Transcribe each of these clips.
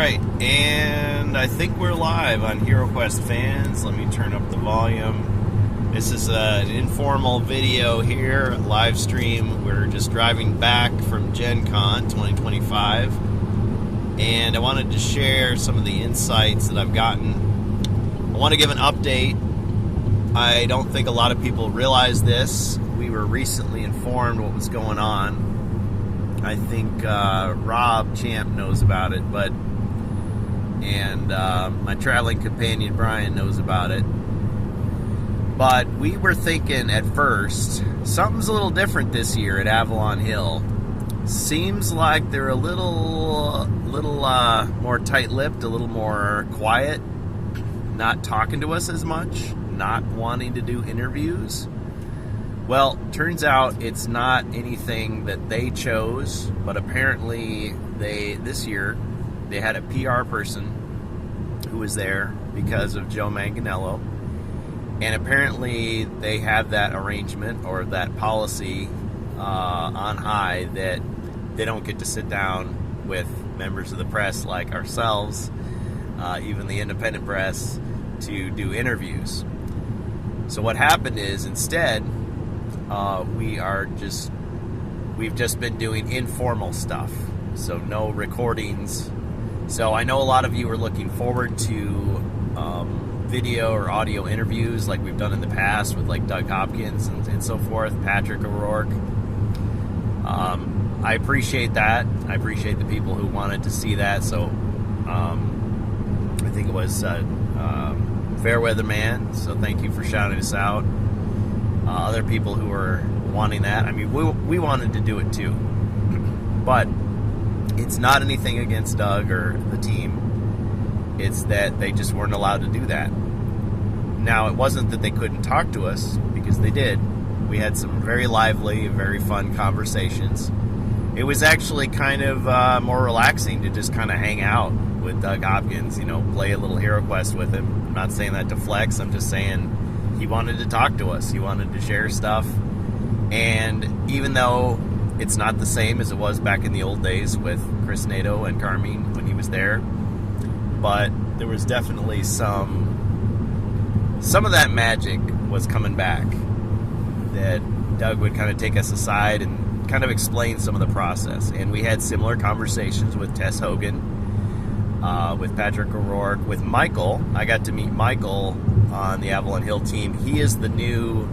right, and I think we're live on HeroQuest Fans. Let me turn up the volume. This is an informal video here, live stream. We're just driving back from Gen Con 2025, and I wanted to share some of the insights that I've gotten. I want to give an update. I don't think a lot of people realize this. We were recently informed what was going on. I think Rob Champ knows about it, and my traveling companion Brian knows about it. But we were thinking at first, something's a little different this year at Avalon Hill. Seems like they're a little more tight-lipped, a little more quiet, not talking to us as much, not wanting to do interviews. Well, turns out it's not anything that they chose, but apparently this year they had a PR person who was there because of Joe Manganiello, and apparently they have that arrangement or that policy on high that they don't get to sit down with members of the press like ourselves, even the independent press, to do interviews. So what happened is instead, we've just been doing informal stuff, so no recordings. So I know a lot of you are looking forward to video or audio interviews like we've done in the past with like Doug Hopkins and so forth, Patrick O'Rourke. I appreciate that. I appreciate the people who wanted to see that. So I think it was Fairweather Man, so thank you for shouting us out. Other people who were wanting that. I mean, we wanted to do it too. But it's not anything against Doug or the team. It's that they just weren't allowed to do that. Now, it wasn't that they couldn't talk to us, because they did. We had some very lively, very fun conversations. It was actually kind of more relaxing to just kind of hang out with Doug Hopkins, play a little HeroQuest with him. I'm not saying that to flex. I'm just saying he wanted to talk to us. He wanted to share stuff. And even though it's not the same as it was back in the old days with Chris Nato and Carmine when he was there, but there was definitely some of that magic was coming back, that Doug would kind of take us aside and kind of explain some of the process. And we had similar conversations with Tess Hogan, with Patrick O'Rourke, with Michael. I got to meet Michael on the Avalon Hill team. He is the new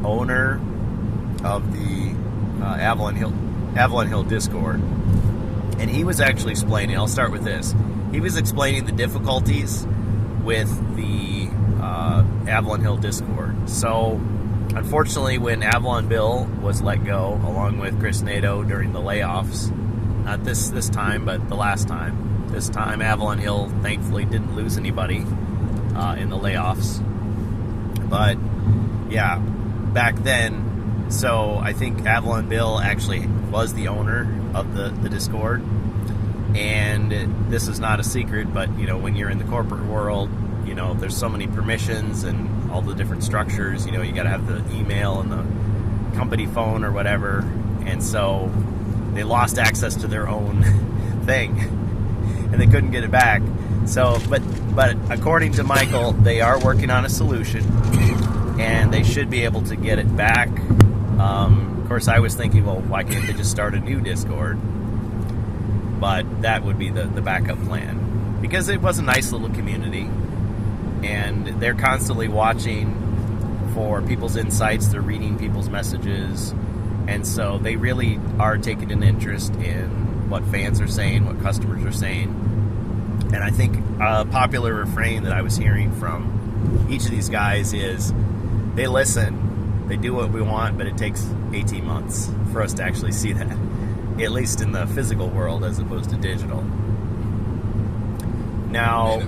owner of the Avalon Hill Discord, and he was actually explaining. I'll start with this. He was explaining the difficulties with the Avalon Hill Discord. So, unfortunately, when Avalon Bill was let go, along with Chris Nato during the layoffs, not this time, but the last time. This time, Avalon Hill thankfully didn't lose anybody in the layoffs. But yeah, back then, so I think Avalon Bill actually was the owner of the Discord. And this is not a secret, but when you're in the corporate world, there's so many permissions and all the different structures. You got to have the email and the company phone or whatever. And so they lost access to their own thing, and they couldn't get it back. So, but according to Michael, they are working on a solution, and they should be able to get it back. Of course, I was thinking, well, why can't they just start a new Discord? But that would be the backup plan, because it was a nice little community, and they're constantly watching for people's insights. They're reading people's messages, and so they really are taking an interest in what fans are saying, what customers are saying. And I think a popular refrain that I was hearing from each of these guys is they listen, they do what we want, but it takes 18 months for us to actually see that, at least in the physical world as opposed to digital. Now,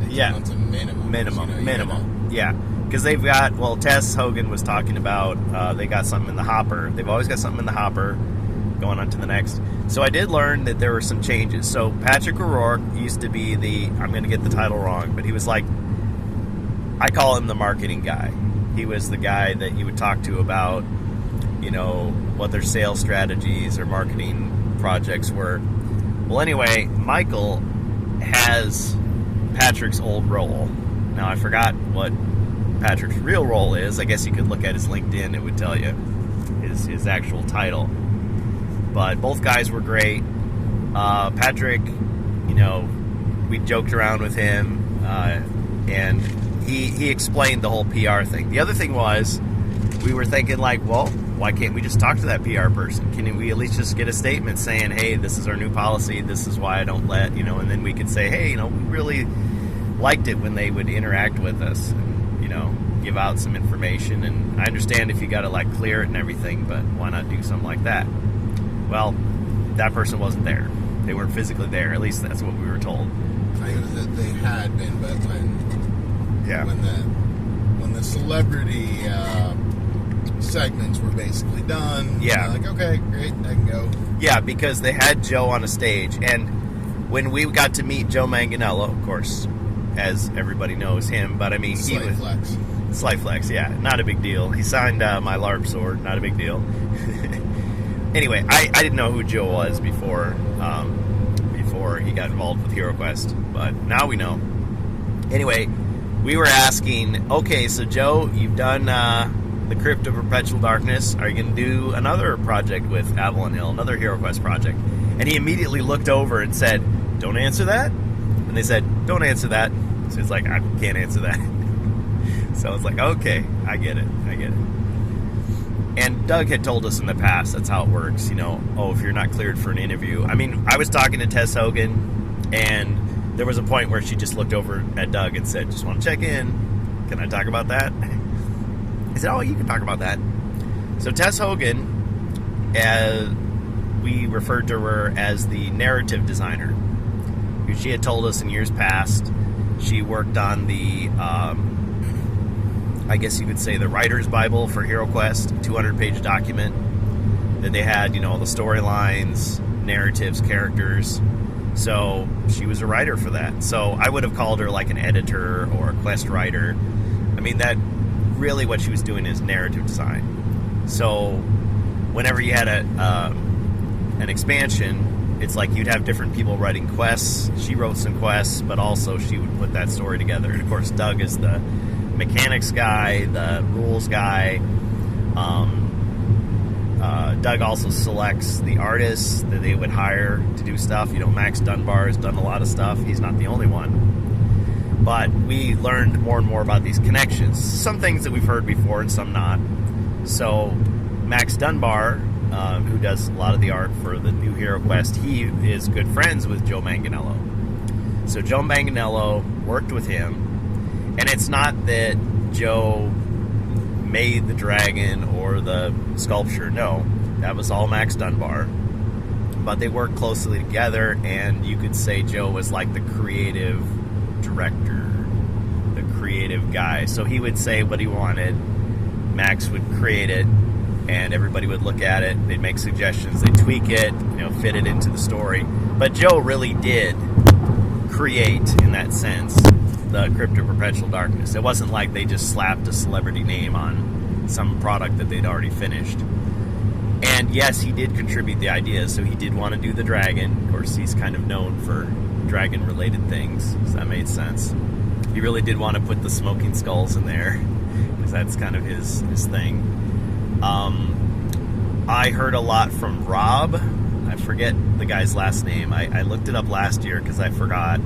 minimum. Yeah, because they've got, Tess Hogan was talking about they got something in the hopper. They've always got something in the hopper going on to the next. So I did learn that there were some changes. So Patrick O'Rourke used to be I'm going to get the title wrong, but he was like, I call him the marketing guy. He was the guy that you would talk to about, what their sales strategies or marketing projects were. Well, anyway, Michael has Patrick's old role. Now, I forgot what Patrick's real role is. I guess you could look at his LinkedIn. It would tell you his actual title. But both guys were great. Patrick, we joked around with him, and he explained the whole PR thing. The other thing was, we were thinking like, well, why can't we just talk to that PR person? Can we at least just get a statement saying, hey, this is our new policy, this is why I don't let, and then we could say, hey, we really liked it when they would interact with us and, give out some information. And I understand if you got to clear it and everything, but why not do something like that? Well, that person wasn't there. They weren't physically there. At least that's what we were told. I know that they had been, but when the celebrity segments were basically done, okay, great, I can go. Yeah, because they had Joe on a stage, and when we got to meet Joe Manganiello, of course, as everybody knows him, but I mean, Slight flex, yeah, not a big deal. He signed my LARP sword, not a big deal. Anyway, I didn't know who Joe was before he got involved with HeroQuest, but now we know. Anyway, we were asking, okay, so Joe, you've done the Crypt of Perpetual Darkness. Are you going to do another project with Avalon Hill, another HeroQuest project? And he immediately looked over and said, don't answer that. And they said, don't answer that. So he's like, I can't answer that. So I was like, okay, I get it. And Doug had told us in the past, that's how it works, if you're not cleared for an interview. I mean, I was talking to Tess Hogan, and there was a point where she just looked over at Doug and said, just want to check in. Can I talk about that? He said, oh, you can talk about that. So Tess Hogan, we referred to her as the narrative designer. She had told us in years past, she worked on the... I guess you could say the writer's Bible for HeroQuest, 200-page document that they had, the storylines, narratives, characters. So she was a writer for that. So I would have called her like an editor or a quest writer. I mean, that really what she was doing is narrative design. So whenever you had an expansion, it's like you'd have different people writing quests. She wrote some quests, but also she would put that story together. And of course, Doug is the mechanics guy, the rules guy. Doug also selects the artists that they would hire to do stuff. Max Dunbar has done a lot of stuff. He's not the only one. But we learned more and more about these connections. Some things that we've heard before and some not. So Max Dunbar, who does a lot of the art for the new HeroQuest, he is good friends with Joe Manganiello. So Joe Manganiello worked with him. And it's not that Joe made the dragon or the sculpture. No, that was all Max Dunbar. But they worked closely together, and you could say Joe was like the creative director, the creative guy. So he would say what he wanted. Max would create it, and everybody would look at it. They'd make suggestions. They'd tweak it, fit it into the story. But Joe really did create, in that sense, the Crypt of Perpetual Darkness. It wasn't like they just slapped a celebrity name on some product that they'd already finished. And yes, he did contribute the ideas, so he did want to do the dragon. Of course, he's kind of known for dragon-related things, so that made sense. He really did want to put the smoking skulls in there, because that's kind of his thing. I heard a lot from Rob. I forget the guy's last name. I looked it up last year because I forgot.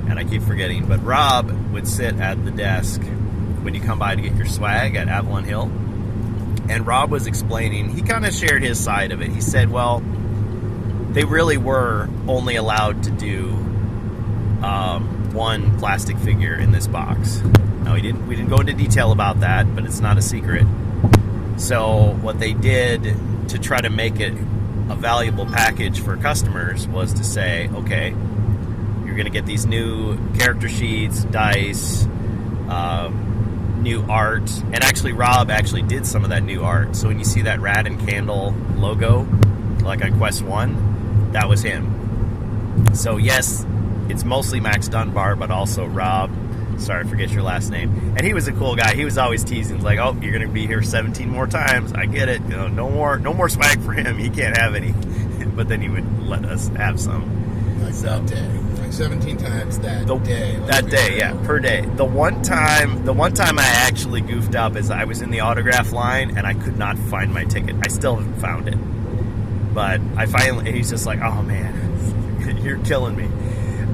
And I keep forgetting, but Rob would sit at the desk when you come by to get your swag at Avalon Hill. And Rob was explaining, he kind of shared his side of it. He said, well, they really were only allowed to do one plastic figure in this box. Now, we didn't go into detail about that, but it's not a secret. So what they did to try to make it a valuable package for customers was to say, okay, you're going to get these new character sheets, dice, new art. And actually, Rob actually did some of that new art. So when you see that Rat and Candle logo, like on Quest 1, that was him. So yes, it's mostly Max Dunbar, but also Rob. Sorry, I forget your last name. And he was a cool guy. He was always teasing, like, oh, you're going to be here 17 more times. I get it. No more swag for him. He can't have any. But then he would let us have some. Like that day. Like 17 times that day. Like that day, yeah, per day. The one time I actually goofed up is I was in the autograph line and I could not find my ticket. I still haven't found it. But he's just like, oh man, you're killing me.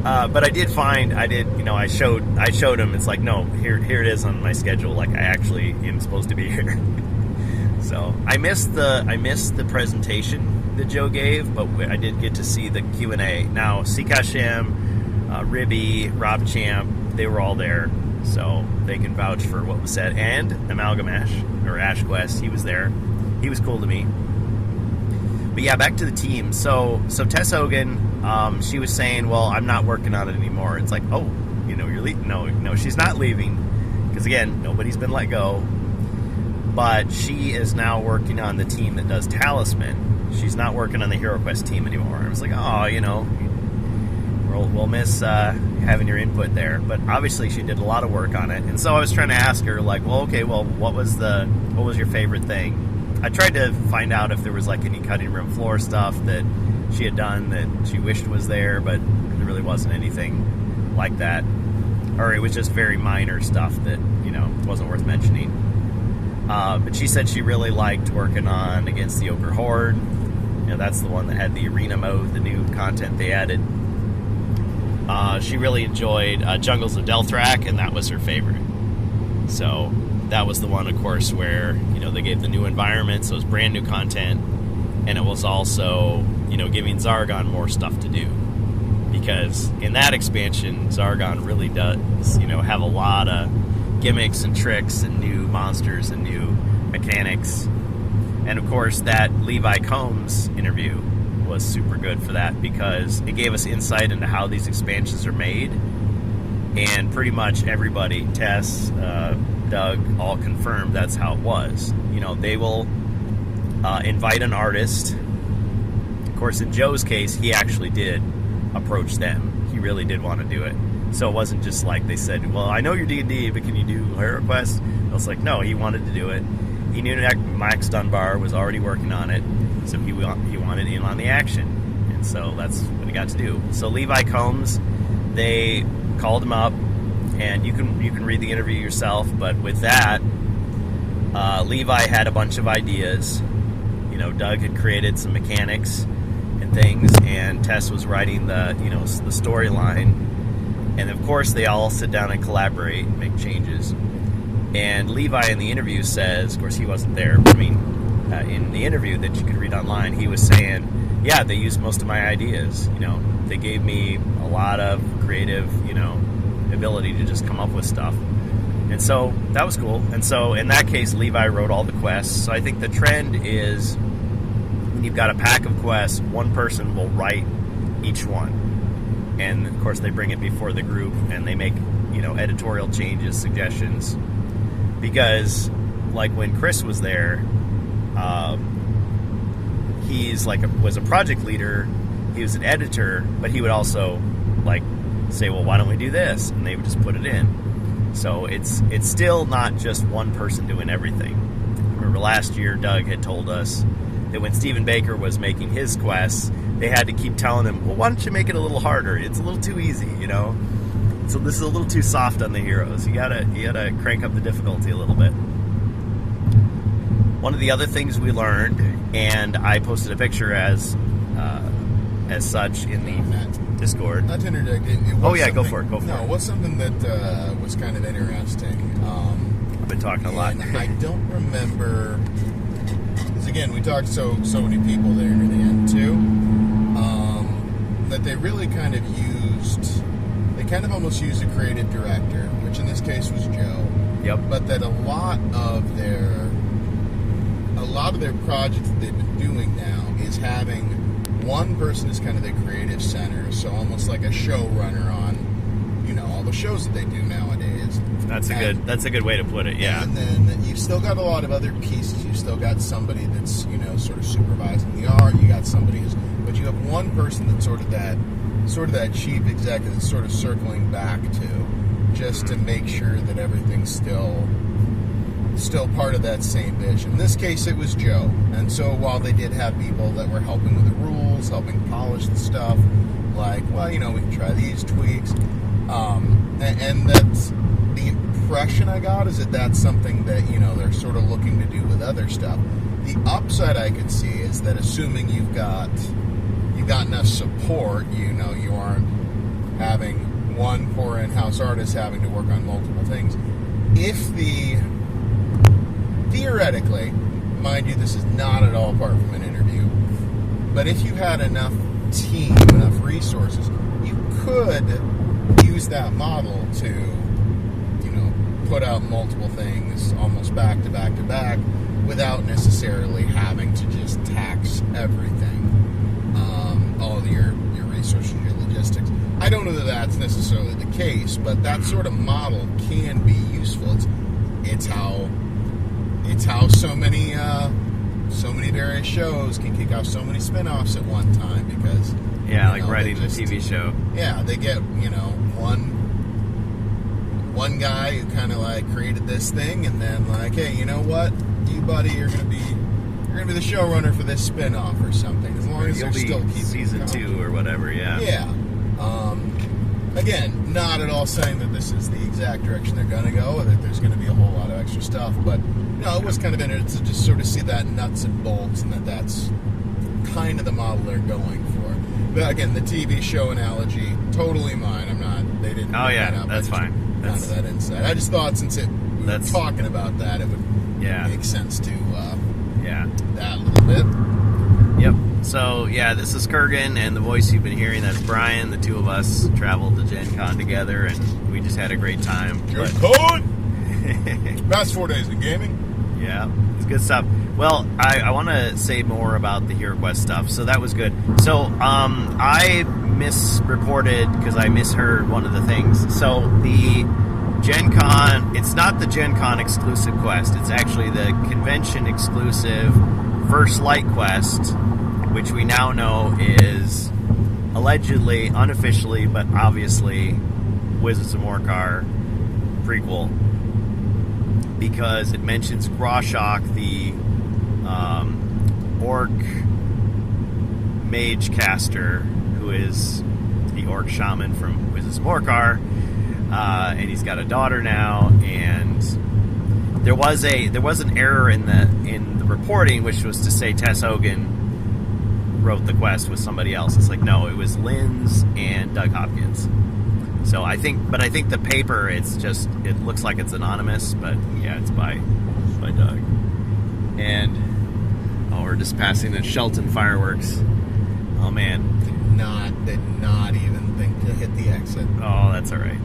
But I showed him. It's like, no, here it is on my schedule. Like I actually am supposed to be here. So I missed the presentation that Joe gave, but I did get to see the Q&A. Now, Sikashim, Ribby, Rob Champ, they were all there, so they can vouch for what was said. And Amalgamash, or Ash Quest, he was there. He was cool to me. But yeah, back to the team. So Tess Hogan, she was saying, well, I'm not working on it anymore. It's like, oh, you're leaving. No, she's not leaving. Because again, nobody's been let go. But she is now working on the team that does Talisman. She's not working on the Hero Quest team anymore. I was like, oh, we'll miss having your input there. But obviously she did a lot of work on it. And so I was trying to ask her, like, well, okay, well, what was your favorite thing? I tried to find out if there was like any cutting room floor stuff that she had done that she wished was there, but there really wasn't anything like that. Or it was just very minor stuff that, wasn't worth mentioning. But she said she really liked working on Against the Ogre Horde. That's the one that had the arena mode, the new content they added. She really enjoyed Jungles of Delthrak, and that was her favorite. So that was the one, of course, where, they gave the new environment, so it was brand new content, and it was also, giving Zargon more stuff to do. Because in that expansion, Zargon really does, have a lot of gimmicks and tricks and new monsters and new mechanics. And of course, that Levi Combs interview was super good for that, because it gave us insight into how these expansions are made. And pretty much everybody, Tess, Doug, all confirmed that's how it was. They will invite an artist. Of course, in Joe's case, he actually did approach them. He really did want to do it. So it wasn't just like they said, well, I know you're D&D, but can you do Hero Quest? I was like, no, he wanted to do it. He knew that Max Dunbar was already working on it, so he wanted in on the action. And so that's what he got to do. So Levi Combs, they called him up, and you can read the interview yourself, but with that, Levi had a bunch of ideas. Doug had created some mechanics and things, and Tess was writing the storyline. And of course, they all sit down and collaborate and make changes. And Levi in the interview says, of course, he wasn't there, but in the interview that you could read online, he was saying, yeah, they used most of my ideas. They gave me a lot of creative, ability to just come up with stuff. And so that was cool. And so in that case, Levi wrote all the quests. So I think the trend is when you've got a pack of quests, one person will write each one. And of course, they bring it before the group and they make, editorial changes, suggestions. Because, like when Chris was there, was a project leader, he was an editor, but he would also say, well, why don't we do this? And they would just put it in. So it's still not just one person doing everything. Remember last year, Doug had told us that when Stephen Baker was making his quests, they had to keep telling him, well, why don't you make it a little harder? It's a little too easy, So this is a little too soft on the heroes. You gotta crank up the difficulty a little bit. One of the other things we learned, and I posted a picture as such in the Discord. Not to interject. Go for it. No, it was something that was kind of interesting. I've been talking a lot. I don't remember, because again, we talked to so many people there near the end too, that they really kind of almost used a creative director, which in this case was Joe. Yep. But that a lot of their projects that they've been doing now is having one person as kind of the creative center, so almost like a showrunner on, all the shows that they do nowadays. That's a good way to put it. Yeah. And then you've still got a lot of other pieces. You've still got somebody that's sort of supervising the art. You got somebody but you have one person that's sort of that chief executive that's sort of circling back to, just to make sure that everything's still part of that same vision. In this case, it was Joe. And so while they did have people that were helping with the rules, helping polish the stuff, a like, well, you know, we can try these tweaks. And that's the impression I got, is that that's something that, you know, they're sort of looking to do with other stuff. The upside I could see is that, assuming you've got enough support, you know, you aren't having one poor in-house artist having to work on multiple things. Theoretically, mind you, this is not at all apart from an interview, but if you had enough team, enough resources, you could use that model to, you know, put out multiple things almost back to back to back without necessarily having to just tax everything, all of your resources, your logistics. I don't know that that's necessarily the case, but that sort of model can be useful. It's how so many various shows can kick off so many spin-offs at one time, because like writing the TV show. Yeah, they get, you know, one guy who kind of like created this thing, and then like, hey, you know what, you buddy, you're gonna be the showrunner for this spin-off or something, as long as they're still keeping season 2 or whatever. Yeah. Again, not at all saying that this is the exact direction they're going to go, or that there's going to be a whole lot of extra stuff, but no, it was kind of interesting to just sort of see that nuts and bolts, and that's kind of the model they're going for. But again, the TV show analogy, totally mine. They didn't. Oh yeah, that's fine. That's kind of that insight. I just thought, since we were talking about that, it would make sense to that a little bit. Yep. So, this is Kurgan, and the voice you've been hearing, that's Brian. The two of us traveled to Gen Con together, and we just had a great time. Gen Con! Last 4 days of gaming. Yeah, it's good stuff. Well, I want to say more about the HeroQuest stuff, so that was good. So, I misreported, because I misheard one of the things. So, the Gen Con, it's not the Gen Con exclusive quest, it's actually the convention exclusive First Light quest, which we now know is allegedly, unofficially, but obviously Wizards of Morcar prequel, because it mentions Groshok, the orc mage caster, who is the orc shaman from Wizards of Morcar, and he's got a daughter now, and there was an error in the reporting, which was to say Tess Hogan wrote the quest with somebody else. It's like, no, it was Linz and Doug Hopkins. So I think the paper, it looks like it's anonymous, but yeah, it's by Doug. And we're just passing the Shelton fireworks. Oh man, did not even think to hit the exit. Oh, that's all right.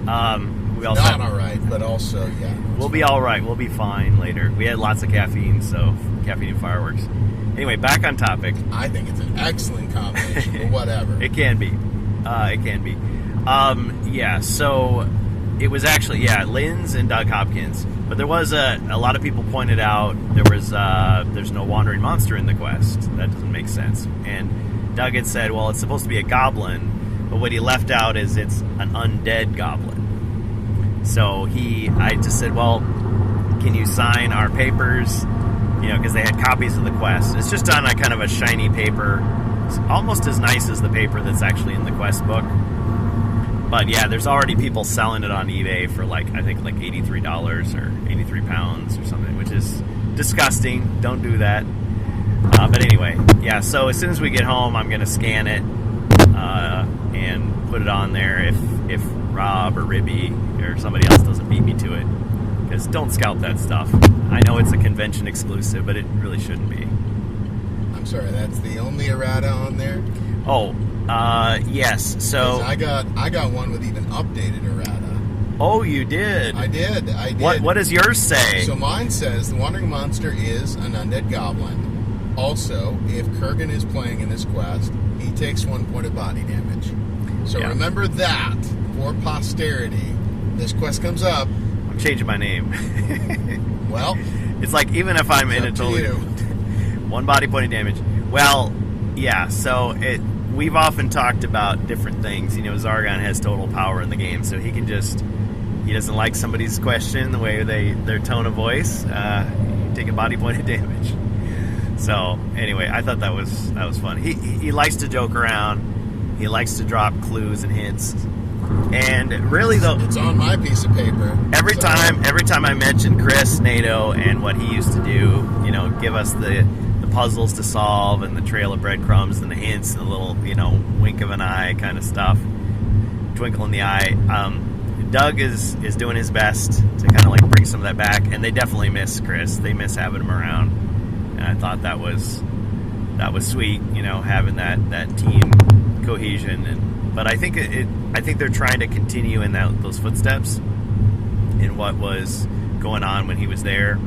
All right, but also, yeah. We'll be all right. We'll be fine later. We had lots of caffeine, so caffeine and fireworks. Anyway, back on topic. I think it's an excellent combination, but whatever. It can be. So it was actually, Linz and Doug Hopkins. But there was a lot of people pointed out there's no wandering monster in the quest. That doesn't make sense. And Doug had said, well, it's supposed to be a goblin, but what he left out is it's an undead goblin. So I just said, well, can you sign our papers? You know, because they had copies of the quest. It's just on a kind of a shiny paper. It's almost as nice as the paper that's actually in the quest book. But yeah, there's already people selling it on eBay for I think $83 or 83 pounds or something, which is disgusting. Don't do that. But anyway, so as soon as we get home, I'm going to scan it and put it on there if Rob or Ribby or somebody else doesn't beat me to it. Because don't scalp that stuff. I know it's a convention exclusive, but it really shouldn't be. I'm sorry, that's the only errata on there? Oh, yes. So I got one with even updated errata. Oh, you did? I did. What does yours say? So mine says the wandering monster is an undead goblin. Also, if Kurgan is playing in this quest, he takes 1 point of body damage. So remember that for posterity. This quest comes up. I'm changing my name. Well, it's like, even if I'm in a totally 1 body point of damage. Well, so we've often talked about different things. You know, Zargon has total power in the game, so he doesn't like somebody's question, the way their tone of voice, take a body point of damage. So anyway, I thought that was fun. He likes to joke around. He likes to drop clues and hints. And really, though, It's on my piece of paper. every So, time I mention Chris Nato and what he used to do, you know, give us the puzzles to solve and the trail of breadcrumbs and the hints and the little, you know, wink of an eye kind of stuff, twinkle in the eye. Doug is doing his best to kind of like bring some of that back, and they definitely miss Chris. They miss having him around, and I thought that was sweet, you know, having that team cohesion. But I think I think they're trying to continue in those footsteps in what was going on when he was there.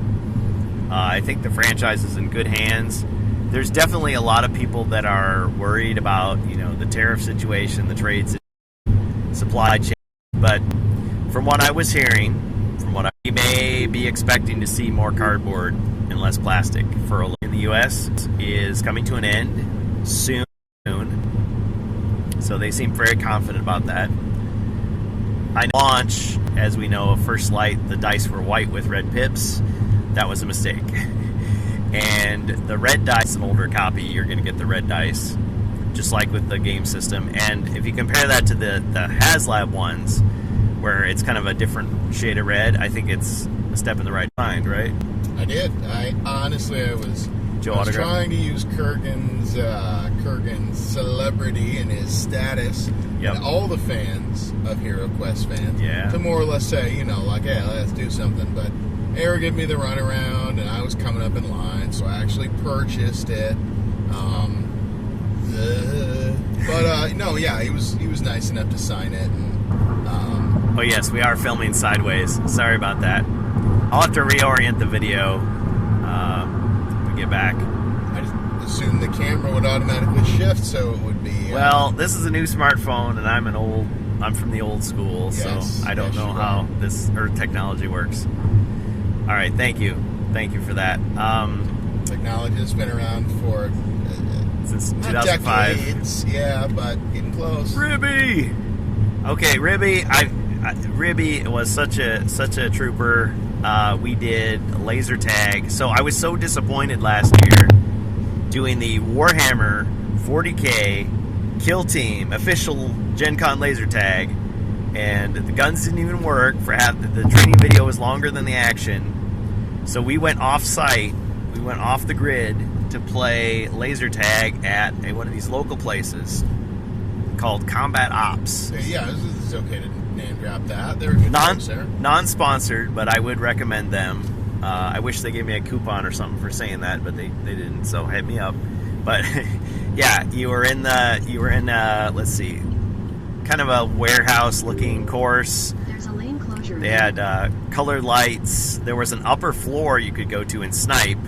I think the franchise is in good hands. There's definitely a lot of people that are worried about, you know, the tariff situation, the trade situation, supply chain. But from what I was hearing, we may be expecting to see more cardboard and less plastic in the U.S. is coming to an end soon. So they seem very confident about that. I launch, as we know, First Light, the dice were white with red pips. That was a mistake. And the red dice, an older copy, you're going to get the red dice, just like with the game system. And if you compare that to the HasLab ones, where it's kind of a different shade of red, I think it's a step in the right mind, right? I did. I was Joe Autograph. trying to use Kurgan's celebrity and his status, Yep. and all the fans of Hero Quest fans, Yeah. to more or less say, you know, like, hey, let's do something. But Air gave me the runaround, and I was coming up in line, so I actually purchased it. No, yeah, he was nice enough to sign it. And, Oh yes, we are filming sideways. Sorry about that. I'll have to reorient the video when we get back. I just assumed the camera would automatically shift, so it would be. Well, this is a new smartphone, and I'm from the old school, Yes, so I don't yes, know you how this technology works. All right, thank you for that. Technology has been around for Since not 2005. decades, yeah, but getting close. Ribby. Okay, Ribby. Ribby was such a trooper. We did laser tag. So I was so disappointed last year doing the Warhammer 40K Kill Team official Gen Con laser tag, and the guns didn't even work. The training video was longer than the action. So we went off site. We went off the grid to play laser tag at one of these local places called Combat Ops. Yeah, it's okay to name drop that. They're good folks there. Non-sponsored, but I would recommend them. I wish they gave me a coupon or something for saying that, but they didn't. So hit me up. But yeah, you were in let's see, kind of a warehouse-looking course. There's a lane closure. They had colored lights. There was an upper floor you could go to and snipe,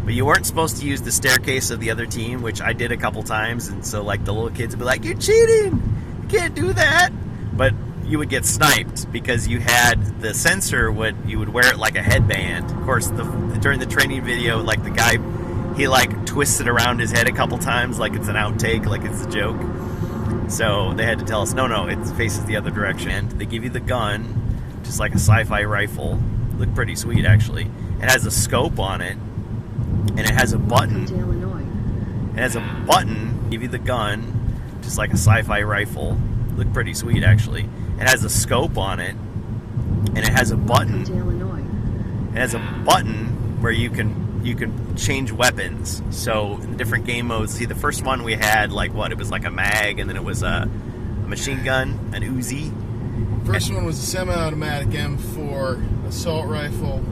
but you weren't supposed to use the staircase of the other team, which I did a couple times. And so, like, the little kids would be like, "You're cheating! You can't do that!" But you would get sniped because you had the sensor. You would wear it like a headband. Of course, during the training video, like the guy, he like twisted around his head a couple times, like it's an outtake, like it's a joke. So they had to tell us, no, it faces the other direction. They give you the gun, just like a sci-fi rifle. Looked pretty sweet, actually. It has a scope on it, and it has a button. Welcome to Illinois. It has a button. Give you the gun, just like a sci-fi rifle. Looked pretty sweet, actually. It has a scope on it, and it has a button. Welcome to Illinois. It has a button where you can change weapons. So in the different game modes, see, the first one we had, like, what? It was like a mag, and then it was a machine gun, an Uzi. First one was a semi-automatic M4 assault rifle.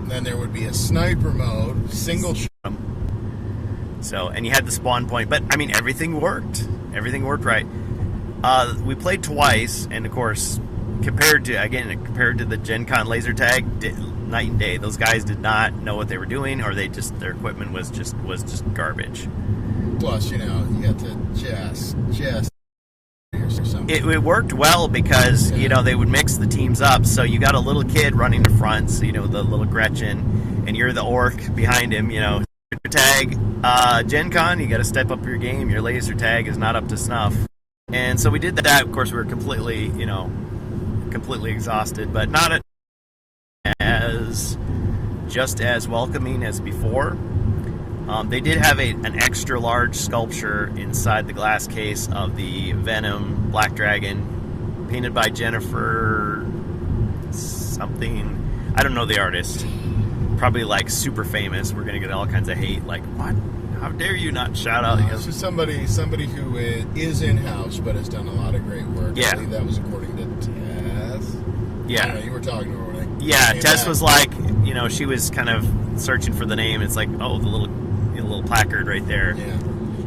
Then there would be a sniper mode, single shot. So, and you had the spawn point, but I mean, everything worked. Everything worked right. We played twice, and of course, compared to the Gen Con laser tag, night and day. Those guys did not know what they were doing, or their equipment was just garbage. Plus, you know, you got to just or something. It worked well because, you know, they would mix the teams up. So you got a little kid running the front, so, you know, the little Gretchen, and you're the orc behind him, you know. Tag, Gen Con, you got to step up your game. Your laser tag is not up to snuff. And so we did that. Of course, we were completely exhausted, but not just as welcoming as before. They did have an extra large sculpture inside the glass case of the Venom Black Dragon, painted by Jennifer something. I don't know the artist. Probably like super famous. We're gonna get all kinds of hate. Like, what? How dare you not shout out? It's just somebody who is in house but has done a lot of great work. Yeah. I believe that was according to Tess. Yeah. I don't know, you were talking to her when I Yeah, came Tess back. was like, she was kind of searching for the name. It's like, oh, the little placard right there. Yeah.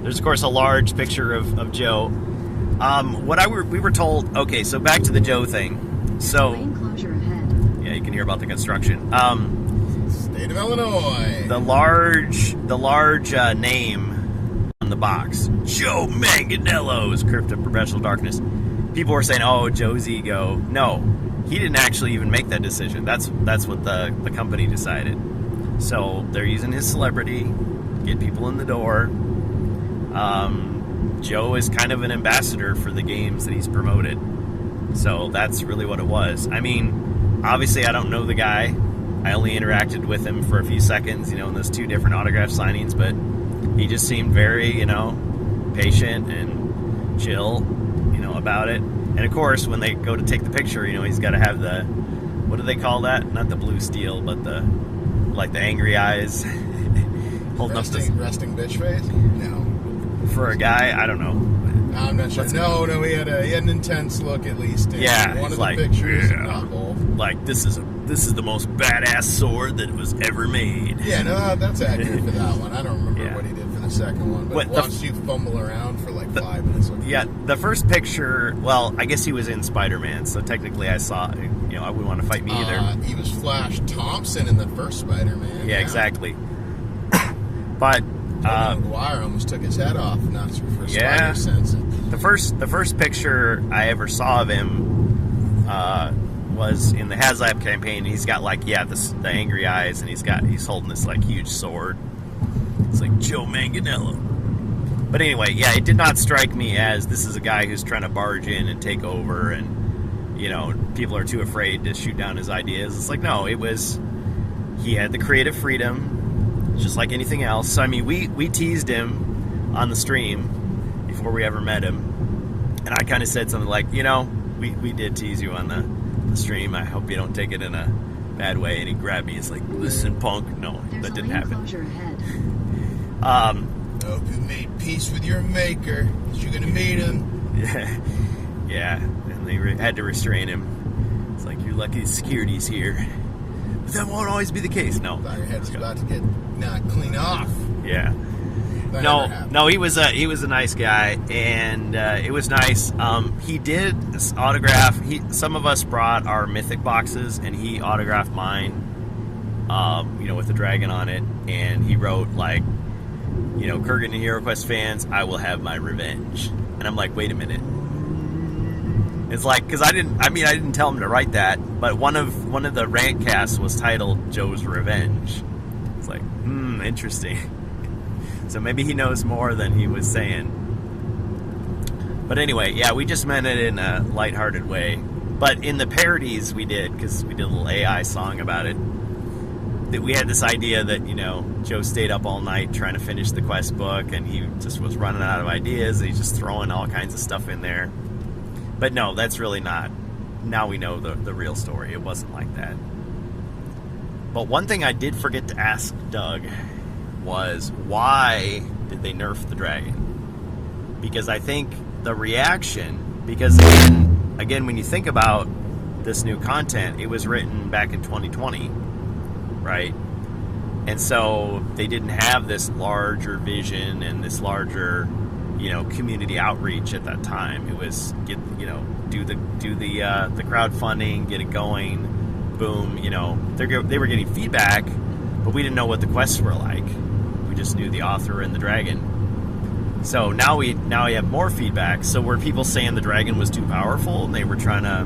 There's, of course, a large picture of Joe. We were told, okay, so back to the Joe thing. So, Lane closure ahead. yeah, you can hear about the construction. State of Illinois. The large name on the box, Joe Manganiello's Crypt of Perpetual Darkness. People were saying, oh, Joe's ego. No, he didn't actually even make that decision. That's what the company decided. So they're using his celebrity, get people in the door. Joe is kind of an ambassador for the games that he's promoted. So that's really what it was. I mean, obviously I don't know the guy. I only interacted with him for a few seconds, in those 2 different autograph signings, but he just seemed very, patient and chill, about it. And of course, when they go to take the picture, he's got to have the, what do they call that? Not the blue steel, but the angry eyes. Holding up this. Resting bitch face? No. For a guy, I don't know. I'm not sure. No, he had an intense look at least. In Yeah, one of like, the pictures. yeah. Not both. Like, this is the most badass sword that was ever made. Yeah, no, that's accurate for that one. I don't remember Yeah. what he did for the second one, but What, the watched you fumble around for like 5 minutes. Yeah, the first picture, well, I guess he was in Spider-Man, so technically I saw, I wouldn't want to fight me either. He was Flash Thompson in the first Spider-Man. Yeah, exactly. But McGuire almost took his head off, not for Yeah. Spider Sense. the first picture I ever saw of him was in the HasLab campaign. He's got the angry eyes, and he's holding this huge sword. It's like Joe Manganiello. But anyway, yeah, it did not strike me as this is a guy who's trying to barge in and take over, and people are too afraid to shoot down his ideas. It's like, no, he had the creative freedom, just like anything else. So I mean, we teased him on the stream before we ever met him, and I kind of said something like, we did tease you on the stream. I hope you don't take it in a bad way. And he grabbed me. He's like, listen, punk. No, There's that a didn't lane happen. closure ahead. Hope you made peace with your maker, 'cause you're gonna meet him. Yeah, and they had to restrain him. It's like, you're lucky the security's here. But that won't always be the case. No. Thought your head was about to get knocked clean off. Yeah. That never happened. No, he was a nice guy, and it was nice. He did autograph. Some of us brought our Mythic boxes, and he autographed mine. With the dragon on it, and he wrote Kurgan and HeroQuest fans, I will have my revenge. And I'm like, wait a minute. It's like, because I didn't tell him to write that, but one of the rant casts was titled Joe's Revenge. It's like, interesting. So maybe he knows more than he was saying. But anyway, yeah, we just meant it in a lighthearted way. But in the parodies we did, because we did a little AI song about it, that we had this idea that, Joe stayed up all night trying to finish the quest book, and he just was running out of ideas, and he's just throwing all kinds of stuff in there. But no, that's really not. Now we know the real story. It wasn't like that. But one thing I did forget to ask Doug was, why did they nerf the dragon? Because I think the reaction, because again, when you think about this new content, it was written back in 2020, right? And so they didn't have this larger vision and this larger, community outreach at that time. It was do the crowdfunding, get it going, boom. They were getting feedback, but we didn't know what the quests were like. We just knew the author and the dragon. So now we have more feedback. So were people saying the dragon was too powerful and they were trying to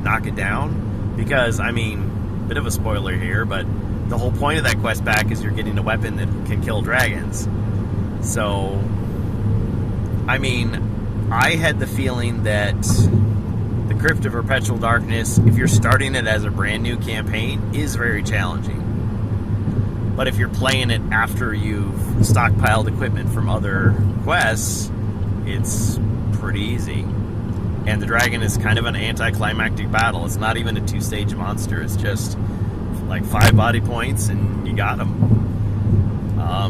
knock it down? Because bit of a spoiler here, but the whole point of that quest back is you're getting a weapon that can kill dragons. So, I had the feeling that the Crypt of Perpetual Darkness, if you're starting it as a brand new campaign, is very challenging. But if you're playing it after you've stockpiled equipment from other quests, it's pretty easy. And the dragon is kind of an anticlimactic battle. It's not even a 2-stage monster. It's just like 5 body points and you got him.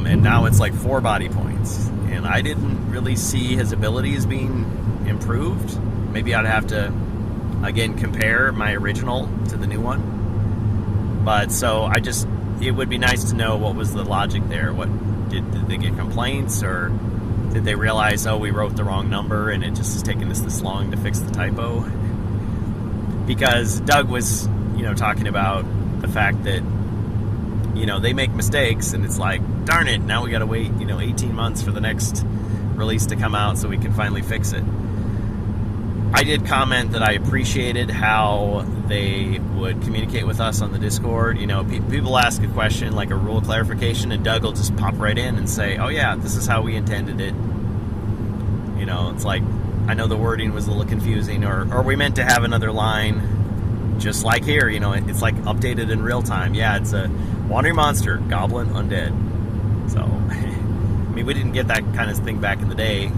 And now it's like 4 body points. And I didn't really see his abilities being improved. Maybe I'd have to, again, compare my original to the new one. But so it would be nice to know what was the logic there. What did they get complaints, or did they realize, oh, we wrote the wrong number and it just is taking us this long to fix the typo? Because Doug was, talking about the fact that, they make mistakes and it's like, darn it, now we got to wait, 18 months for the next release to come out so we can finally fix it. I did comment that I appreciated how they would communicate with us on the Discord. People ask a question, like a rule clarification, and Doug will just pop right in and say, oh yeah, this is how we intended it. It's like, I know the wording was a little confusing, or we meant to have another line, just like here, it's like updated in real time. Yeah, it's a wandering monster, goblin, undead. So, I mean, we didn't get that kind of thing back in the day.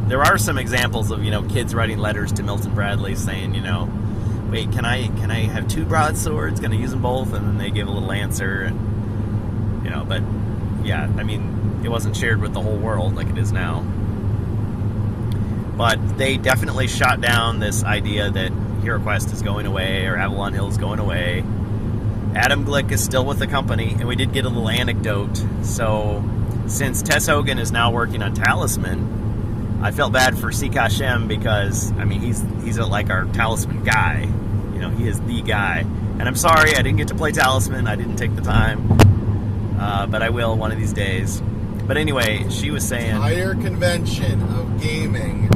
There are some examples of, kids writing letters to Milton Bradley saying, wait, can I have 2 broadswords? Gonna use them both? And then they give a little answer, and, but yeah, I mean, it wasn't shared with the whole world like it is now. But they definitely shot down this idea that HeroQuest is going away or Avalon Hill is going away. Adam Glick is still with the company, and we did get a little anecdote. So, since Tess Hogan is now working on Talisman, I felt bad for Sika Shem because, I mean, he's like our Talisman guy. He is the guy. And I'm sorry I didn't get to play Talisman. I didn't take the time. But I will one of these days. But anyway, she was saying... Higher convention of gaming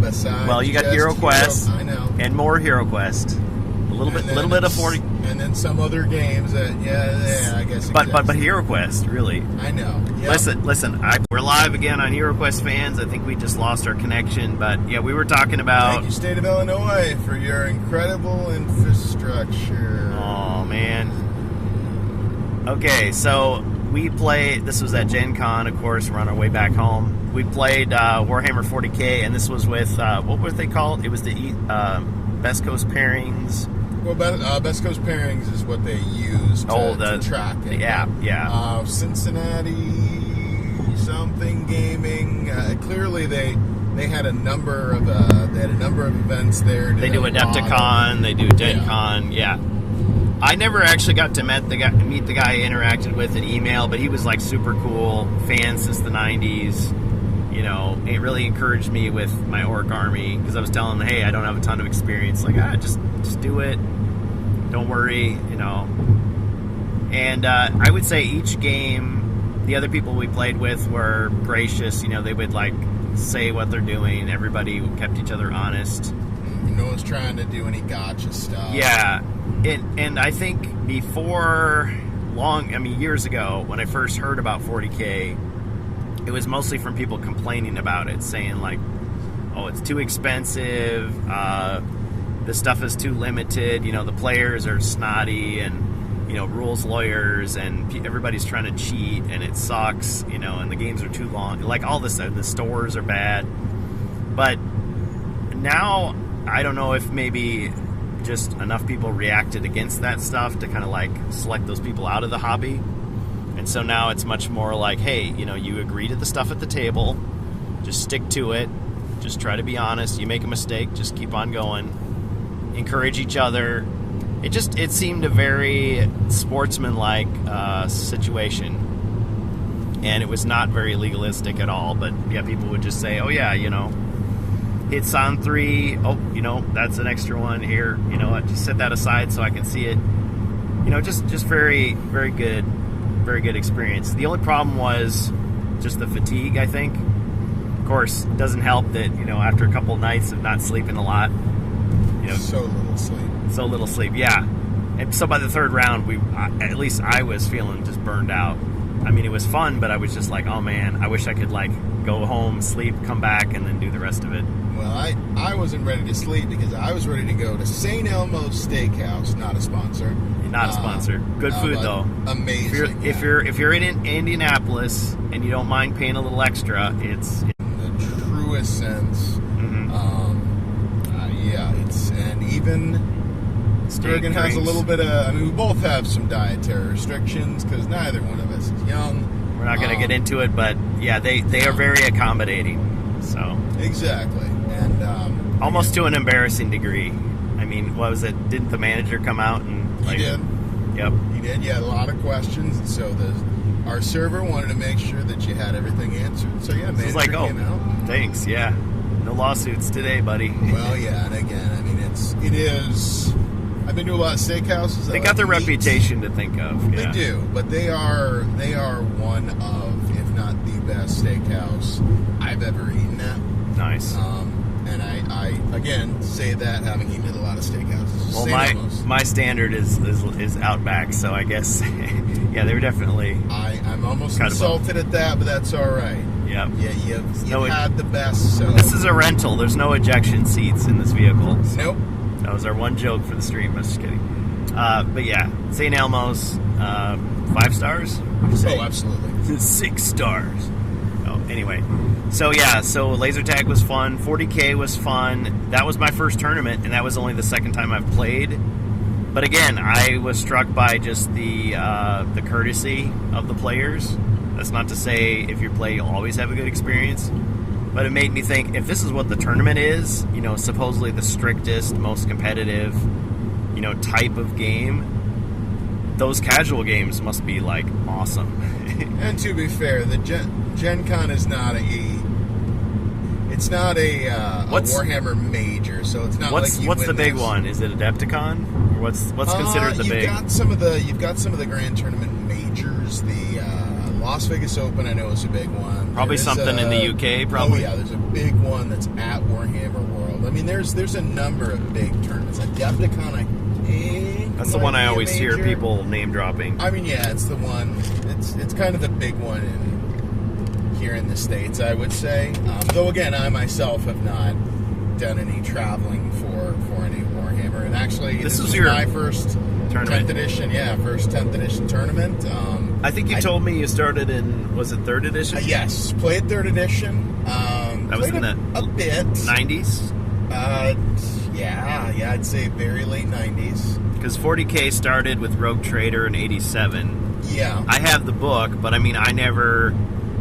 besides... Well, you got HeroQuest. I know. And more HeroQuest. A little bit of 40... And then some other games that, yeah, I guess... But HeroQuest, really. I know. Yep. Listen, we're live again on HeroQuest fans. I think we just lost our connection. But, yeah, we were talking about... Thank you, State of Illinois, for your incredible infrastructure. Oh, man. Okay, so... we played, this was at Gen Con, of course, we're on our way back home. We played Warhammer 40k, and this was with, what were they called? It was the Best Coast Pairings. Well, Best Coast Pairings is what they use to track it. The app, yeah. Cincinnati something gaming. Clearly, they had a number of events there. They do Adepticon, they do Gen Con, yeah. I never actually got to meet the guy I interacted with in email, but he was like super cool, fan since the 90s. It really encouraged me with my orc army because I was telling him, hey, I don't have a ton of experience. Like, just do it. Don't worry, And I would say each game, the other people we played with were gracious. They would like say what they're doing. Everybody kept each other honest. No one's trying to do any gotcha stuff. Yeah. And I think before long, years ago, when I first heard about 40K, it was mostly from people complaining about it, saying like, oh, it's too expensive, the stuff is too limited, the players are snotty and, rules lawyers and everybody's trying to cheat and it sucks, and the games are too long. Like all this, the stores are bad. But now, I don't know if maybe... just enough people reacted against that stuff to kind of like select those people out of the hobby. And so now it's much more like, hey, you agree to the stuff at the table, just stick to it, just try to be honest. You make a mistake, just keep on going, encourage each other. It seemed a very sportsman-like situation, and it was not very legalistic at all. But yeah, people would just say, oh yeah, hit Son 3, oh, that's an extra one here, just set that aside so I can see it. Just very, very good experience. The only problem was just the fatigue, I think. Of course, it doesn't help that, after a couple nights of not sleeping a lot, So little sleep, yeah. And so by the third round, at least I was feeling just burned out. I mean, it was fun, but I was just like, oh man, I wish I could like go home, sleep, come back, and then do the rest of it. Well, I wasn't ready to sleep because I was ready to go to St. Elmo's Steakhouse, not a sponsor. Not a sponsor. Good food but though. Amazing. If you're in Indianapolis and you don't mind paying a little extra, it's in the truest sense. Mhm. And even Bergen has a little bit of. I mean, we both have some dietary restrictions because neither one of us is young. We're not going to get into it, but yeah, they are very accommodating. So exactly, and almost to an embarrassing degree. I mean, what was it? Didn't the manager come out and like? He did. Yep. He did. You had a lot of questions, and so our server wanted to make sure that you had everything answered. So yeah, It was manager like, oh, came out. thanks. Yeah, no lawsuits today, buddy. Well, yeah, and again, I mean, it is. I've been to a lot of steakhouses. They got their reputation to think of. Yeah. They do, but they are one of, if not the best steakhouse I've ever eaten at. Nice. And I again say that having eaten at a lot of steakhouses. Well, St. Elmo's. my standard is Outback, so I guess yeah, they were definitely. I'm almost Kind of insulted at that, but that's all right. Yep. Yeah, you've No, had the best. So This is a rental. There's no ejection seats in this vehicle. So nope. that was our one joke for the stream. I'm just kidding. But yeah, St. Elmo's, 5 stars? What'd you say? Oh, absolutely. 6 stars. Oh, anyway. So yeah, so laser tag was fun. 40K was fun. That was my first tournament, and that was only the second time I've played. But again, I was struck by just the courtesy of the players. That's not to say if you play, you'll always have a good experience. But it made me think, if this is what the tournament is, you know, supposedly the strictest, most competitive, you know, type of game, those casual games must be like awesome. And to be fair, the Gen Con is not a Warhammer major, so it's not what's like what's the big one? Is it Adepticon? Or what's considered the big? You've got some of the Grand Tournament majors. The Las Vegas Open, I know, is a big one. Probably There's something in the UK. Probably. Oh yeah, there's a big one that's at Warhammer World. I mean, there's a number of big tournaments. Adepticon, I think. That's the one I always hear major. people name dropping. I mean, yeah, it's the one. It's kind of the big one here in the States, I would say. Though again, I myself have not done any traveling for any Warhammer, and actually, this was my first tournament. 10th edition. Yeah, first 10th edition tournament. I think you told me you started in, was it 3rd edition? Yes, played 3rd edition. That was in a bit 90s. Yeah, I'd say very late 90s. Because 40K started with Rogue Trader in 87. Yeah. I have the book, but I mean,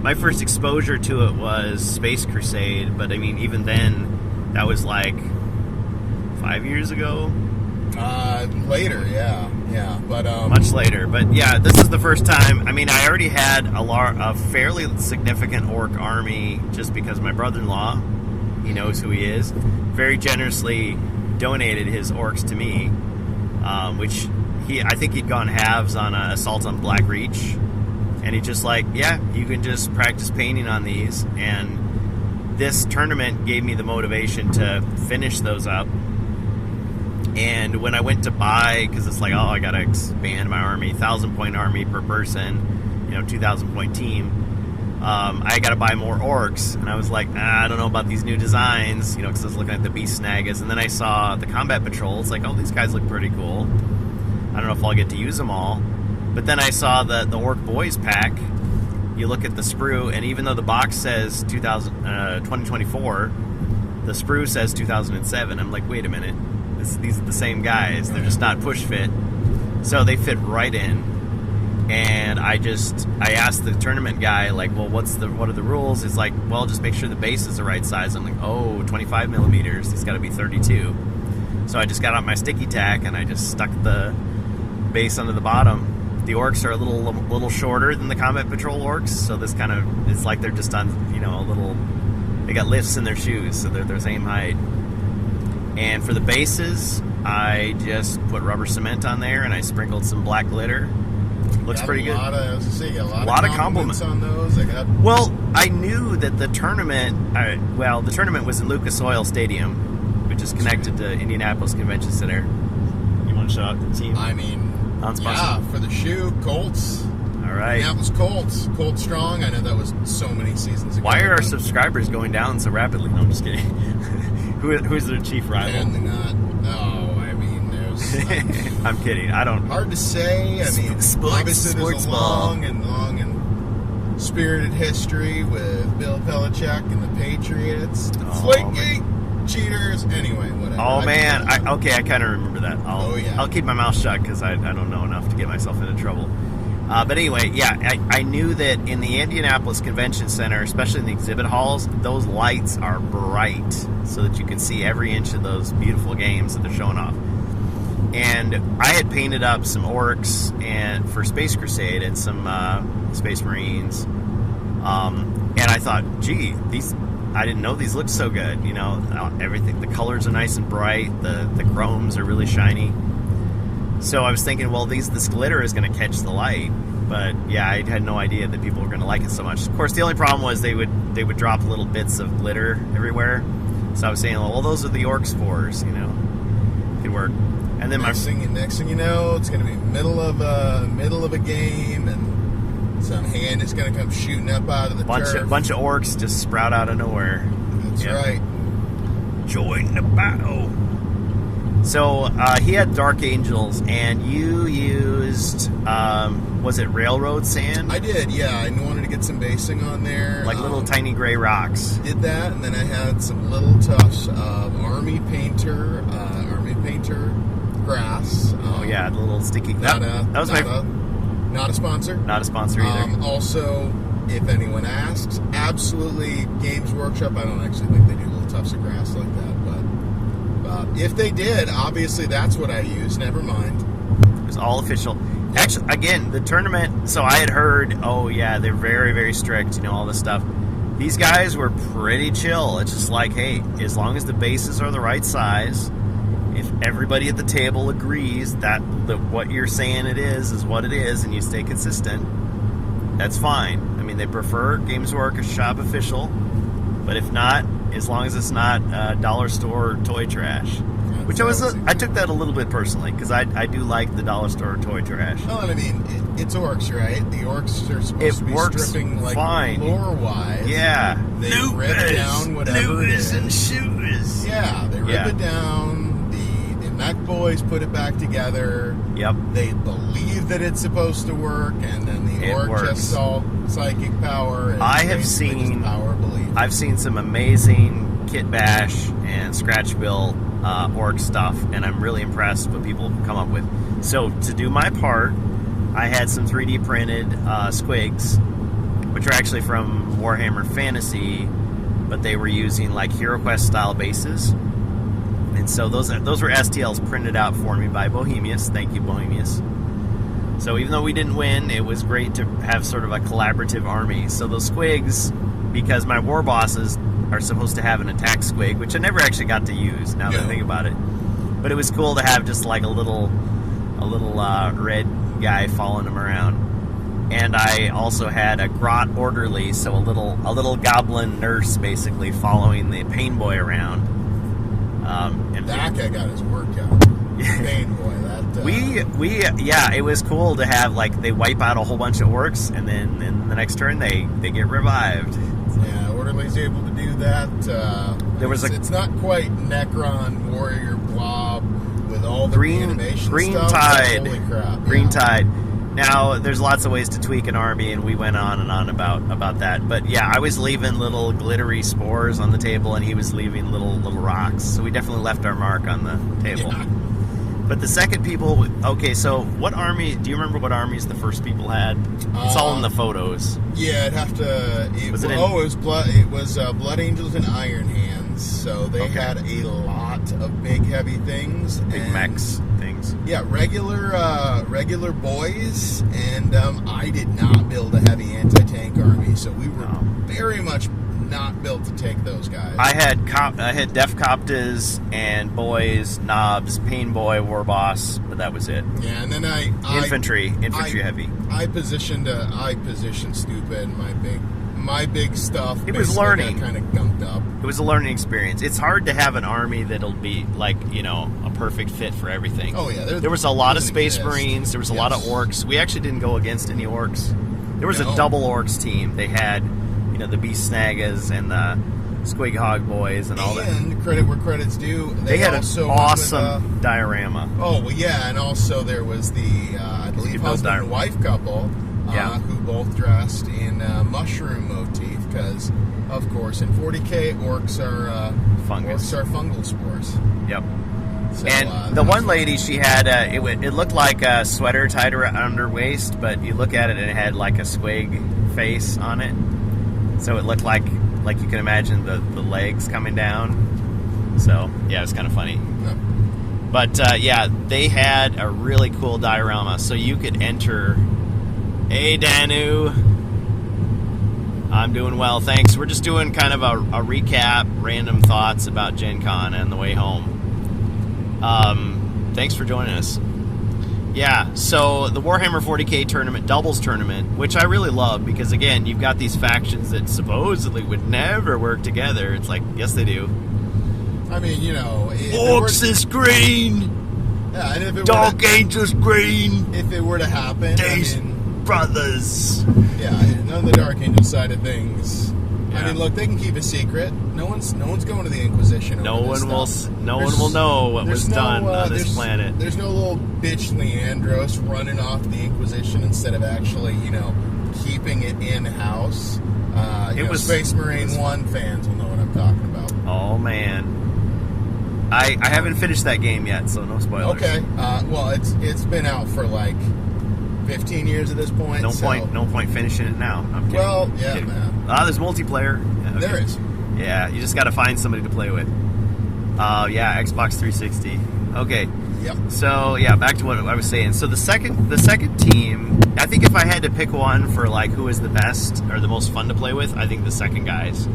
my first exposure to it was Space Crusade, but I mean, even then, that was like 5 years ago. Later, yeah, but much later. But yeah, this is the first time. I mean, I already had a fairly significant orc army just because my brother-in-law, he knows who he is, very generously donated his orcs to me, which I think he'd gone halves on Assault on Black Reach, and he just like, yeah, you can just practice painting on these, and this tournament gave me the motivation to finish those up. And when I went to buy, because it's like, oh, I gotta expand my army, 1,000-point army per person, 2,000-point team, I gotta buy more orcs, and I was like, I don't know about these new designs, because I was looking at the Beast Snagas, and then I saw the Combat Patrol. It's like, oh, these guys look pretty cool. I don't know if I'll get to use them all. But then I saw the Orc Boys pack. You look at the sprue, and even though the box says 2024, the sprue says 2007. I'm like, wait a minute. These are the same guys. They're just not push fit. So they fit right in. And I asked the tournament guy, like, well, what are the rules? He's like, well, just make sure the base is the right size. I'm like, oh, 25 millimeters. It's got to be 32. So I just got out my sticky tack and I just stuck the base under the bottom. The orcs are a little shorter than the Combat Patrol orcs, so this kind of, it's like they're just on, a little, they got lifts in their shoes, so they're the same height. And for the bases, I just put rubber cement on there and I sprinkled some black glitter. Looks pretty good. A lot of compliments on those. Well, I knew that the tournament, the tournament was in Lucas Oil Stadium, which is connected to Indianapolis Convention Center. You want to shout out the team? I mean, Non-sponsor. for the shoe, Colts. All All right. Indianapolis Colts, Colt Strong. I know that was so many seasons ago. Why are our subscribers going down so rapidly? No, I'm just kidding. Who's their chief rival? Apparently not. Oh, I mean, there's. I'm kidding. I don't. Hard to say. I mean, obviously there's a long and spirited history with Bill Belichick and the Patriots. Deflategate, cheaters. Anyway, whatever. Oh man, I kind of remember that. I'll keep my mouth shut because I don't know enough to get myself into trouble. But anyway, yeah, I knew that in the Indianapolis Convention Center, especially in the exhibit halls, those lights are bright so that you can see every inch of those beautiful games that they're showing off. And I had painted up some orcs and for Space Crusade and some Space Marines. And I thought, gee, I didn't know these looked so good. You know, everything, the colors are nice and bright. The chromes are really shiny. So I was thinking, well, this glitter is going to catch the light. But yeah, I had no idea that people were going to like it so much. Of course, the only problem was they would drop little bits of glitter everywhere. So I was saying, well, those are the orc spores, you know. It could work. And then next thing you know, it's going to be middle of a game, and some hand is going to come shooting up out of the turf. Bunch of orcs just sprout out of nowhere. That's right. Join the battle. So he had Dark Angels, and you used was it railroad sand? I did, yeah. I wanted to get some basing on there, like little tiny gray rocks. Did that, and then I had some little tufts of Army Painter grass. Oh yeah, the little sticky. Not a sponsor. Not a sponsor either. Also, if anyone asks, absolutely Games Workshop. I don't actually think they do little tufts of grass like that, but if they did, obviously that's what I used. Never mind. It was all official. Actually, again, the tournament. So I had heard, oh yeah, they're very, very strict. You know, all this stuff. These guys were pretty chill. It's just like, hey, as long as the bases are the right size. If everybody at the table agrees that what you're saying it is what it is, and you stay consistent, that's fine. I mean, they prefer Games Workshop official, but if not, as long as it's not dollar store toy trash, which I took that a little bit personally because I do like the dollar store toy trash. Oh, and I mean, it's orcs, right? The orcs are supposed to be stripping like lore-wise. Yeah, they rip down whatever it is. And shooters. Yeah, they rip it down. Mech Boys put it back together. Yep. They believe that it's supposed to work, and then the orc just saw psychic power. And I've seen some amazing kit bash and scratch build orc stuff, and I'm really impressed with what people come up with. So to do my part, I had some 3D printed squigs, which are actually from Warhammer Fantasy, but they were using like HeroQuest style bases. And so those were STLs printed out for me by Bohemius. Thank you, Bohemius. So even though we didn't win, it was great to have sort of a collaborative army. So those squigs, because my war bosses are supposed to have an attack squig, which I never actually got to use, now that I think about it. But it was cool to have just like a little red guy following him around. And I also had a grot orderly, so a little goblin nurse basically following the pain boy around. And that guy got his work out. Pain boy, that it was cool to have, like, they wipe out a whole bunch of orcs, and then in the next turn they get revived. Yeah, Orderly's able to do that. It's not quite Necron Warrior Blob with all the animation green stuff. Tide. Holy crap! Green Tide. Now, there's lots of ways to tweak an army, and we went on and on about that. But yeah, I was leaving little glittery spores on the table, and he was leaving little rocks. So we definitely left our mark on the table. Yeah. But the second people, okay, so what army, do you remember what armies the first people had? It's all in the photos. Yeah, I'd have to, it was Blood Angels and Iron Hands. So they had a lot of big, heavy things. Big mechs things. Yeah, regular boys, and I did not build a heavy anti-tank army, so we were very much not built to take those guys. I had Def Coptas and boys, knobs, Pain Boy, War Boss, but that was it. Yeah, and then infantry heavy. I positioned stupid my big stuff. It was learning. Kind of gunked up. It was a learning experience. It's hard to have an army that'll be like, a perfect fit for everything. Oh yeah, there was a lot of Space exist. Marines. There was a lot of orcs. We actually didn't go against any orcs. There was No. a double orcs team. They had, the Beast Snagas and the Squig Hog Boys and all that. And credit where credit's due, They had an also went with, awesome diorama. oh well, yeah, and also there was the I believe could build husband and diorama. wife couple, Yeah. who both dressed in mushroom motif because, of course, in 40K orcs are Fungus. Orcs are fungal spores. Yep. So, And the one lady, she had it looked like a sweater tied around her waist, but you look at it and it had like a squig face on it, so it looked like you can imagine the legs coming down. So yeah, it was kind of funny. Yeah. But yeah, they had a really cool diorama, so you could enter. Hey Danu, I'm doing well, thanks. We're just doing kind of a recap, random thoughts about Gen Con and the way home. Thanks for joining us. Yeah, so the Warhammer 40K tournament, doubles tournament, which I really love because, again, you've got these factions that supposedly would never work together. It's like, yes, they do. I mean, Orcs is green, yeah, and if it Dark Angels green, if it were to happen, Days I mean, brothers. yeah, on the Dark Angel side of things. Yeah. I mean, look, they can keep a secret. No one's going to the Inquisition. Over No this one will. stuff. No one will know what was done on this there's- planet. There's no little bitch Leandros running off the Inquisition instead of actually, keeping it in house. It was- Space Marine 1 fans will know what I'm talking about. Oh man, I haven't finished that game yet, so no spoilers. Okay. Well, it's been out for like 15 years at this point. No so- point finishing it now. I'm kidding. Well, yeah, Kidding. man. There's multiplayer. Yeah, okay. There is. Yeah, you just got to find somebody to play with. Yeah, Xbox 360. Okay. Yep. So yeah, back to what I was saying. So the second team, I think if I had to pick one for like who is the best or the most fun to play with, I think the second guys.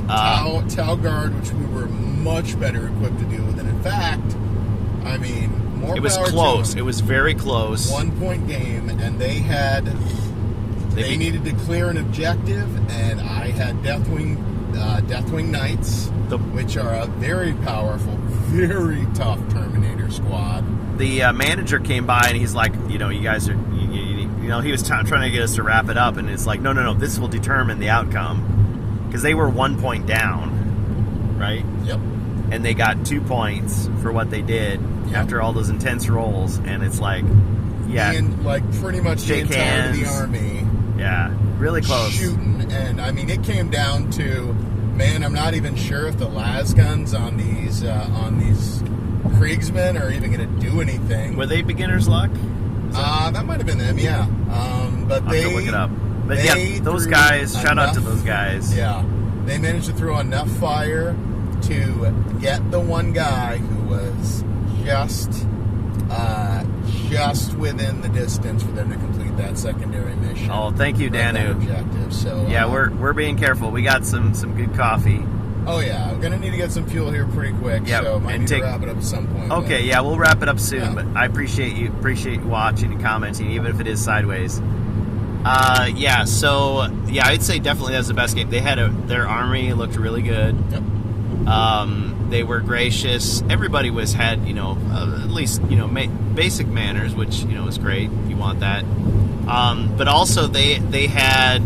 Tau Guard, which we were much better equipped to deal with, and in fact, I mean, more It was power to close. them. It was very close. 1 point game, and they needed to clear an objective, and I had Deathwing Knights, which are a very powerful, very tough Terminator squad. The manager came by and he's like, you guys are, he was trying to get us to wrap it up, and it's like, no, this will determine the outcome. Because they were 1 point down, right? Yep. And they got 2 points for what they did after all those intense rolls, and it's like, yeah, And like pretty much the Shake entire of the hands. army yeah, really close. shooting, and I mean it came down to, man, I'm not even sure if the las guns on these Kriegsmen are even going to do anything. Were they beginner's luck? That might have been them, yeah. But I'll they have to look it up. But they yeah, those threw guys, shout out to enough- those guys. Yeah, they managed to throw enough fire to get the one guy who was just within the distance for them to complete that secondary mission. Oh, thank you, or that Danu. objective. So Yeah, we're being careful. We got some good coffee. Oh yeah, I'm gonna need to get some fuel here pretty quick. Yeah, so might and need take- to wrap it up at some point. Okay, yeah, we'll wrap it up soon. Yeah. But I appreciate you watching and commenting, even if it is sideways. Yeah, so yeah, I'd say definitely that's the best game. They had their army looked really good. Yep. They were gracious. Everybody had at least basic manners, which was great. You want that. But also they had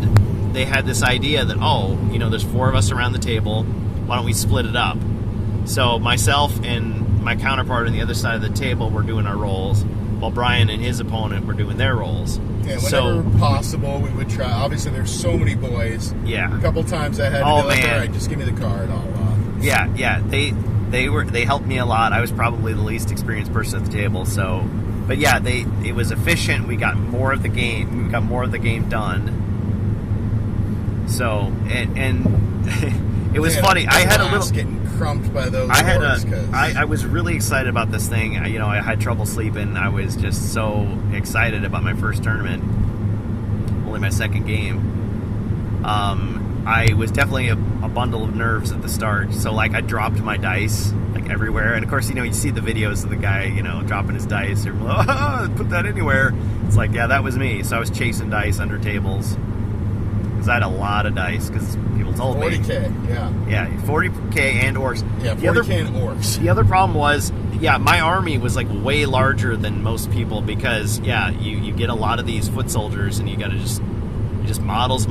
this idea that there's 4 of us around the table. Why don't we split it up? So myself and my counterpart on the other side of the table were doing our roles, while Brian and his opponent were doing their roles. Yeah, whenever So possible, we would try. Obviously, there's so many boys. yeah. A couple times I had to Oh, be like, man. all right, just give me the card. Yeah, they helped me a lot. I was probably the least experienced person at the table, so but yeah, it was efficient. We got more of the game. We got more of the game done. So and it was funny. I had a little. getting crumped by those. I had orcs, 'cause- I was really excited about this thing. I had trouble sleeping. I was just so excited about my first tournament. Only my second game. I was definitely a bundle of nerves at the start. So like I dropped my dice like everywhere, and of course you see the videos of the guy dropping his dice or put that anywhere. It's like, yeah, that was me. So I was chasing dice under tables. because I had a lot of dice because people told me. 40K, yeah. Yeah, 40K and orcs. Yeah, 40K and orcs. The other problem was, my army was like way larger than most people because, you get a lot of these foot soldiers and you got to just models.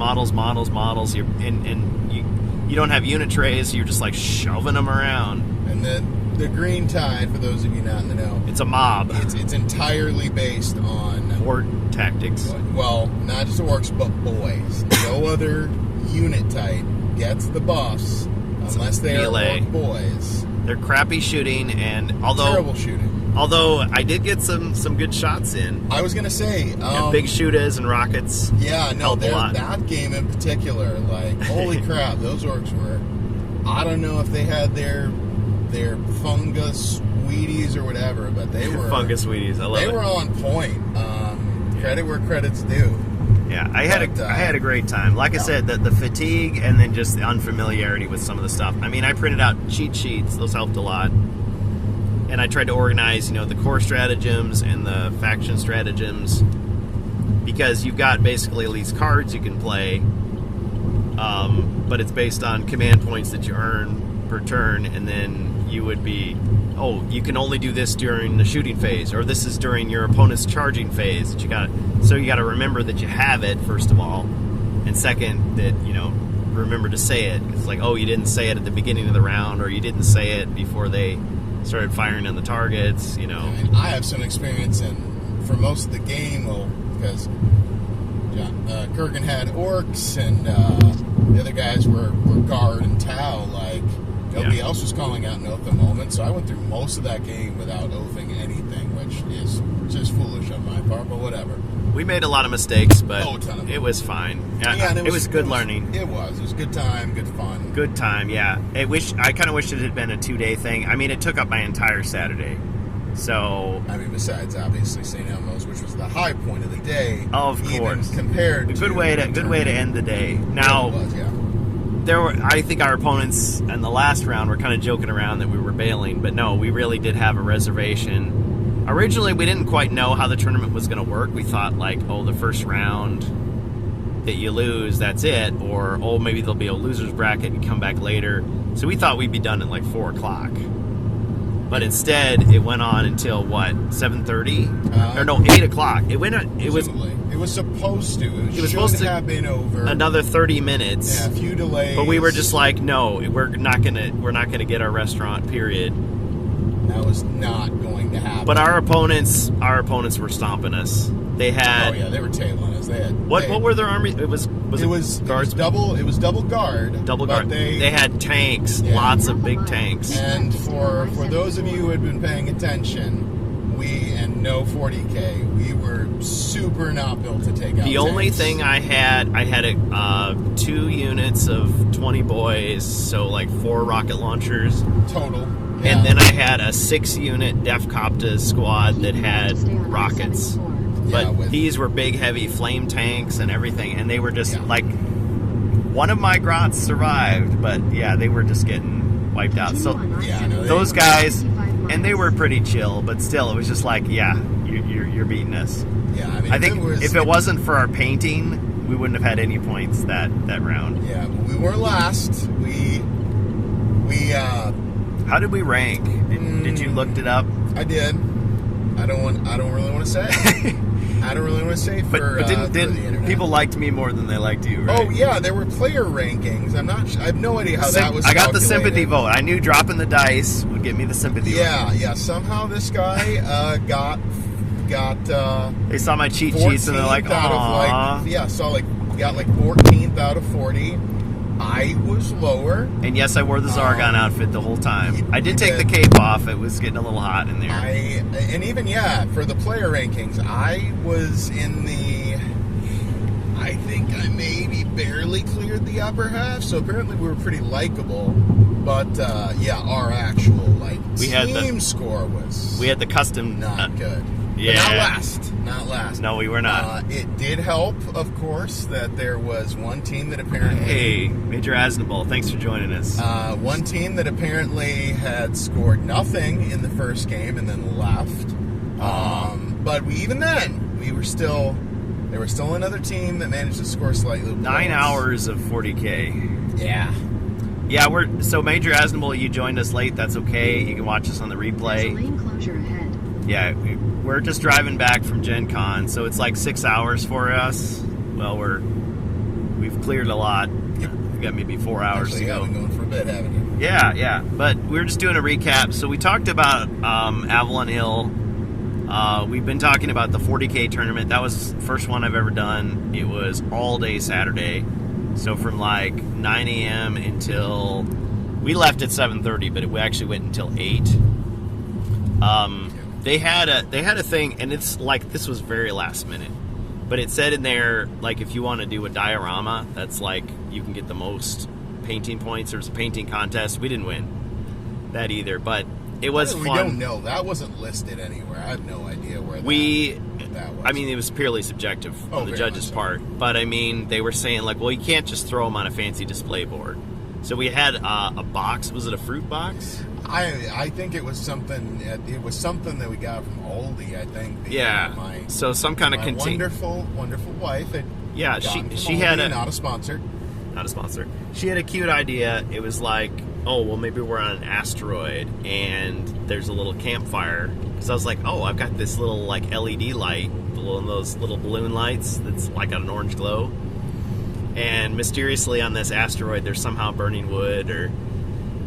You don't have unit trays, so you're just like shoving them around. And then the Green Tide, for those of you not in the know, it's a mob. It's entirely based on horde tactics. Well, not just orcs, but boys. No other unit type gets the buffs unless they are orc boys. They're crappy shooting, and terrible shooting. Although I did get some good shots in. I was gonna say, big shooters and rockets. Yeah, no, that game in particular, like holy crap, those orcs were. I don't know if they had their fungus Wheaties or whatever, but they were fungus Wheaties. I love it. They were on point. Credit where credit's due. Yeah, I had a great time. Like I said, the fatigue and then just the unfamiliarity with some of the stuff. I mean, I printed out cheat sheets; those helped a lot. And I tried to organize, the core stratagems and the faction stratagems, because you've got basically these cards you can play, but it's based on command points that you earn per turn, and then you would be, you can only do this during the shooting phase, or this is during your opponent's charging phase. So you got to remember that you have it, first of all, and second, that, remember to say it. It's like, you didn't say it at the beginning of the round, or you didn't say it before they started firing on the targets, I mean, I have some experience for most of the game, because Kurgan had orcs and the other guys were guard and Tau. Like, nobody else was calling out an oath at the moment, so I went through most of that game without oathing anything, which is just foolish on my part, but whatever. We made a lot of mistakes, but a ton of them. It was fine. Yeah, it was good learning. It was good time, good fun. Good time, yeah. I kind of wish it had been a 2-day thing. I mean, it took up my entire Saturday. So, I mean, besides obviously St. Elmo's, which was the high point of the day, of course, compared to good way to end the day. Now, I think our opponents in the last round were kind of joking around that we were bailing, but no, we really did have a reservation. Originally, we didn't quite know how the tournament was going to work. We thought, like, the first round that you lose, that's it. Or, maybe there'll be a loser's bracket and come back later. So we thought we'd be done at, like, 4 o'clock. But instead, it went on until, 7:30? Or, no, 8 o'clock. It was supposed to. It was supposed to have been over. Another 30 minutes. Yeah, a few delays. But we were just like, no, we're not gonna get our restaurant, period. That was not going to happen. But our opponents were stomping us. They had. Oh yeah, they were tailing us. They had. What were their armies? It was guards. It was double guard. Double guard. They had tanks, lots of big tanks. And for those of you who had been paying attention, no 40K, we were super not built to take out. The only thing I had 2 units of 20 boys, so like 4 rocket launchers total. Yeah. And then I had a 6-unit Def-Copta squad that had rockets. But these were big, heavy flame tanks and everything, and they were just like, one of my grots survived, but they were just getting wiped out. So those guys, and they were pretty chill, but still, it was just like, you're beating us. Yeah, I mean, I think if it wasn't for our painting, we wouldn't have had any points that round. Yeah, but we were last. We How did we rank? Did you look it up? I did. I don't really want to say. I don't really want to say but didn't people liked me more than they liked you, right? Oh yeah, there were player rankings. I have no idea how that was I got calculated. the sympathy vote. I knew dropping the dice would get me the sympathy vote. Yeah. Somehow this guy got they saw my cheat sheets and they're like, got 14th out of 40. I was lower. And yes, I wore the Zargon outfit the whole time. I did take the cape off. It was getting a little hot in there. For the player rankings, I was in I think I maybe barely cleared the upper half, so apparently we were pretty likable. But, our actual, team score was... We had the custom... Not good. Yeah. But not last. No, we were not. It did help, of course, that there was one team that apparently... Hey, Major Aznable, thanks for joining us. One team that apparently had scored nothing in the first game and then left. But even then, we were still There was still another team that managed to score slightly. 9 hours of 40K. Yeah. Yeah, so Major Asnable, you joined us late. That's okay. You can watch us on the There's a replay. lane closure ahead. Yeah, we're just driving back from Gen Con, so it's like 6 hours for us. Well, we've cleared a lot. Yep. We got maybe 4 hours Actually, to you go. have been going for a bit, haven't you? Yeah. But we were just doing a recap. So we talked about Avalon Hill. We've been talking about the 40K tournament. That was the first one I've ever done. It was all day Saturday. So from like 9 a.m. until... We left at 7:30, but we actually went until 8. They had a thing, and it's like, this was very last minute. But it said in there, like, if you want to do a diorama, that's like, you can get the most painting points. There's a painting contest. We didn't win that either, but it was fun. We don't know. That wasn't listed anywhere. I have no idea where that was. I mean, it was purely subjective on the very judges' much so. part. But, I mean, they were saying, like, well, you can't just throw them on a fancy display board. So we had a box. Was it a fruit box? I think it was something. It was something that we got from Aldi. I think. Yeah. So some kind of my wonderful wife. Yeah, she had not a sponsor. Not a sponsor. She had a cute idea. It was like, oh, well, maybe we're on an asteroid and there's a little campfire. So I was like, oh, I've got this little like LED light, those little balloon lights that's like got an orange glow. And mysteriously on this asteroid, there's somehow burning wood,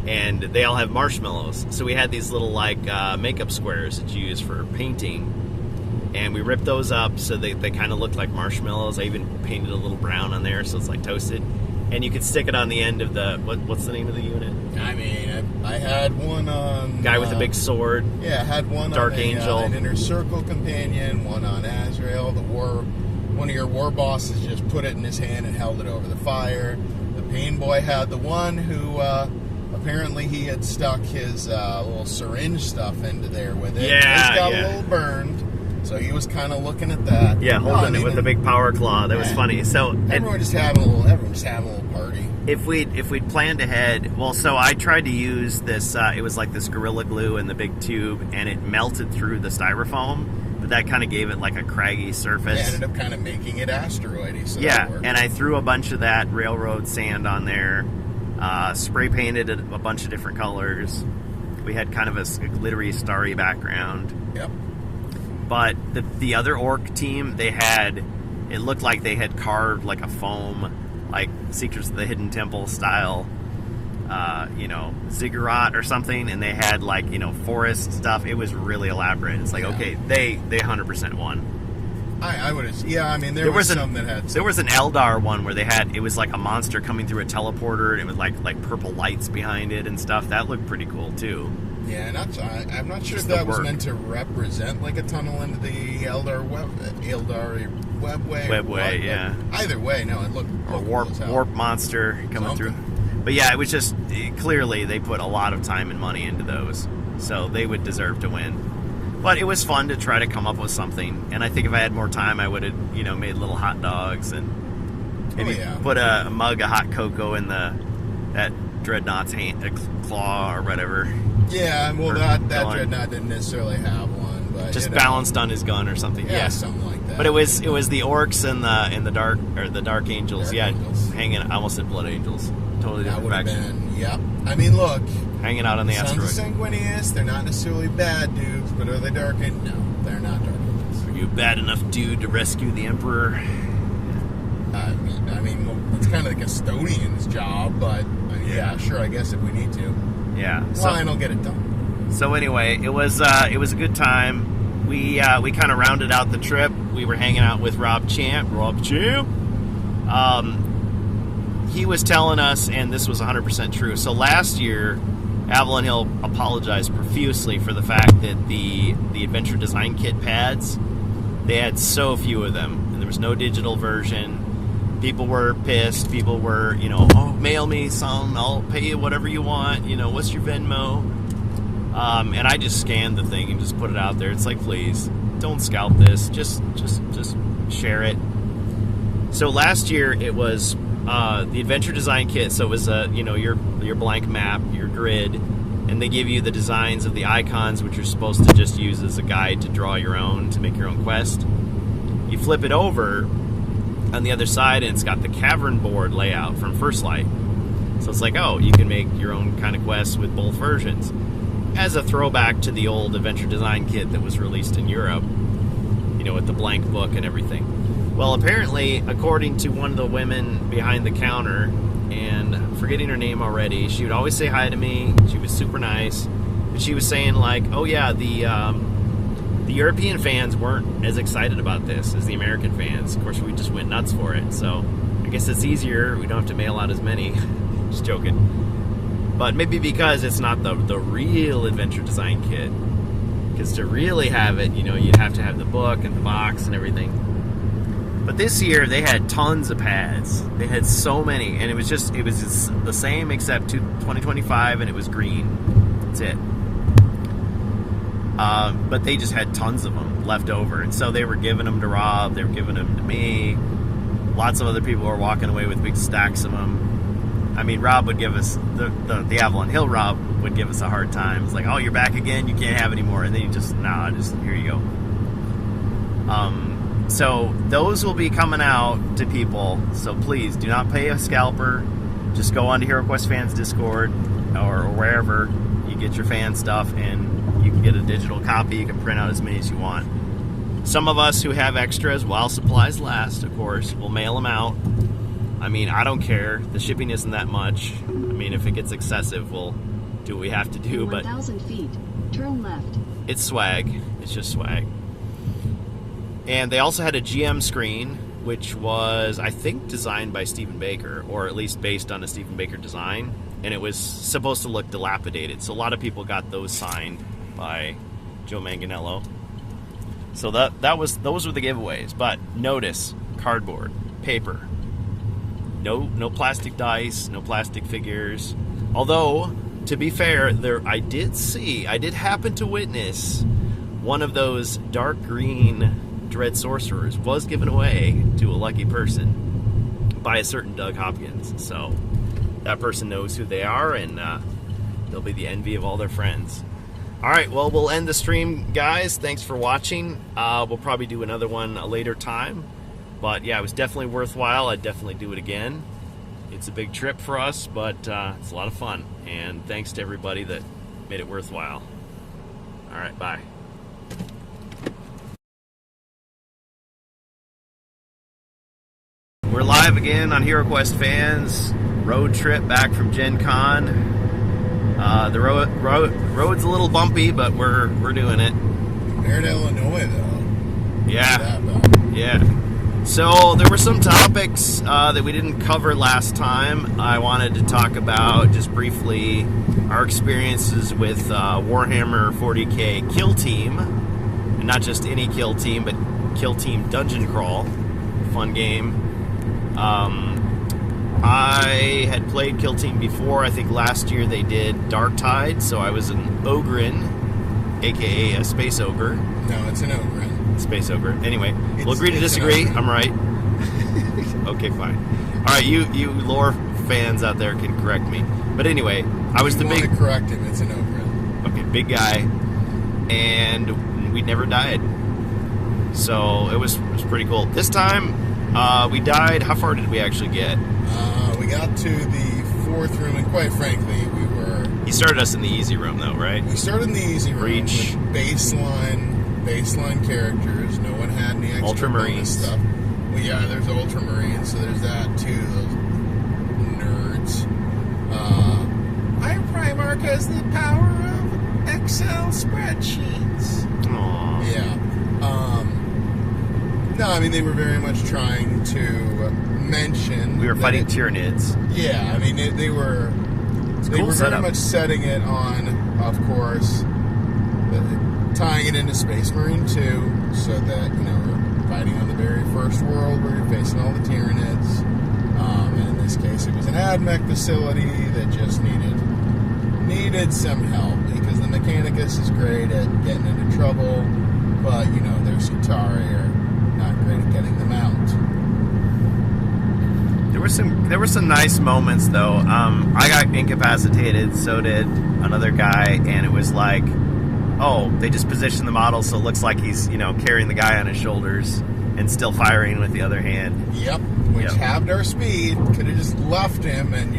and they all have marshmallows. So we had these little like makeup squares that you use for painting, and we ripped those up so they kind of looked like marshmallows. I even painted a little brown on there so it's like toasted, and you could stick it on the end of the what's the name of the unit? I mean, I had one on Guy with a big sword. Yeah, I had one Dark on Angel. An Inner Circle companion, one on Azrael, one of your war bosses just put it in his hand and held it over the fire. The Pain Boy had the one who apparently he had stuck his little syringe stuff into there with it. Yeah, It got yeah. a little burned, so he was kind of looking at that. Yeah, holding it with a big power claw. That was Yeah. funny. So Everyone just having a little party. if we'd planned ahead, well, so I tried to use this. It was like this Gorilla Glue in the big tube, and it melted through the styrofoam. But that kind of gave it like a craggy surface. They ended up kind of making it asteroidy. So Yeah, that worked. and I threw a bunch of that railroad sand on there, spray painted it a bunch of different colors. We had kind of a glittery, starry background. Yep. But the other orc team, it looked like they had carved like a foam, like Secrets of the Hidden Temple style, ziggurat or something, and they had like, forest stuff. It was really elaborate. It's like, Yeah. okay, they 100% won. I would have. Yeah, I mean, there was some that had. There was an Eldar one where it was like a monster coming through a teleporter, and it was like purple lights behind it and stuff. That looked pretty cool too. Yeah, I'm not sure Just if the that was work. meant to represent like a tunnel into the Eldar webway. Webway, yeah. Either way, no, it looked Or cool warp as hell. warp monster coming Something. through. But yeah, it was just clearly they put a lot of time and money into those, so they would deserve to win. But it was fun to try to come up with something, and I think if I had more time, I would have made little hot dogs and maybe put a mug of hot cocoa in that Dreadnought's hand, claw or whatever. Yeah, well, Or that villain. Dreadnought didn't necessarily have one, but Just balanced on his gun or something. Yeah, something like that. But it was the orcs and the dark angels. Dark yeah, angels. hanging. I almost said blood angels. Totally That different would have faction. been. Yep. I mean, look. Hanging out on the Sons of asteroid. Sanguinius, they're not necessarily bad dudes, but are they dark? No, they're not dark angels. Are you a bad enough dude to rescue the Emperor? I mean, well, it's kind of the custodian's job, but yeah, sure. I guess if we need to, Yeah. Lion will get it done. So anyway, it was a good time. We kind of rounded out the trip. We were hanging out with Rob Champ. He was telling us, and this was 100% true. So last year, Avalon Hill apologized profusely for the fact that the Adventure Design Kit pads, they had so few of them, and there was no digital version. People were pissed. People were, oh, mail me some. I'll pay you whatever you want. What's your Venmo? And I just scanned the thing and just put it out there. It's like, please, don't scalp this. Just share it. So last year it was the Adventure Design Kit. So it was your blank map, your grid, and they give you the designs of the icons, which you're supposed to just use as a guide to draw your own, to make your own quest. You flip it over on the other side, and it's got the cavern board layout from First Light. So it's like, oh, you can make your own kind of quests with both versions, as a throwback to the old Adventure Design kit that was released in Europe, you know, with the blank book and everything. Well, apparently, according to one of the women behind the counter, and I'm forgetting her name already, she would always say hi to me. She was super nice. But she was saying, like, oh yeah, the European fans weren't as excited about this as the American fans. Of course, we just went nuts for it. So I guess it's easier. We don't have to mail out as many. Just joking. But maybe because it's not the real Adventure Design kit. Because to really have it, you know, you'd have to have the book and the box and everything. But this year, they had tons of pads. They had so many. And it was just the same except 2025, and it was green. That's it. But they just had tons of them left over. And so they were giving them to Rob. They were giving them to me. Lots of other people were walking away with big stacks of them. I mean, Rob would give us, the Avalon Hill Rob would give us a hard time. It's like, oh, you're back again? You can't have any more. And then you just, just here you go. So those will be coming out to people. So please do not pay a scalper. Just go on to Hero Quest Fans Discord or wherever you get your fan stuff, and you can get a digital copy. You can print out as many as you want. Some of us who have extras, while supplies last, of course, will mail them out. I mean, I don't care. The shipping isn't that much. I mean, if it gets excessive, we'll do what we have to do. But 1,000 feet, turn left. It's swag. It's just swag. And they also had a GM screen, which was, I think, designed by Stephen Baker, or at least based on a Stephen Baker design. And it was supposed to look dilapidated. So a lot of people got those signed by Joe Manganiello. So those were the giveaways. But notice, cardboard, paper. No plastic dice, no plastic figures. Although, to be fair, I did happen to witness one of those dark green Dread Sorcerers was given away to a lucky person by a certain Doug Hopkins. So that person knows who they are, and they'll be the envy of all their friends. All right, well, we'll end the stream, guys. Thanks for watching. We'll probably do another one a later time. But yeah, it was definitely worthwhile. I'd definitely do it again. It's a big trip for us, but it's a lot of fun. And thanks to everybody that made it worthwhile. All right, bye. We're live again on Hero Quest Fans. Road trip back from Gen Con. The road's a little bumpy, but we're doing it. They're in Illinois, though. Yeah. So there were some topics that we didn't cover last time. I wanted to talk about just briefly our experiences with Warhammer 40k Kill Team, and not just any Kill Team, but Kill Team Dungeon Crawl. Fun game. I had played Kill Team before. I think last year they did Darktide, so I was an Ogren, aka a Space Ogre. No, it's an Ogren. Space Ogre. Anyway, we'll agree to disagree. I'm right. Okay, fine. All right, you lore fans out there can correct me. But anyway, I was the big. Correct him. It's an Ogren. Okay, big guy, and we never died. So it was pretty cool. This time, we died. How far did we actually get? We got to the 4th room, and quite frankly, He started us in the easy room, though, right? We started in the easy room Reach. with baseline characters. No one had any extra bonus stuff. Well, yeah, there's Ultramarines, so there's that too. Those nerds. Primarch has the power of Excel spreadsheets. Aww. Yeah. No, I mean, they were very much trying to mention... We were fighting Tyranids. Yeah, I mean, they were... They cool were setup. very much setting it on, of course, tying it into Space Marine 2, so that, we're fighting on the very first world where you're facing all the Tyranids. And in this case, it was an AdMech facility that just needed some help, because the Mechanicus is great at getting into trouble, but, their Sutari are not great at getting them out. There were some nice moments, though. I got incapacitated, so did another guy, and it was like, oh, they just positioned the model so it looks like he's, carrying the guy on his shoulders. and still firing with the other hand. Yep. Which Yep. halved our speed. Could have just left him and,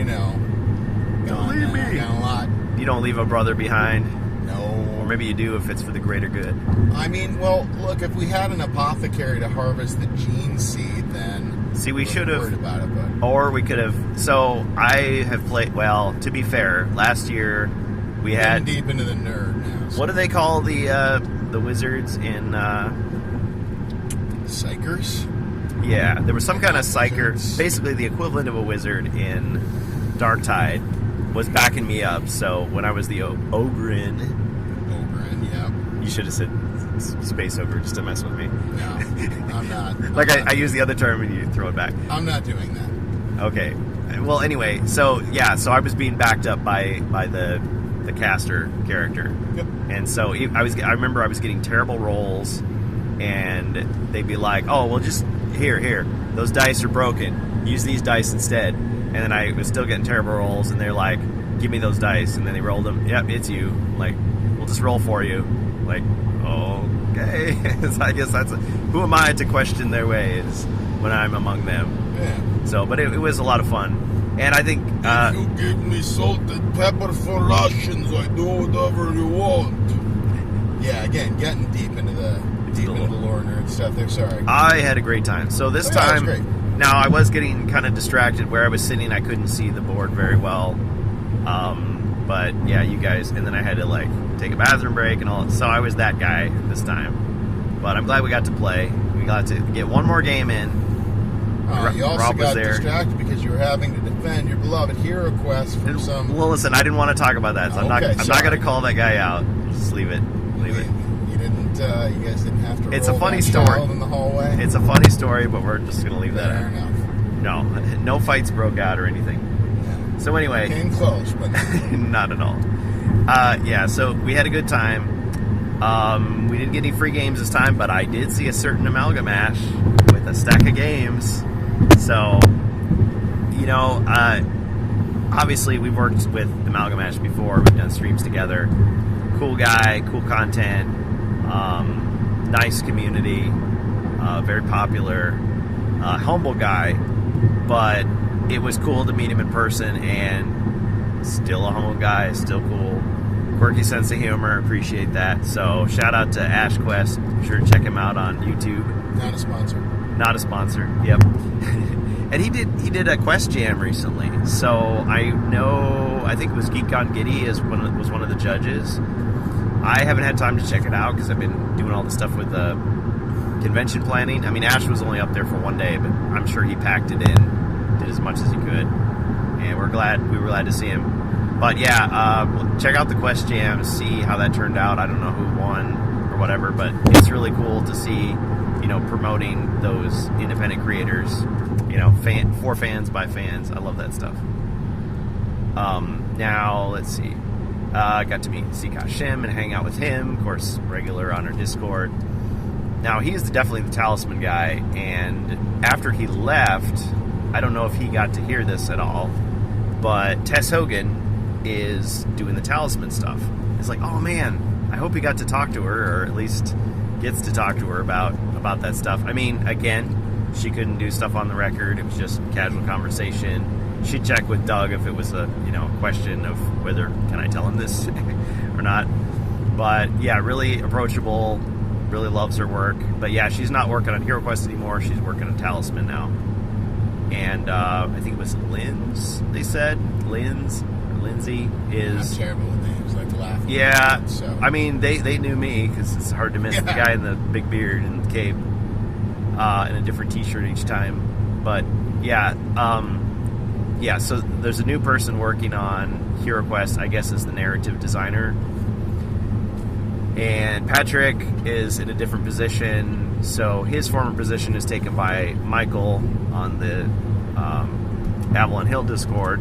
gone leave me. down a lot. You don't leave a brother behind, or No. maybe you do if it's for the greater good. I mean, well, look, if we had an apothecary to harvest the gene seed, then See, we wouldn't should have. worried about it, but Or we could have. So I have played. Well, to be fair, last year we getting had. deep into the nerd now. So. What do they call the wizards in? Psychers? Yeah, there was some kind of psyker. Wizards. Basically, the equivalent of a wizard in Darktide was backing me up. So when I was the Ogrin, Ogren, yeah. you should have said space ogre just to mess with me. No, I'm not. Like I'm I use the other term and you throw it back. I'm not doing that. Okay. Well, anyway, so yeah, so I was being backed up by the caster character, Yep. and so I remember I was getting terrible rolls, and they'd be like, "Oh, well, just here, those dice are broken. Use these dice instead." And then I was still getting terrible rolls, and they're like, "Give me those dice," and then they rolled them. Yep, it's you. Like, we'll just roll for you. Like, okay. So I guess who am I to question their ways when I'm among them? Yeah. So, but it was a lot of fun, and I think If you give me salt and pepper for rations, I do whatever you want. Yeah, again, getting deep into the lore nerd stuff there. Sorry. I had a great time. So this Oh, yeah, it was time, great. now I was getting kind of distracted where I was sitting. I couldn't see the board very well. But yeah, you guys, and then I had to like take a bathroom break and all. So I was that guy this time. But I'm glad we got to play. We got to get one more game in. You also Rob was got there. distracted because you were having to defend your beloved hero quest from some. Well, listen, I didn't want to talk about that, so I'm Okay, not sorry. going to call that guy out. Just leave it. Leave it. You didn't. You guys didn't have to. It's a roll funny that story. child in the hallway. It's a funny story, but we're just going to leave that Fair out. enough. No fights broke out or anything. Yeah. So anyway, Came close, but not at all. Yeah, so we had a good time. We didn't get any free games this time, but I did see a certain Amalgamash with a stack of games. So, obviously we've worked with Amalgamash before. We've done streams together. Cool guy, cool content, nice community, very popular, humble guy, but it was cool to meet him in person, and still a humble guy, still cool. Quirky sense of humor, appreciate that. So shout out to Ash Quest. Be sure to check him out on YouTube. not a sponsor. Not a sponsor. Yep. And he did a Quest Jam recently. So I think it was Geek on Giddy was one of the judges. I haven't had time to check it out because I've been doing all the stuff with the convention planning. I mean, Ash was only up there for one day, but I'm sure he packed it in, did as much as he could, and we were glad to see him. But yeah, check out the Quest Jam, see how that turned out. I don't know who won or whatever, but it's really cool to see, promoting those independent creators, for fans by fans. I love that stuff. Now, let's see. I got to meet Sika Shim and hang out with him, of course, regular on our Discord. Now, he's definitely the Talisman guy, and after he left, I don't know if he got to hear this at all, but Tess Hogan is doing the Talisman stuff. It's like, oh man, I hope he got to talk to her, or at least gets to talk to her about that stuff. I mean, again, she couldn't do stuff on the record. It was just casual conversation. She checked with Doug if it was a question of whether can I tell him this or not. But yeah, really approachable. Really loves her work. But yeah, she's not working on Hero Quest anymore. She's working on Talisman now. And I think it was Linz. They said Lindsay is. I'm terrible with names, like laughing. Yeah, So I mean, they knew me because it's hard to miss the guy in the big beard and the cape and a different T-shirt each time. But yeah, so there's a new person working on Hero Quest, I guess, as the narrative designer. And Patrick is in a different position, so his former position is taken by Michael on the Avalon Hill Discord.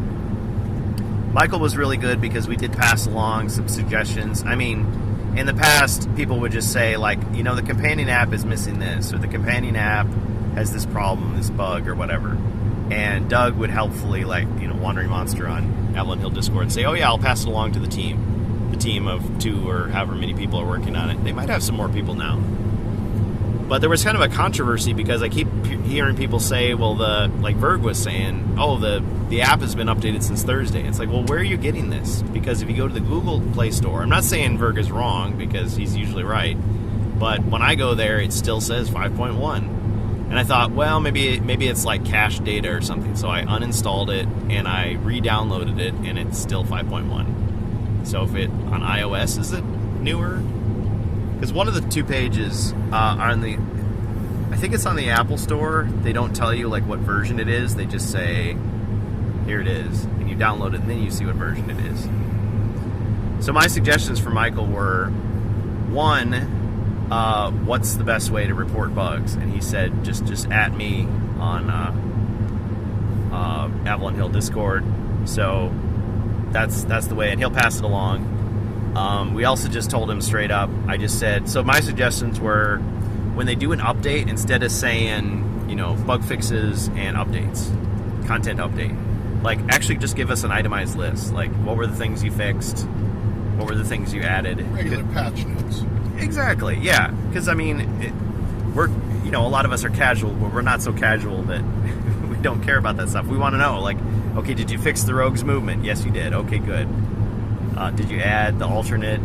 Michael was really good because we did pass along some suggestions. I mean, in the past, people would just say, like, the companion app is missing this, or the companion app has this problem, this bug, or whatever. And Doug would helpfully, Wandering Monster on Avalon Hill Discord, say, oh yeah, I'll pass it along to the team of 2 or however many people are working on it. They might have some more people now. But there was kind of a controversy because I keep hearing people say, well, like Berg was saying, oh, the app has been updated since Thursday. It's like, well, where are you getting this? Because if you go to the Google Play Store, I'm not saying Berg is wrong because he's usually right, but when I go there, it still says 5.1. And I thought, well, maybe it's like cache data or something. So I uninstalled it and I re-downloaded it, and it's still 5.1. So if it on iOS, is it newer? Because one of the 2 pages are on the, I think it's on the Apple Store. They don't tell you like what version it is. They just say, here it is, and you download it, and then you see what version it is. So my suggestions for Michael were, one, what's the best way to report bugs? And he said, just at me on Avalon Hill Discord. So that's the way, and he'll pass it along. We also just told him straight up, I just said, so my suggestions were, when they do an update, instead of saying, bug fixes and updates, content update, like actually just give us an itemized list. Like, what were the things you fixed? What were the things you added? Regular patch notes. Exactly, yeah. Because, we're, a lot of us are casual, but we're not so casual that we don't care about that stuff. We want to know, like, okay, did you fix the rogue's movement? Yes, you did. Okay, good. Did you add the alternate,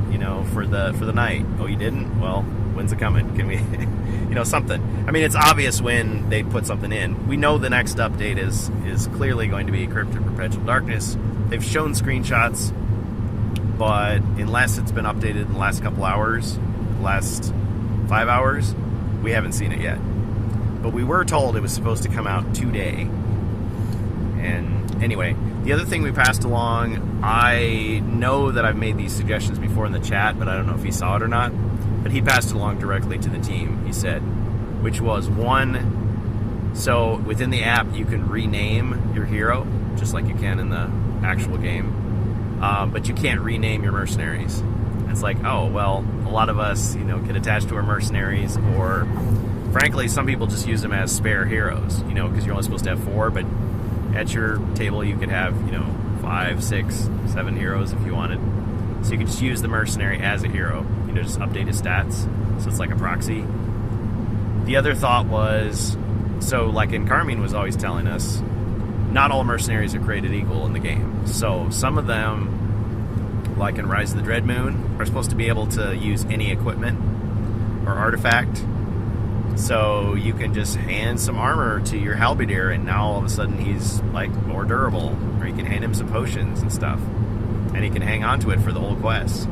for the night? Oh, you didn't? Well, when's it coming? Can we, something. It's obvious when they put something in. We know the next update is clearly going to be Cryptid Perpetual Darkness. They've shown screenshots, but unless it's been updated in the last couple hours, last 5 hours, we haven't seen it yet. But we were told it was supposed to come out today. And anyway, the other thing we passed along, I know that I've made these suggestions before in the chat, but I don't know if he saw it or not. But he passed it along directly to the team, he said, which was, one, so within the app you can rename your hero, just like you can in the actual game, but you can't rename your mercenaries. It's like, oh, well, a lot of us, get attached to our mercenaries, or frankly, some people just use them as spare heroes, because you're only supposed to have 4, but at your table you could have, 5, 6, 7 heroes if you wanted. So you could just use the mercenary as a hero, just update his stats, so it's like a proxy. The other thought was, so like in Carmine was always telling us, not all mercenaries are created equal in the game. So some of them, like in Rise of the Dread Moon, are supposed to be able to use any equipment or artifact. So you can just hand some armor to your halberdier, and now all of a sudden he's like more durable. Or you can hand him some potions and stuff, and he can hang on to it for the whole quest.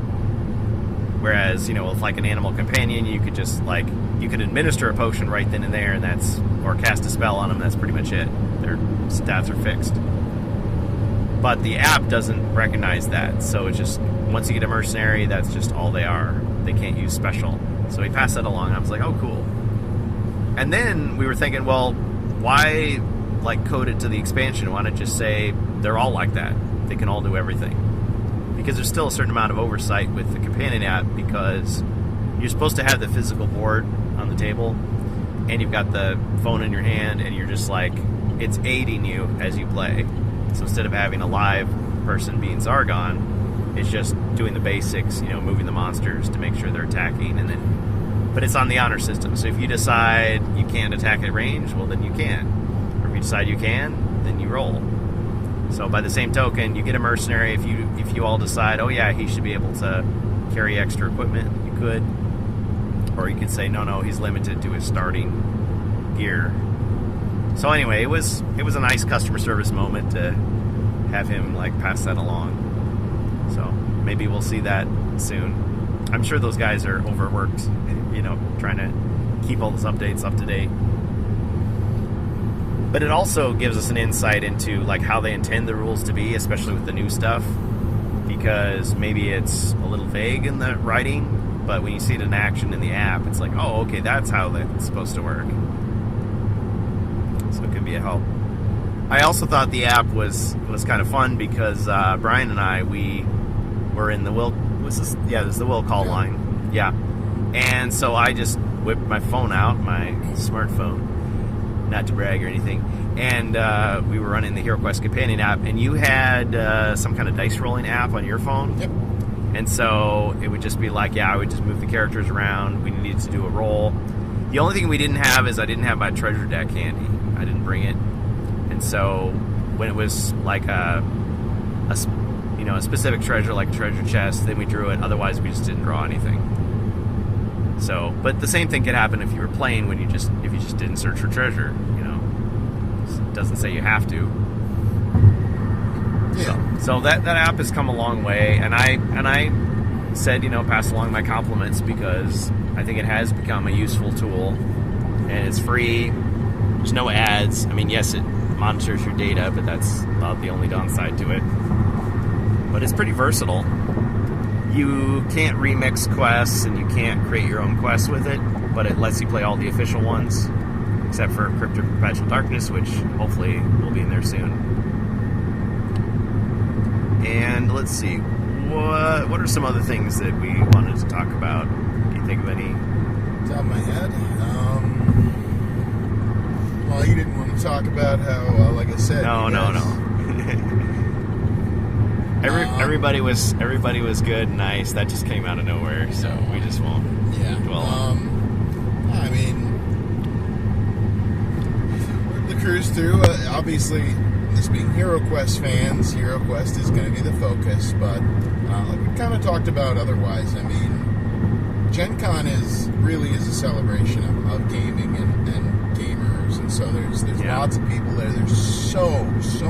Whereas, with like an animal companion, you could just you could administer a potion right then and there, and or cast a spell on them. That's pretty much it. Their stats are fixed. But the app doesn't recognize that, so it's just once you get a mercenary, that's just all they are. They can't use special. So he passed that along. I was like, oh, cool. And then we were thinking, well, why code it to the expansion? Why not just say they're all like that? They can all do everything. Because there's still a certain amount of oversight with the companion app, because you're supposed to have the physical board on the table, and you've got the phone in your hand, and you're just it's aiding you as you play. So instead of having a live person being Zargon, it's just doing the basics, moving the monsters to make sure they're attacking, and then, but it's on the honor system. So if you decide you can't attack at range, well, then you can. Or if you decide you can, then you roll. So by the same token, you get a mercenary. If you all decide, oh yeah, he should be able to carry extra equipment, you could. Or you could say, no, he's limited to his starting gear. So anyway, it was a nice customer service moment to have him pass that along. So maybe we'll see that soon. I'm sure those guys are overworked, trying to keep all those updates up to date. But it also gives us an insight into how they intend the rules to be, especially with the new stuff, because maybe it's a little vague in the writing, but when you see it in action in the app, it's like, oh, okay, that's how that's supposed to work. So it can be a help. I also thought the app was kind of fun because Brian and I, we were in the will. This is the will call line. Yeah, and so I just whipped my phone out, my smartphone, not to brag or anything, and we were running the HeroQuest companion app, and you had some kind of dice rolling app on your phone. Yep. And so it would just be I would just move the characters around. We needed to do a roll. The only thing we didn't have is I didn't have my treasure deck handy. I didn't bring it, and so when it was like a specific treasure, like a treasure chest, then we drew it. Otherwise, we just didn't draw anything. So, but the same thing could happen if you were playing if you just didn't search for treasure. It doesn't say you have to. Yeah. So that app has come a long way, and I said, pass along my compliments, because I think it has become a useful tool, and it's free. There's no ads. I mean, yes, it monitors your data, but that's about the only downside to it. But it's pretty versatile. You can't remix quests, and you can't create your own quests with it, but it lets you play all the official ones, except for Crypt of Perpetual Darkness, which hopefully will be in there soon. And let's see, what are some other things that we wanted to talk about? Can you think of any? Top of my head. Well, you didn't want to talk about how, like I said. No. Everybody was good and nice. That just came out of nowhere, so we just won't dwell on. I mean, the cruise through. Obviously, this being HeroQuest fans, HeroQuest is going to be the focus. But like we kind of talked about otherwise, I mean, Gen Con really is a celebration of gaming and gamers, and so there's lots of people there. There's so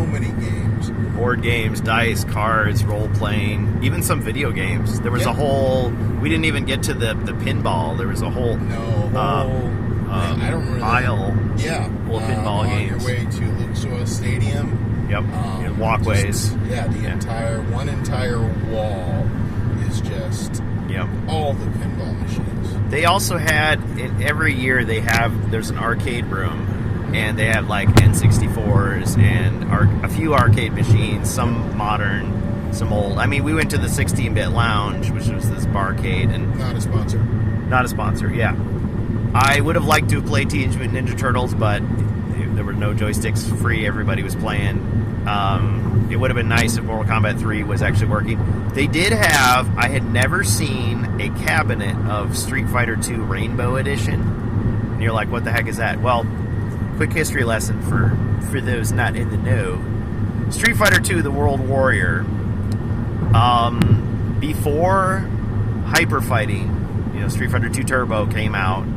many games. Board games, dice, cards, role-playing, even some video games. There was a whole... We didn't even get to the pinball. There was a whole... I don't remember. Aisle. Yeah. Full of pinball games. On your way to Lucas Oil Stadium. Yep. Walkways. One entire wall is just... Yep. All the pinball machines. They also had... Every year there's an arcade room. And they have like N64s and a few arcade machines, some modern, some old. I mean, we went to the 16-bit lounge, which was this barcade, and Not a sponsor, yeah. I would have liked to play Teenage Mutant Ninja Turtles, but there were no joysticks free. Everybody was playing. It would have been nice if Mortal Kombat 3 was actually working. They did have... I had never seen a cabinet of Street Fighter 2 Rainbow Edition. And you're like, what the heck is that? Well... Quick history lesson for those not in the know. Street Fighter 2, the World Warrior. Before Hyper Fighting, Street Fighter 2 Turbo came out,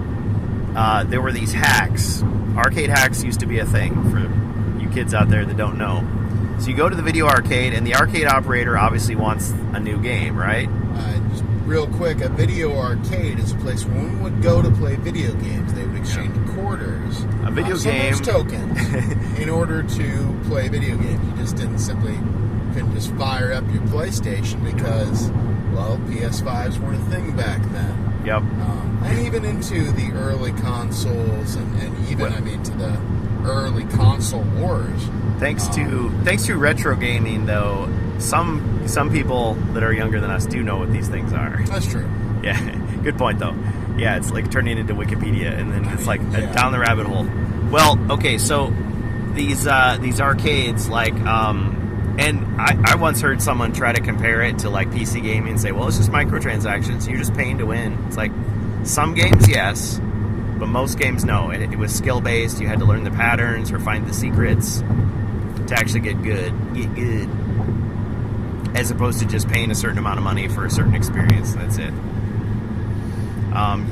there were these hacks. Arcade hacks used to be a thing for you kids out there that don't know. So you go to the video arcade, and the arcade operator obviously wants a new game, right? Just real quick, a video arcade is a place where one would go to play video games. They would exchange quarters, a video game, tokens, in order to play video games. You just couldn't just fire up your PlayStation because, well, PS5s weren't a thing back then. Yep. And even into the early consoles, and even to the early console wars. Thanks to retro gaming, though, some people that are younger than us do know what these things are. That's true. Yeah, good point though. Yeah, it's like turning into Wikipedia, and then it's like down the rabbit hole. Well, okay, so these arcades, like, and I once heard someone try to compare it to like PC gaming and say, well, it's just microtransactions. You're just paying to win. It's like some games, yes, but most games, no. It was skill based. You had to learn the patterns or find the secrets to actually get good, as opposed to just paying a certain amount of money for a certain experience. That's it.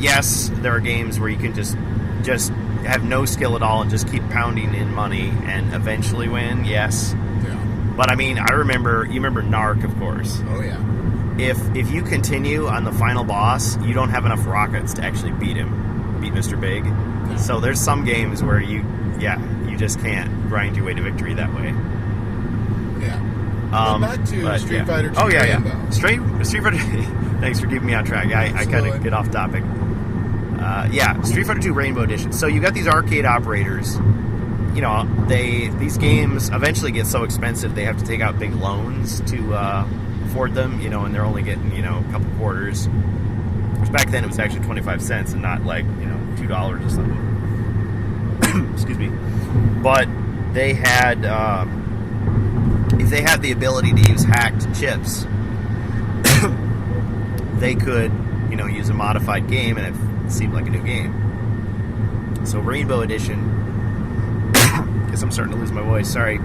Yes, there are games where you can just have no skill at all and just keep pounding in money and eventually win. Yes. Yeah. But I mean, you remember Narc, of course. Oh yeah. If you continue on the final boss, you don't have enough rockets to actually beat Mr. Big. No. So there's some games where you just can't grind your way to victory that way. Yeah. Back to Street Fighter 2 Rainbow. Street Fighter. Thanks for keeping me on track. I kind of get off topic. Street Fighter 2 Rainbow Edition. So you got these arcade operators. These games eventually get so expensive they have to take out big loans to afford them. And they're only getting a couple quarters. Which back then it was actually 25 cents and not like $2 or something. Excuse me. But they had. If they had the ability to use hacked chips, they could, use a modified game and it seemed like a new game. So Rainbow Edition, because I'm starting to lose my voice. Sorry, A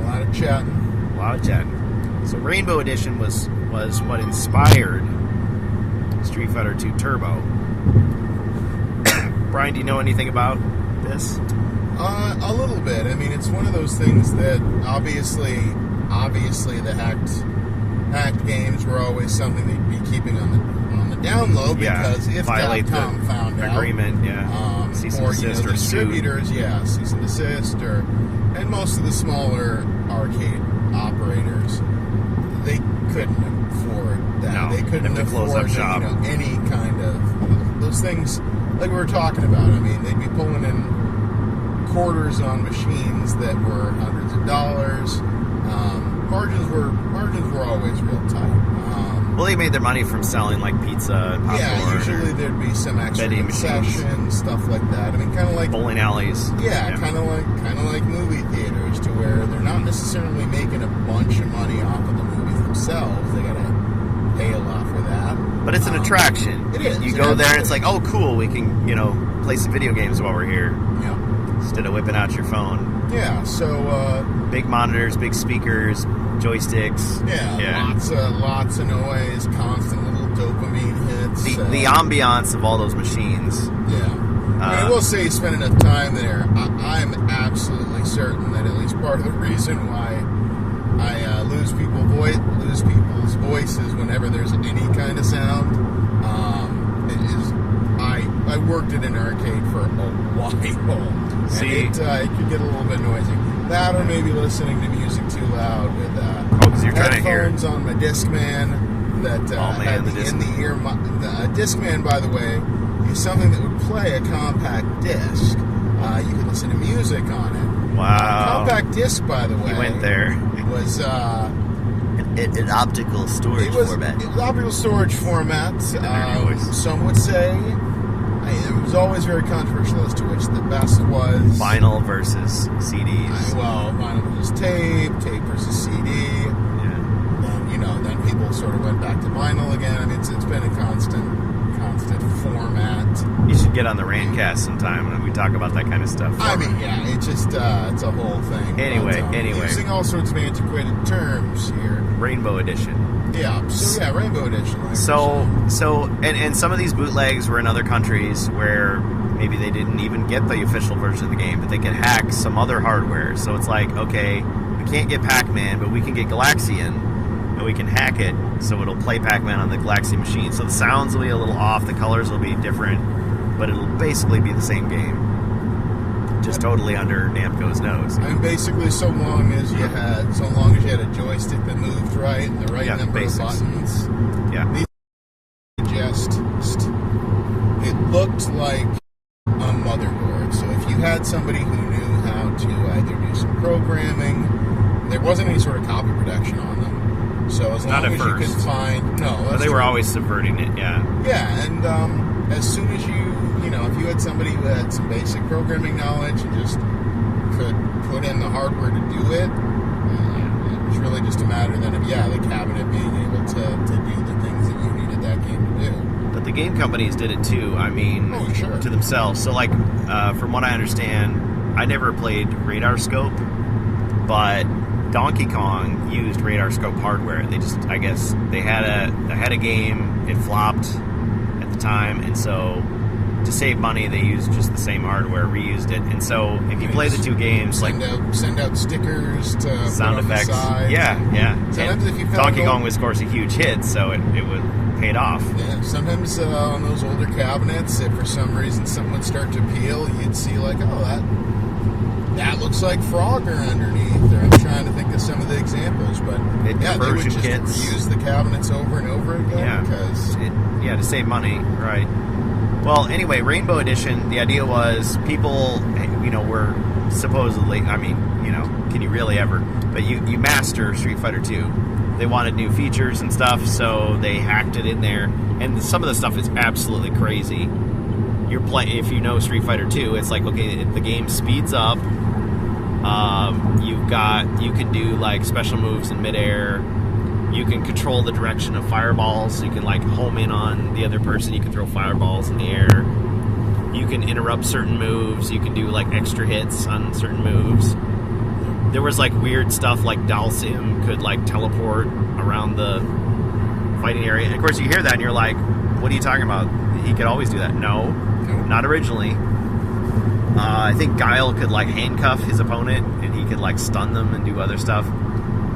lot of chatting. a lot of chatting. So Rainbow Edition was what inspired Street Fighter 2 Turbo. Brian, do you know anything about this? A little bit. I mean, it's one of those things that obviously the hacked games were always something they'd be keeping on the down low, because if violate Capcom the found out, agreement, cease and or desist, or distributors, cease and desist, and most of the smaller arcade operators, they couldn't afford that. No, they couldn't they have to close up afford shop. any kind of those things like we were talking about. I mean, they'd be pulling in quarters on machines that were hundreds of dollars. Margins were always real tight. Well, they made their money from selling like pizza, popcorn, Usually there'd be some extra vending concessions, stuff like that. I mean, kind of like bowling alleys. kind of like movie theaters, to where they're not necessarily making a bunch of money off of the movies themselves. They gotta pay a lot for that. But it's an attraction. It is. You go there and it's like, oh, cool, we can, play some video games while we're here. Yeah. Instead of whipping out your phone. Yeah. So. Big monitors, big speakers, joysticks. Lots of noise, constant little dopamine hits. The ambiance of all those machines. Yeah. I will say, you spend enough time there, I'm absolutely certain that at least part of the reason why I lose people's voices whenever there's any kind of sound is I worked at an arcade for a while. See? And it could get a little bit noisy. That, or maybe listening to music too loud with because you're trying to hear it. headphones on my Discman that had the in-the-ear. The Discman, by the way, is something that would play a compact disc. You could listen to music on it. Wow. Compact disc, by the way. You went there. Was an optical storage format. It was optical storage format. voice. Some would say it was always very controversial as to which the best was. Vinyl versus CDs. Vinyl versus tape versus CD. Then people sort of went back to vinyl again. I mean, it's been a constant format. You should get on the Randcast sometime when we talk about that kind of stuff. It's just it's a whole thing. Anyway. Using all sorts of antiquated terms here. Rainbow Edition. Yeah. So Rainbow Edition. Like And some of these bootlegs were in other countries where maybe they didn't even get the official version of the game, but they could hack some other hardware. So it's like, okay, we can't get Pac-Man, but we can get Galaxian, and we can hack it so it'll play Pac-Man on the Galaxy machine. So the sounds will be a little off, the colors will be different, but it'll basically be the same game. Just totally under Namco's nose. I mean, basically, so long as you had a joystick that moved right and the right number of buttons. Yeah. It looked like a motherboard. So if you had somebody who knew how to either do some programming, there wasn't any sort of copy protection on them. So as long as you could find, but they were always subverting it. Yeah. Yeah, and as soon as if you had somebody who had some basic programming knowledge and just could put in the hardware to do it, it was really just a matter then of the cabinet being able to do the things that you needed that game to do. But the game companies did it too. I mean, to themselves. So, like, from what I understand, I never played Radar Scope, but Donkey Kong used Radar Scope hardware. They just, I guess, they had a game. It flopped at the time, and so to save money, they used just the same hardware, reused it. And so, if you play the two games, send out stickers to sound effects, yeah. Sometimes if you Donkey Kong was, of course, a huge hit, so it would paid off. Yeah, sometimes on those older cabinets, if for some reason something would start to peel, you'd see like, that looks like Frogger underneath. Or I'm trying to think of some of the examples, but they would just reuse the cabinets over and over again. To save money, right? Well, anyway, Rainbow Edition, the idea was people, were supposedly, can you really ever? But you master Street Fighter 2. They wanted new features and stuff, so they hacked it in there. And some of the stuff is absolutely crazy. If you know Street Fighter 2, it's like, okay, the game speeds up. You can do like special moves in midair. You can control the direction of fireballs. So you can like home in on the other person. You can throw fireballs in the air. you can interrupt certain moves. You can do like extra hits on certain moves. There was like weird stuff like Dhalsim could like teleport around the fighting area. And of course, you hear that and you're like, "What are you talking about? He could always do that." No, not originally. I think Guile could like handcuff his opponent and he could like stun them and do other stuff.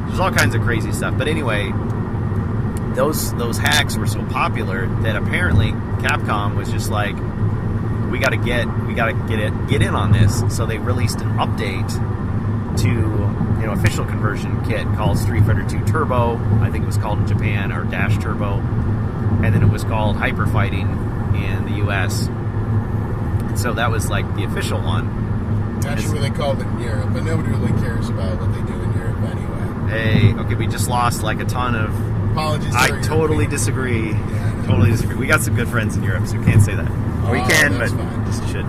There's all kinds of crazy stuff. But anyway, those hacks were so popular that apparently Capcom was just like, we gotta get in on this. So they released an update to official conversion kit called Street Fighter 2 Turbo. I think it was called in Japan, or Dash Turbo, and then it was called Hyper Fighting in the US. And so that was like the official one. Not sure what they called it in Europe, but nobody really cares about what they do in Europe anyway. Hey, okay, we just lost like a ton of. Apologies. I totally disagree. Totally disagree. We got some good friends in Europe, so we can't say that. We can, but fine. just should.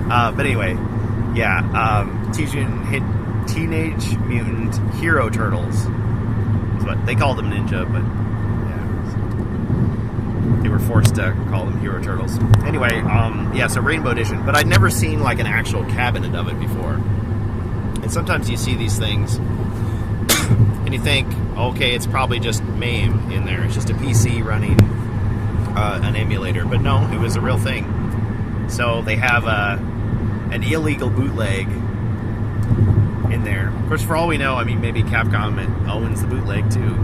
But anyway, yeah. Teenage Mutant Hero Turtles is what they called them, Ninja, but yeah, they were forced to call them Hero Turtles. Anyway, yeah. So Rainbow Edition, but I'd never seen like an actual cabinet of it before. And sometimes you see these things, and you think, okay, it's probably just MAME in there. It's just a PC running an emulator. But no, it was a real thing. So they have an illegal bootleg in there. Of course, for all we know, I mean, maybe Capcom owns the bootleg too.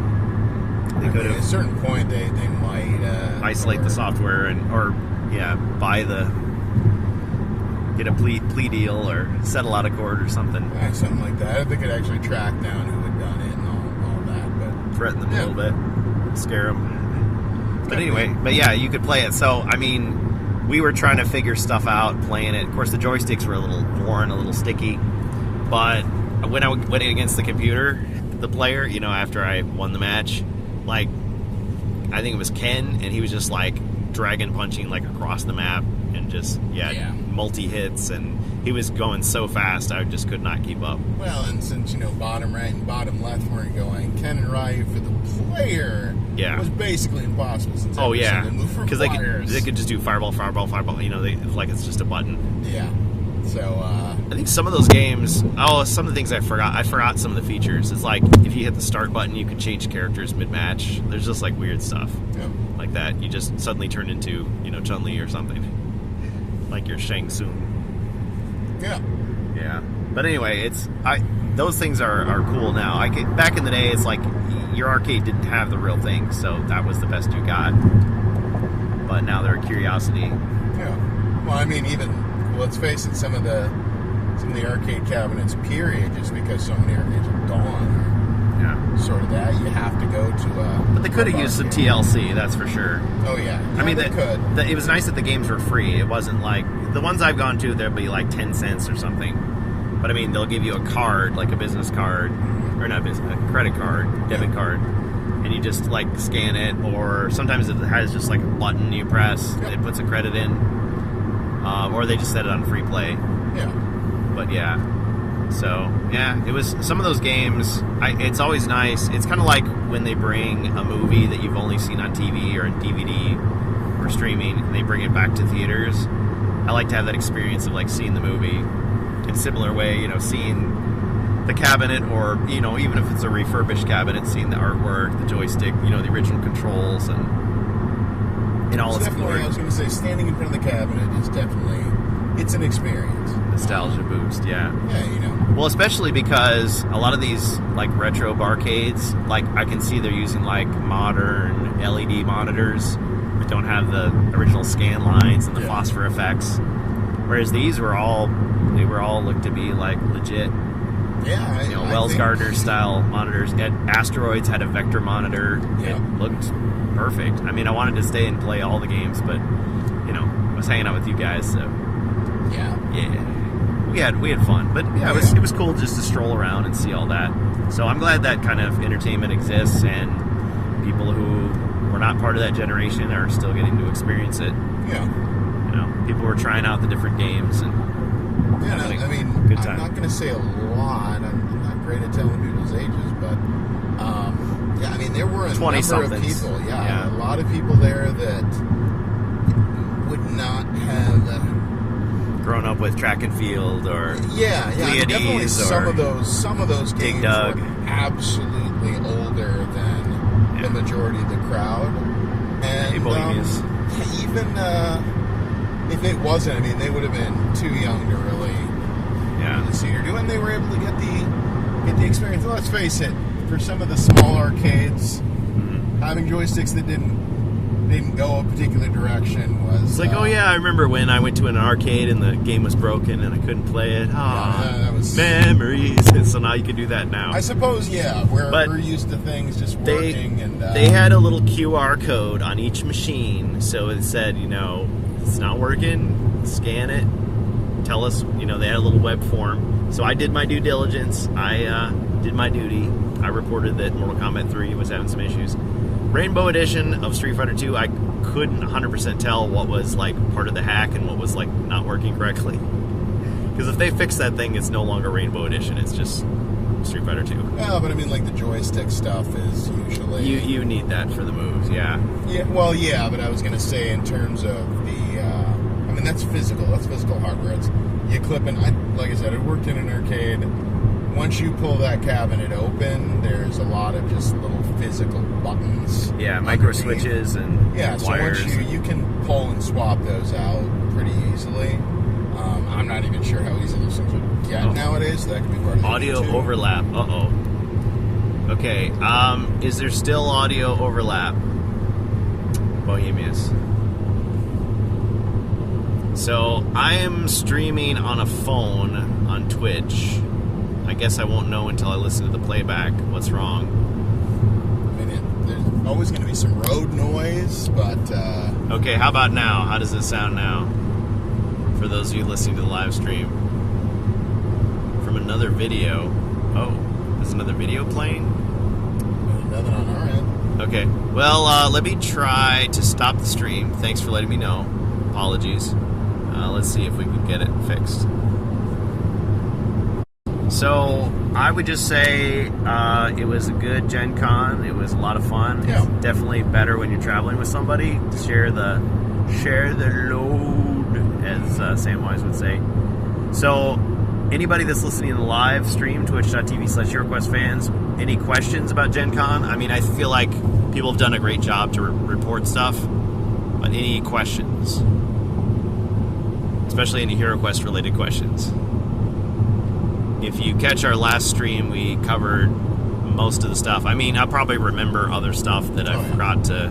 They could At a certain point, they might isolate the software or get a plea deal or settle out of court or something. Yeah, something like that. I think it actually track down who had done it and all that. But threaten them a little bit, scare them. But anyway, yeah, you could play it. So I mean, we were trying to figure stuff out playing it. Of course, the joysticks were a little worn, a little sticky. But when I went against the computer, the player, after I won the match, like, I think it was Ken, and he was just like dragon punching like across the map and just multi-hits, and he was going so fast I just could not keep up. Well, and since bottom right and bottom left weren't going, Ken and Ryu for the player was basically impossible. Since because they could just do fireball. Like it's just a button. Yeah. So I think some of those games. Some of the things I forgot. I forgot some of the features. It's like if you hit the start button, you could change characters mid-match. There's just like weird stuff like that. You just suddenly turn into Chun-Li or something, like you're Shang Tsung. Yeah. Yeah. But anyway, those things are cool now. Back in the day, it's like your arcade didn't have the real thing, so that was the best you got. But now they're a curiosity. Yeah. Well, I mean, let's face it, some of the arcade cabinets, period, just because so many arcades are gone. Yeah. Sort of that. You have to go to But they could have used some TLC, that's for sure. Oh, yeah. I mean, they could. It was nice that the games were free. It wasn't like... The ones I've gone to, there'll be like 10 cents or something. But I mean, they'll give you a card, like a business card, or not business, a credit card, debit card, and you just like scan it, or sometimes it has just like a button you press, it puts a credit in, or they just set it on free play. Yeah. But yeah, so yeah, it was some of those games. It's always nice. It's kind of like when they bring a movie that you've only seen on TV or in DVD or streaming, and they bring it back to theaters. I like to have that experience of like seeing the movie in a similar way, seeing the cabinet, or even if it's a refurbished cabinet, seeing the artwork, the joystick, the original controls, and in all its glory. I was going to say, standing in front of the cabinet is definitely, it's an experience. Nostalgia boost, yeah. Yeah, Well, especially because a lot of these like retro barcades, like I can see they're using like modern LED monitors that don't have the original scan lines and the phosphor effects, whereas these were all looked to be like legit. Yeah, Wells Gardner style monitors. Asteroids had a vector monitor. Yeah. It looked perfect. I mean, I wanted to stay and play all the games, but I was hanging out with you guys, so yeah, we had fun. But yeah, it was cool just to stroll around and see all that. So I'm glad that kind of entertainment exists, and people who were not part of that generation are still getting to experience it. Yeah. People were trying out the different games and I mean, good time. I'm not going to say a lot. I'm not great at telling people's ages, but I mean, there were a number of people. A lot of people there that would not have grown up with track and field or Yeah, I mean, definitely Pleiades some or of those Dig games Dug. were absolutely older than the majority of the crowd. And Hey, Bohemians. even if it wasn't, I mean, they would have been too young to really see or do, and they were able to get the experience. And let's face it, for some of the small arcades, having joysticks that didn't go a particular direction was It's like, oh yeah, I remember when I went to an arcade and the game was broken and I couldn't play it. that was Memories. So now you can do that now. I suppose, yeah, But we're used to things just They working, and they had a little QR code on each machine, so it said, it's not working, scan it, tell us, they had a little web form. So I did my due diligence. I did my duty. I reported that Mortal Kombat 3 was having some issues. Rainbow Edition of Street Fighter 2, I couldn't 100% tell what was like part of the hack and what was like not working correctly. Because if they fix that thing, it's no longer Rainbow Edition. It's just Street Fighter 2. Yeah, but I mean, like the joystick stuff is usually You need that for the moves, yeah. Yeah, well, yeah, but I was gonna say in terms of the, I mean, that's physical. That's physical hardware. It's you clip and like I said, it worked in an arcade. Once you pull that cabinet open, there's a lot of just little physical buttons. Yeah, micro underneath. switches and Yeah, so wires. once you can pull and swap those out pretty easily. I'm not even sure how easy those things would get nowadays. So that could be part of the Audio issue, too. overlap. Uh-oh. Okay, is there still audio overlap? Bohemians. So, I am streaming on a phone on Twitch. I guess I won't know until I listen to the playback what's wrong. I mean, there's always going to be some road noise, but Okay, how about now? How does it sound now? For those of you listening to the live stream. From another video. Oh, there's another video playing? nothing on our end. Okay. Well, let me try to stop the stream. Thanks for letting me know. Apologies. Let's see if we can get it fixed. So, I would just say it was a good Gen Con. It was a lot of fun. Yeah. It's definitely better when you're traveling with somebody to share the load, as Samwise would say. So, anybody that's listening to the live stream, twitch.tv/HeroQuest any questions about Gen Con? I mean, I feel like people have done a great job to report stuff, but any questions? Especially any HeroQuest related questions. If you catch our last stream, we covered most of the stuff. I mean, I'll probably remember other stuff that I forgot to...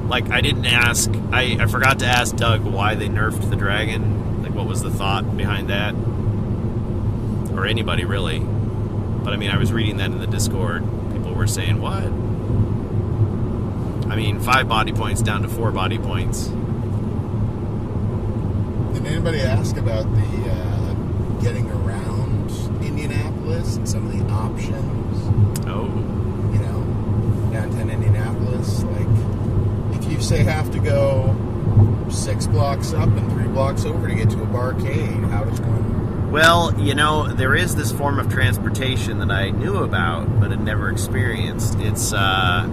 Like, I didn't ask... I forgot to ask Doug why they nerfed the dragon. Like, what was the thought behind that? Or anybody, really. But, I mean, I was reading that in the Discord. People were saying, what? I mean, 5 body points down to 4 body points. Did anybody ask about the getting around Indianapolis and some of the options? Oh. Downtown Indianapolis. Like, if you say have to go 6 blocks up and 3 blocks over to get to a barcade, how does one? Well, there is this form of transportation that I knew about, but had never experienced. It's a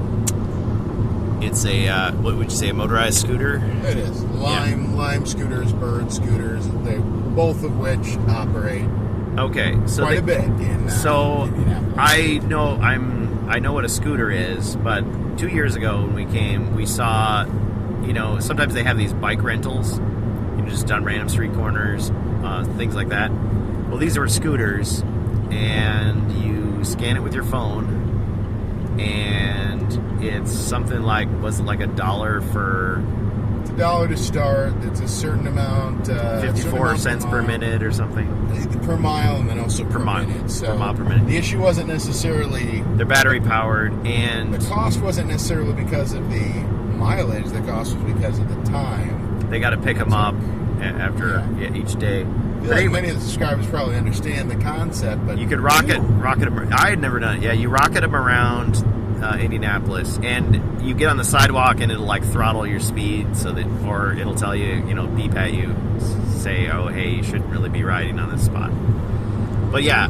what would you say, a motorized scooter? It is Lime scooters, Bird scooters. They both of which operate Okay, so quite a bit in Indianapolis. I know what a scooter is, but 2 years ago when we came, we saw, sometimes they have these bike rentals, just on random street corners, things like that. Well, these were scooters, and you scan it with your phone, and it's something like, was it like $1 for... It's $1 to start. It's a certain amount. 54 cents per minute or something. Per mile, and then also per mile. minute. So Per mile per minute. the issue wasn't necessarily They're battery powered, and the cost wasn't necessarily because of the mileage. The cost was because of the time. they got to pick them up after each day. I feel But like anyway, many of the subscribers probably understand the concept, but you could rocket them. I had never done it. Yeah, you rocket them around Indianapolis, and you get on the sidewalk, and it'll like throttle your speed, so that, or it'll tell you, beep at you, say, oh, hey, you shouldn't really be riding on this spot. But yeah,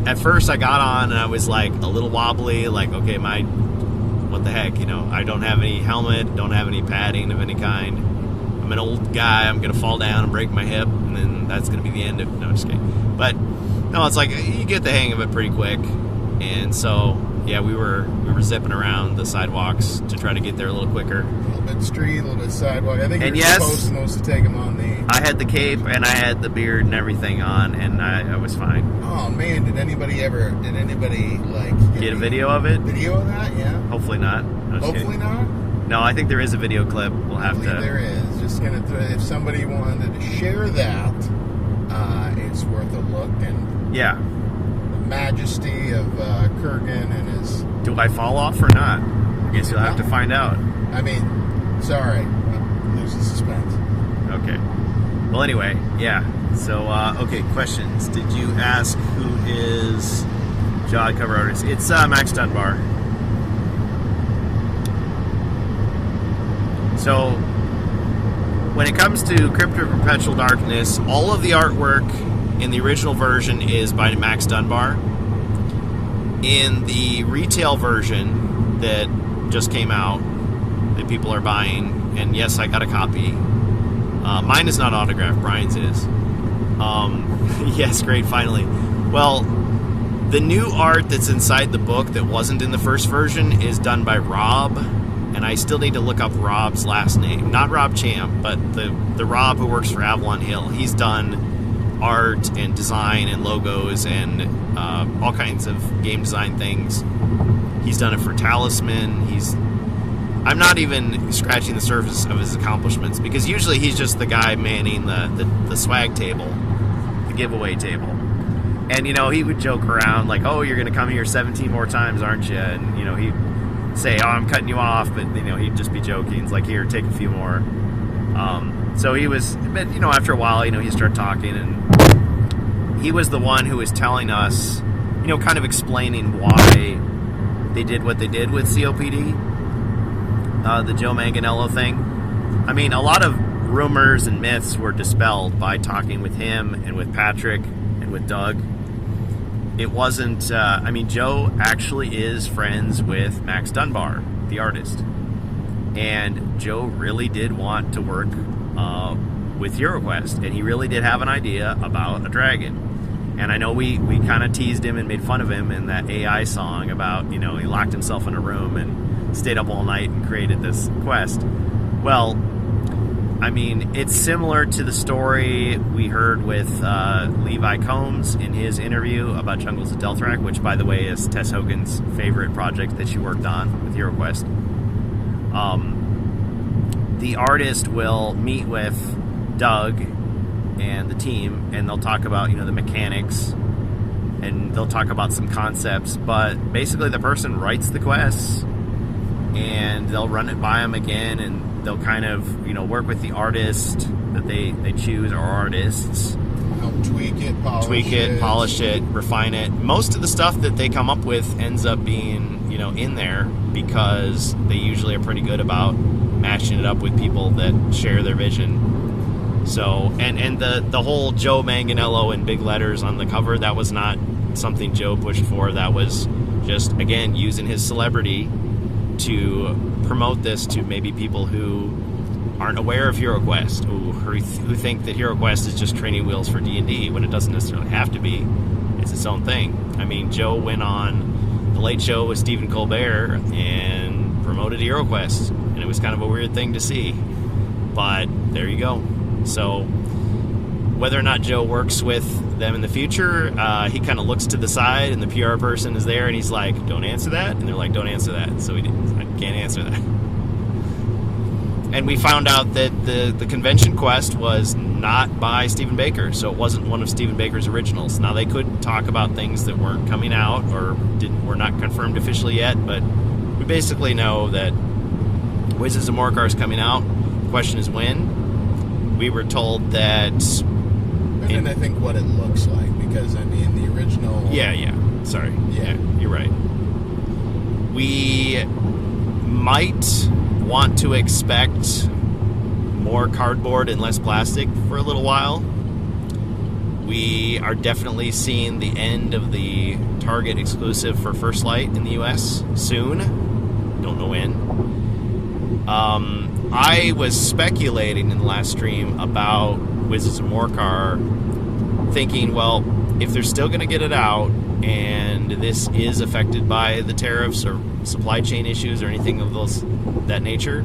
at first I got on, and I was like a little wobbly, like, okay, what the heck, I don't have any helmet, don't have any padding of any kind. I'm an old guy. I'm gonna fall down and break my hip, and then that's gonna be the end of. No, I'm just kidding. But no, it's like you get the hang of it pretty quick, and so yeah, we were zipping around the sidewalks to try to get there a little quicker. A little bit street, a little bit sidewalk. I think And you're yes, supposed to take them on the... I had the cape and I had the beard and everything on, and I was fine. Oh man, did anybody like Get a video of it? Video of that? Yeah. Hopefully not. I'm just Hopefully kidding. not. No, I think there is a video clip. We'll have I believe to. there is. Just gonna if somebody wanted to share that, it's worth a look. And Yeah. the majesty of Kurgan and his... Do I fall off or not? I guess you'll have to find out. I mean, sorry, lose the suspense. Okay. Well, anyway, yeah. So, okay, questions. Did you ask who is Jod cover artist? It's Max Dunbar. So, when it comes to Crypt of Perpetual Darkness, all of the artwork in the original version is by Max Dunbar. In the retail version that just came out, that people are buying, and yes, I got a copy. Mine is not autographed, Brian's is. Yes, great, finally. Well, the new art that's inside the book that wasn't in the first version is done by Rob, and I still need to look up Rob's last name. Not Rob Champ, but the Rob who works for Avalon Hill. He's done art and design and logos and all kinds of game design things. He's done it for Talisman. I'm not even scratching the surface of his accomplishments, because usually he's just the guy manning the swag table, the giveaway table. And, he would joke around like, oh, you're going to come here 17 more times, aren't you? And, he'd say, oh, I'm cutting you off. But, he'd just be joking. It's like, here, take a few more. So he was, but, after a while, he started talking, and he was the one who was telling us, kind of explaining why they did what they did with COPD, the Joe Manganiello thing. I mean, a lot of rumors and myths were dispelled by talking with him and with Patrick and with Doug. It wasn't, Joe actually is friends with Max Dunbar, the artist. And Joe really did want to work with HeroQuest, and he really did have an idea about a dragon. And I know we kind of teased him and made fun of him in that AI song about, he locked himself in a room and stayed up all night and created this quest. Well, it's similar to the story we heard with Levi Combs in his interview about Jungles of Delthrak, which, by the way, is Tess Hogan's favorite project that she worked on with HeroQuest. The artist will meet with Doug and the team, and they'll talk about, the mechanics, and they'll talk about some concepts, but basically the person writes the quests, and they'll run it by them again, and they'll kind of, work with the artist that they choose, or artists. Help tweak it, polish it, refine it. Most of the stuff that they come up with ends up being, in there, because they usually are pretty good about matching it up with people that share their vision. So, and the whole Joe Manganiello in big letters on the cover, that was not something Joe pushed for. That was just, again, using his celebrity to promote this to maybe people who aren't aware of HeroQuest, who think that HeroQuest is just training wheels for D&D, when it doesn't necessarily have to be. It's its own thing. Joe went on The Late Show with Stephen Colbert and promoted HeroQuest, and it was kind of a weird thing to see. But there you go. So whether or not Joe works with them in the future, he kind of looks to the side, and the PR person is there, and he's like, don't answer that. And they're like, don't answer that. So I can't answer that. And we found out that the convention quest was not by Stephen Baker, so it wasn't one of Stephen Baker's originals. Now, they could talk about things that weren't coming out or were not confirmed officially yet, but we basically know that Wizards of Morcar is coming out. The question is when. We were told that... And I think what it looks like, because, the original... Yeah. Sorry. Yeah, you're right. We might want to expect more cardboard and less plastic for a little while. We are definitely seeing the end of the Target exclusive for First Light in the US soon. Don't know when. I was speculating in the last stream about Wizards of Morcar, thinking, well, if they're still going to get it out, and this is affected by the tariffs or supply chain issues or anything of that nature,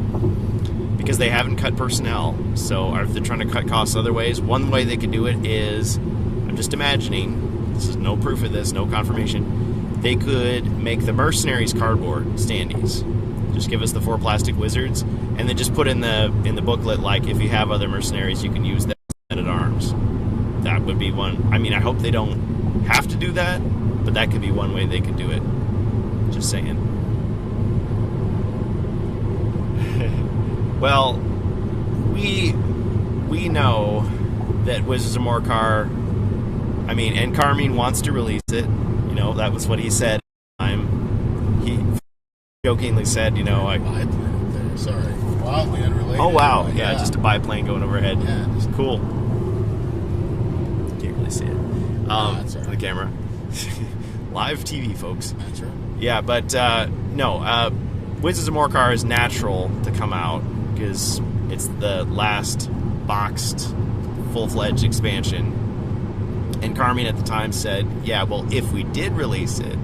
because they haven't cut personnel. So if they're trying to cut costs other ways, one way they could do it is, I'm just imagining, this is no proof of this, no confirmation, they could make the mercenaries cardboard standees. Just give us the 4 plastic wizards, and then just put in the booklet, like, if you have other mercenaries, you can use that at arms. That would be one. I mean, I hope they don't have to do that, but that could be one way they could do it. Just saying. Well, we know that Wizards of Morcar, I mean, and Carmine wants to release it. You know, that was what he said. He jokingly said, you know, Biplane up there. Sorry, wildly unrelated. oh wow, yeah, just a biplane going overhead. Yeah, just Cool. Can't really see it. that's all right. The camera. Live TV, folks. That's right. Yeah, but no, Wizards of Morcar is natural to come out because it's the last boxed, full-fledged expansion. And Carmine at the time said, yeah, well, if we did release it,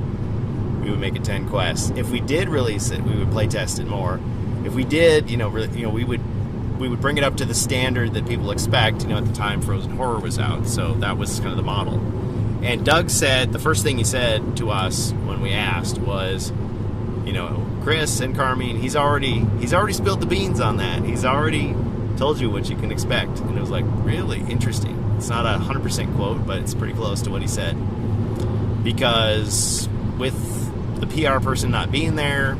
we would make it 10 quests. If we did release it, we would play test it more. If we did, we would bring it up to the standard that people expect. You know, at the time Frozen Horror was out, so that was kind of the model. And Doug said, the first thing he said to us when we asked was, you know, Chris and Carmine, he's already spilled the beans on that. He's already told you what you can expect. And it was like, really interesting. It's not a 100% quote, but it's pretty close to what he said. Because with the PR person not being there,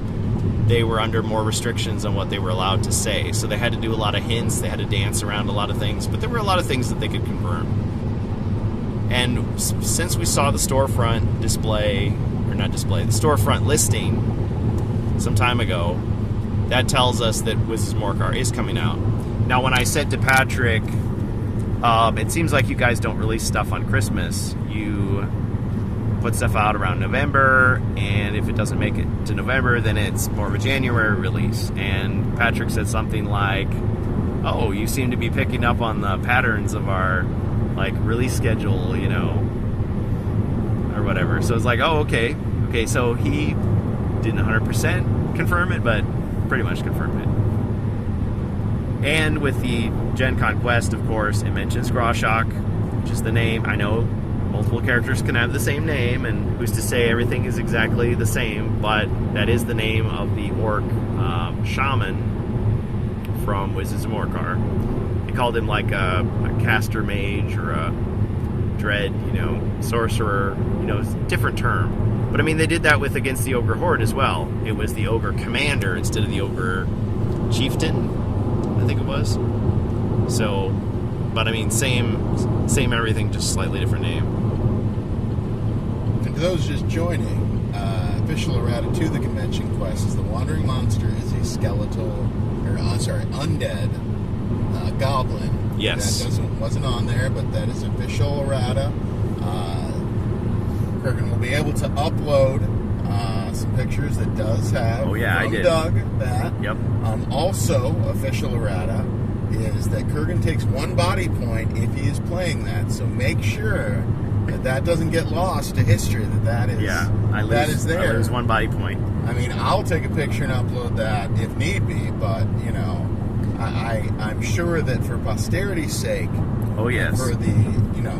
they were under more restrictions on what they were allowed to say. So they had to do a lot of hints, they had to dance around a lot of things, but there were a lot of things that they could confirm. And since we saw the storefront the storefront listing some time ago, that tells us that Wizards of Morcar is coming out. Now, when I said to Patrick, it seems like you guys don't release stuff on Christmas. You put stuff out around November, and if it doesn't make it to November, then it's more of a January release. And Patrick said something like, oh, you seem to be picking up on the patterns of our release schedule, you know, or whatever. So it's like, oh, okay, so he didn't 100% confirm it, but pretty much confirmed it. And with the Gen Con quest, of course, it mentions Groshok, which is the name. I know multiple characters can have the same name, and who's to say everything is exactly the same, but that is the name of the orc shaman from Wizards of Morcar. They called him like a caster mage or a dread, you know, sorcerer, you know, different term. But I mean, they did that with against the Ogre Horde as well. It was the Ogre Commander instead of the Ogre Chieftain, I think it was. So, but I mean, same everything, just slightly different name. And to those just joining, official errata to the convention quest is the Wandering Monster is a undead goblin. Yes. That wasn't on there, but that is official errata. Kurgan will be able to upload some pictures that does have from I did. Doug that. Yep. Also, official errata is that Kurgan takes 1 body point if he is playing that. So make sure that doesn't get lost to history. That is that is there. I lose 1 body point. I mean, I'll take a picture and upload that if need be, but you know, I'm sure that for posterity's sake, oh yes, for the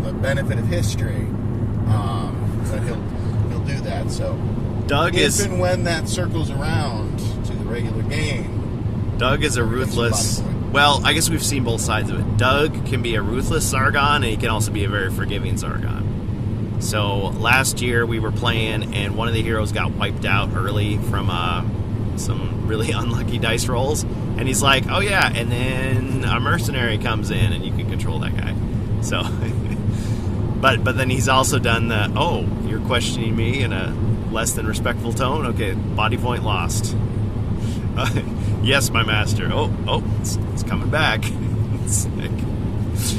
the benefit of history, that he'll do that. So Doug if and when that circles around to the regular game, Doug is a ruthless. Well, I guess we've seen both sides of it. Doug can be a ruthless Sargon, and he can also be a very forgiving Sargon. So last year we were playing, and one of the heroes got wiped out early from some really unlucky dice rolls, and he's like, "Oh yeah," and then a mercenary comes in, and you can control that guy. So, but then he's also done the, "Oh, you're questioning me in a less than respectful tone. Okay, body point lost." Yes, my master. Oh, it's coming back. It's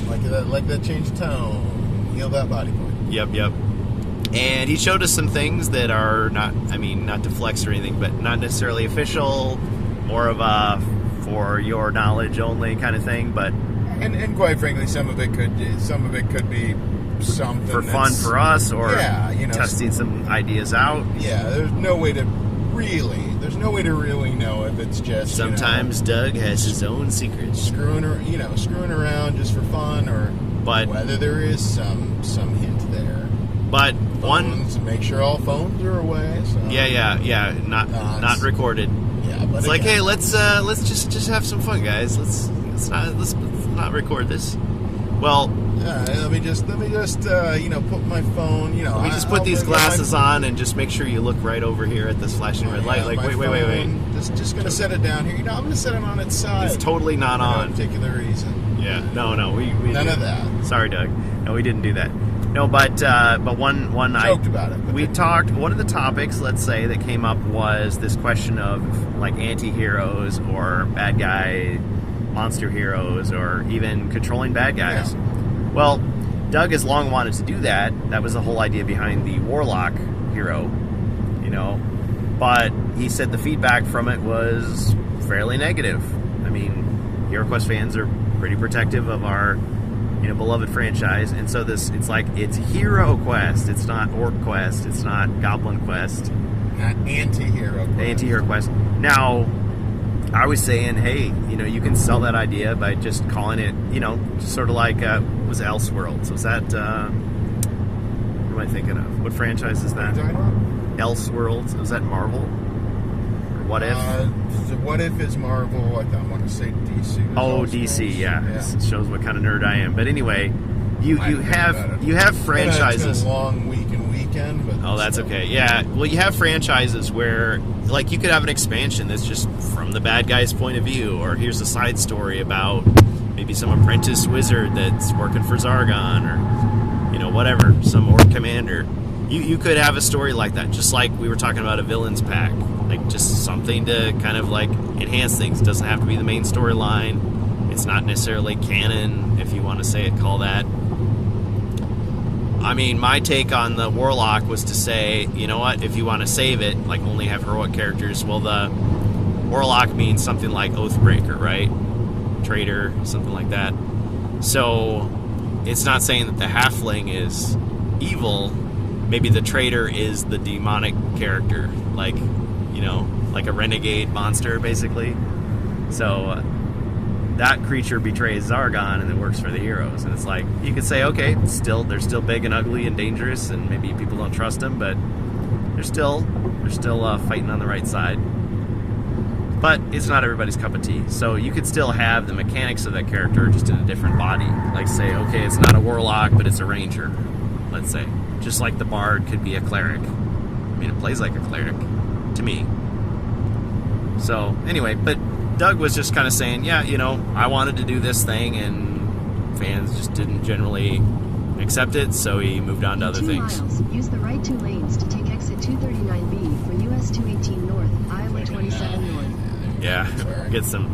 like that change of tone. Heal that body point. Yep. And he showed us some things that are not to flex or anything, but not necessarily official. More of a for your knowledge only kind of thing, but And quite frankly, some of it could be something for fun that's- for us, or Yeah, you know, testing some ideas out. Yeah, there's no way to really know if it's just Sometimes Doug has his own secrets. screwing around just for fun, or But- whether there is some hint there. But one, Phones, make sure all phones are away. So. yeah, not recorded. Yeah, but It's like, again, hey, let's just have some fun, guys. Let's not record this. Well, let me just put my phone. we just put these glasses on and just make sure you look right over here at this flashing red light. Like, wait. Just gonna set it down here. I'm gonna set it on its side. It's totally not for on. no particular reason. Yeah, no, we None of that. Sorry, Doug. No, we didn't do that. No, but one Joked about it. But we talked. One of the topics, let's say, that came up was this question of like anti-heroes or bad guy monster heroes, or even controlling bad guys. Yeah. Well, Doug has long wanted to do that. That was the whole idea behind the Warlock hero, But he said the feedback from it was fairly negative. I mean, HeroQuest fans are pretty protective of our beloved franchise, and so it's Hero Quest. It's not Orc Quest. It's not Goblin Quest. Not anti-hero. Anti-Hero Quest. Now, I was saying, hey, you can sell that idea by just calling it, just sort of like was Elseworlds. Was that? What am I thinking of? What franchise is that? Elseworlds. Was that Marvel? Or What If? What If is Marvel. I want to say DC. Oh, DC, yeah. It shows what kind of nerd I am. But anyway, you have It's franchises. been a long week and weekend, but Oh, that's still. okay. Yeah. Well, you have franchises where, like, you could have an expansion that's just from the bad guy's point of view, or here's a side story about maybe some apprentice wizard that's working for Zargon, or whatever, some Orc commander. You could have a story like that, just like we were talking about a villains pack, like just something to kind of like enhance things. It doesn't have to be the main storyline. It's not necessarily canon, if you want to say it, call that. I mean, my take on the Warlock was to say, you know what, if you want to save it, like only have heroic characters, well, the Warlock means something like Oathbreaker, right? Traitor, something like that. So it's not saying that the halfling is evil. Maybe the traitor is the demonic character, like a renegade monster, basically. So that creature betrays Zargon and it works for the heroes. And it's like, you could say, okay, they're still big and ugly and dangerous, and maybe people don't trust them, but they're still fighting on the right side. But it's not everybody's cup of tea. So you could still have the mechanics of that character just in a different body. Like say, okay, it's not a warlock, but it's a ranger, let's say. Just like the bard could be a cleric. I mean, it plays like a cleric to me. So anyway, but Doug was just kind of saying, yeah, I wanted to do this thing, and fans just didn't generally accept it, so he moved on to other 2 things. miles. Use the right 2 lanes to take exit 239B for US 218 North, Iowa 27 North. Yeah, get some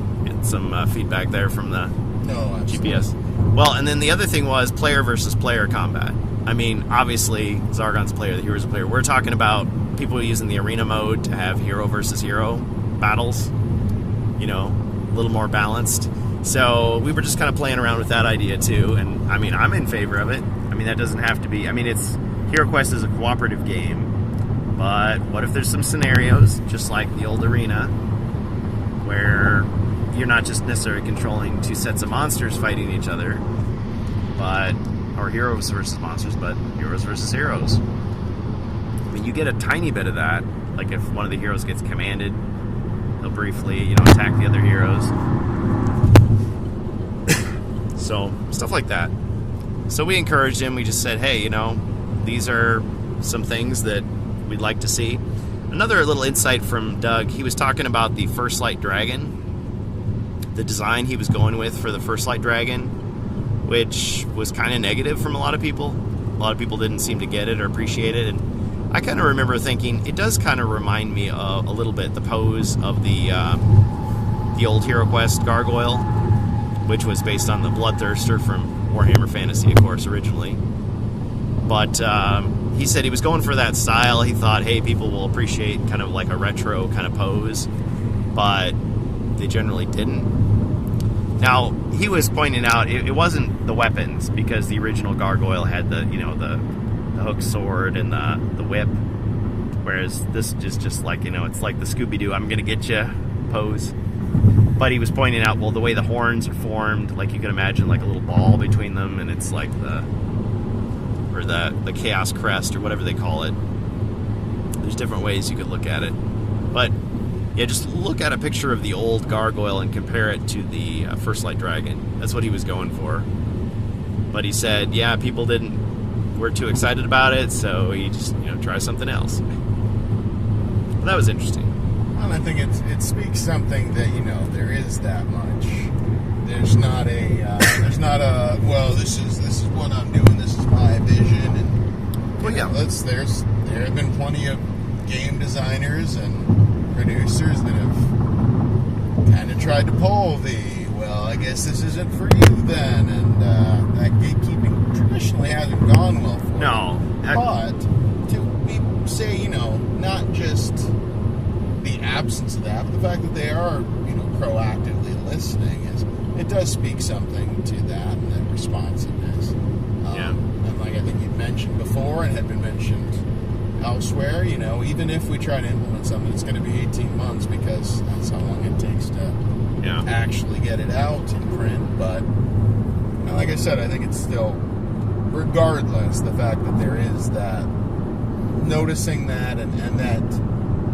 feedback there from the No, absolutely. GPS. Well, and then the other thing was player versus player combat. I mean, obviously, Zargon's player, the hero's a player. We're talking about people using the arena mode to have hero versus hero battles, a little more balanced. So we were just kind of playing around with that idea too, and I mean, I'm in favor of it. I mean, that doesn't have to be. I mean, HeroQuest is a cooperative game, but what if there's some scenarios, just like the old arena, where you're not just necessarily controlling two sets of monsters fighting each other, or heroes versus monsters, but heroes versus heroes. I mean, you get a tiny bit of that. Like if one of the heroes gets commanded, he'll briefly, attack the other heroes. So, stuff like that. So we encouraged him. We just said, hey, these are some things that we'd like to see. Another little insight from Doug, he was talking about the First Light Dragon, the design he was going with for the First Light Dragon, which was kind of negative from a lot of people. A lot of people didn't seem to get it or appreciate it, and I kind of remember thinking it does kind of remind me a little bit the pose of the old HeroQuest Gargoyle, which was based on the Bloodthirster from Warhammer Fantasy, of course, originally. But he said he was going for that style. He thought, hey, people will appreciate kind of like a retro kind of pose. But they generally didn't. Now, he was pointing out it wasn't the weapons, because the original Gargoyle had the hook sword and the whip, whereas this is just like, it's like the Scooby-Doo I'm gonna get you pose. But he was pointing out, well, the way the horns are formed, like you can imagine like a little ball between them, and it's like the Chaos Crest or whatever they call it. There's different ways you could look at it. But yeah, just look at a picture of the old Gargoyle and compare it to the First Light Dragon. That's what he was going for. But he said, yeah, people weren't too excited about it, so he just, try something else. But that was interesting. Well, I think it speaks something that, there is that much. There's not a well, this is what I'm doing, this is my vision, and well, yeah, there have been plenty of game designers and producers that have kind of tried to pull well, I guess this isn't for you then, and that gatekeeping traditionally hasn't gone well for them. But to say, not just the absence of that, but the fact that they are, proactively listening, it does speak something to that and that responsiveness. And like I think you'd mentioned before and had been mentioned elsewhere, even if we try to implement something, it's going to be 18 months because that's how long it takes to actually get it out in print. But like I said, I think it's still, regardless, the fact that there is that noticing that and that,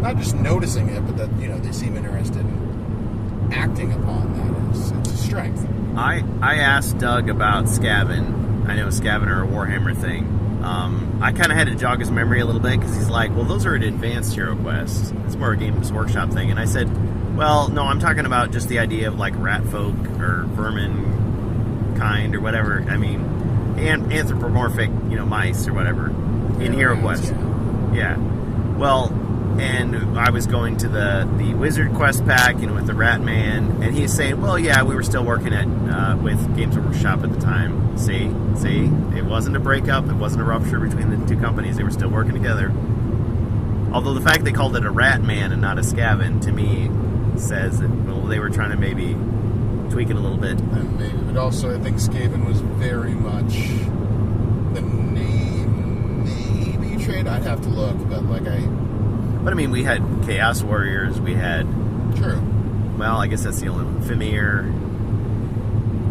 not just noticing it, but that they seem interested in acting upon that, it's a strength. I asked Doug about Skaven. I know Skaven are a Warhammer thing. I kind of had to jog his memory a little bit, because he's like, well, those are an advanced Hero Quest. It's more a Games Workshop thing. And I said, well, no, I'm talking about just the idea of like rat folk or vermin kind or whatever. I mean, anthropomorphic, mice or whatever in Hero Quest. Yeah. Well, and I was going to the Wizard Quest pack, with the Rat Man, and he's saying, well, yeah, we were still working with Games Workshop at the time. See, it wasn't a breakup, it wasn't a rupture between the two companies. They were still working together. Although the fact they called it a Rat Man and not a Skaven, to me, says that, well, they were trying to maybe tweak it a little bit. And maybe, but also I think Skaven was very much the name maybe trade. I'd have to look, but But I mean, we had Chaos Warriors, we had... True. Well, I guess that's the only one. Fimir.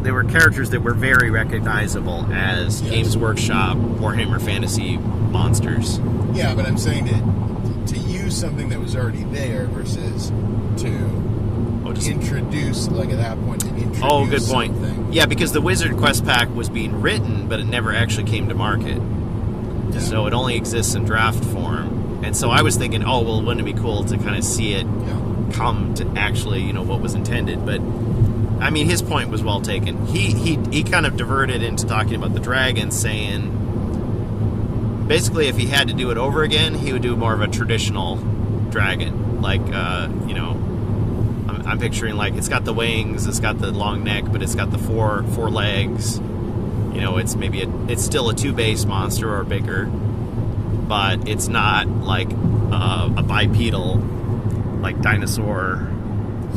There were characters that were very recognizable as Games Workshop, Warhammer Fantasy monsters. Yeah, but I'm saying to use something that was already there versus to introduce, at that point, to introduce good point. Something. Yeah, because the Wizard Quest pack was being written, but it never actually came to market. Yeah. So it only exists in draft form. And so I was thinking, wouldn't it be cool to kind of see it come to actually, what was intended. But, I mean, his point was well taken. He kind of diverted into talking about the dragon, saying, basically, if he had to do it over again, he would do more of a traditional dragon. Like, I'm picturing, it's got the wings, it's got the long neck, but it's got the four legs. It's still a 2-base monster or bigger. But it's not like a bipedal, dinosaur,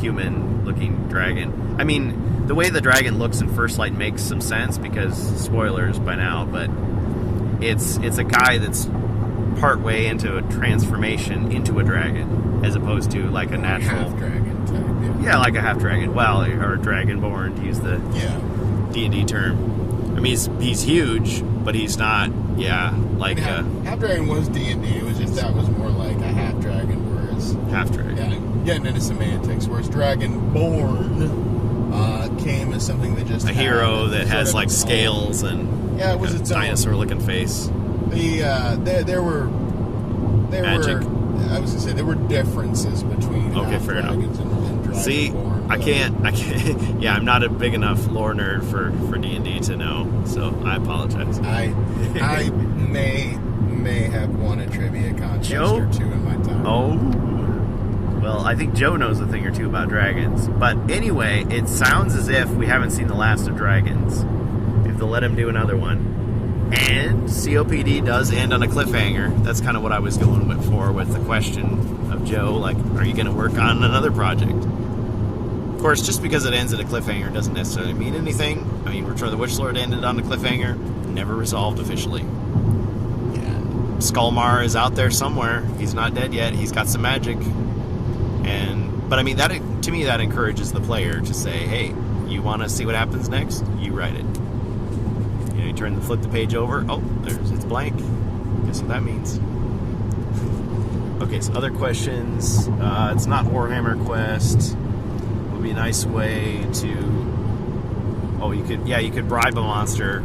human-looking dragon. I mean, the way the dragon looks in First Light makes some sense, because spoilers by now, but it's a guy that's partway into a transformation into a dragon, as opposed to like a natural half-dragon type. Yeah, like a half-dragon. Well, or a dragonborn, to use the D&D term. I mean, he's huge, but he's not, half-dragon was D&D, it was just that was more like a half-dragon, whereas... Half-dragon. Yeah, getting into semantics, whereas dragonborn came as something that just... A hero that has, scales and... Yeah, it was its dinosaur-looking face. There were... Magic. I was going to say, there were differences between half-dragons and dragonborn. See, I can't... Yeah, I'm not a big enough lore nerd for D&D to know, so I apologize. I may have won a trivia contest or two in my time. Oh. Well, I think Joe knows a thing or two about dragons. But anyway, it sounds as if we haven't seen the last of dragons. If they'll let him do another one. And COPD does end on a cliffhanger. That's kind of what I was going with the question of Joe. Are you going to work on another project? course, just because it ends at a cliffhanger doesn't necessarily mean anything. I mean, Return of the Witch Lord ended on a cliffhanger, never resolved officially. Yeah. Skullmar is out there somewhere. He's not dead yet. He's got some magic. But I mean, that to me, that encourages the player to say, hey, you want to see what happens next? You write it. You know, you flip the page over. Oh, it's blank. Guess what that means. Okay, so other questions. It's not Warhammer Quest. Would be a nice way to... Oh, you could bribe a monster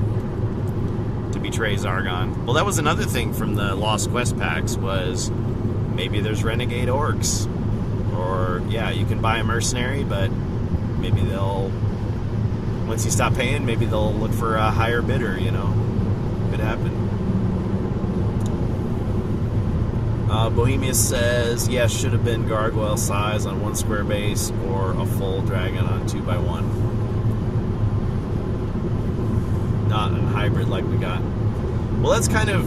to betray Zargon. Well, that was another thing from the Lost Quest packs, was maybe there's renegade orcs. Or, yeah, you can buy a mercenary, but maybe they'll... Once you stop paying, maybe they'll look for a higher bidder, you know. Could happen. Bohemius says, yes, should have been gargoyle size on 1 square base or a full dragon on 2x1. Not in hybrid like we got. Well, that's kind of...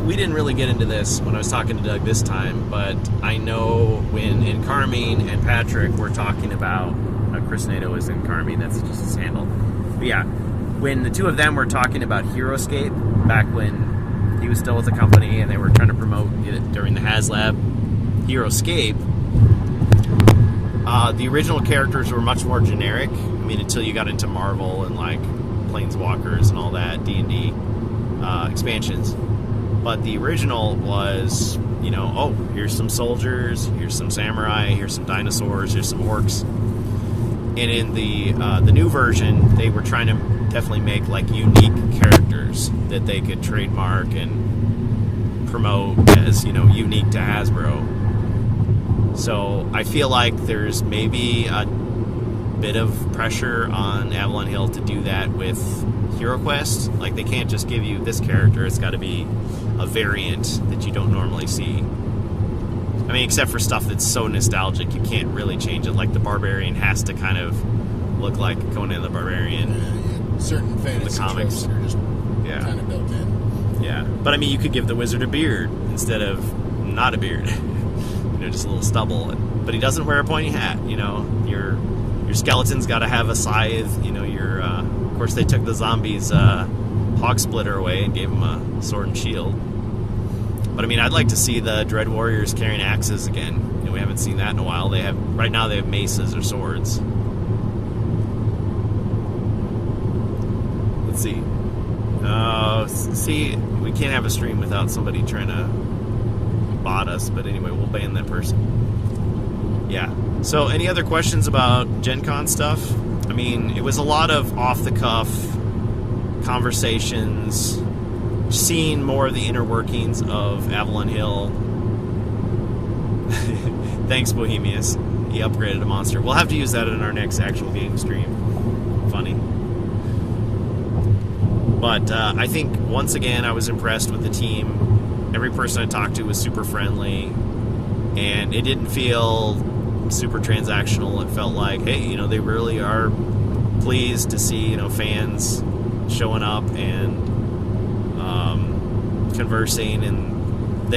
We didn't really get into this when I was talking to Doug this time, but I know when in Carmine and Patrick were talking about... Chris Nato is in Carmine, that's just his handle. But yeah, when the two of them were talking about HeroScape, back when he was still with the company and they were trying to promote it during the HasLab HeroScape, the original characters were much more generic. I mean, until you got into Marvel and like Planeswalkers and all that, D&D expansions. But the original was, you know, oh, here's some soldiers, here's some samurai, here's some dinosaurs, here's some orcs. And in the new version, they were trying to definitely make like unique characters that they could trademark and promote as, you know, unique to Hasbro. So I feel like there's maybe a bit of pressure on Avalon Hill to do that with HeroQuest. Like, they can't just give you this character, it's got to be a variant that you don't normally see. I mean, except for stuff that's so nostalgic, you can't really change it. Like, the Barbarian has to kind of look like Conan the Barbarian. Yeah. Certain fantasy tropes that are just kind of built in. Yeah. But, I mean, you could give the wizard a beard instead of not a beard. You know, just a little stubble. But he doesn't wear a pointy hat, you know. Your skeleton's got to have a scythe. You know, of course, they took the zombies' hog splitter away and gave him a sword and shield. But I mean, I'd like to see the Dread Warriors carrying axes again. You know, we haven't seen that in a while. Right now they have maces or swords. Let's see. See, we can't have a stream without somebody trying to bot us. But anyway, we'll ban that person. Yeah. So, any other questions about Gen Con stuff? I mean, it was a lot of off-the-cuff conversations, seeing more of the inner workings of Avalon Hill. Thanks, Bohemius. He upgraded a monster. We'll have to use that in our next actual game stream. Funny. But I think, once again, I was impressed with the team. Every person I talked to was super friendly. And it didn't feel super transactional. It felt like, hey, you know, they really are pleased to see, you know, fans showing up and conversing. And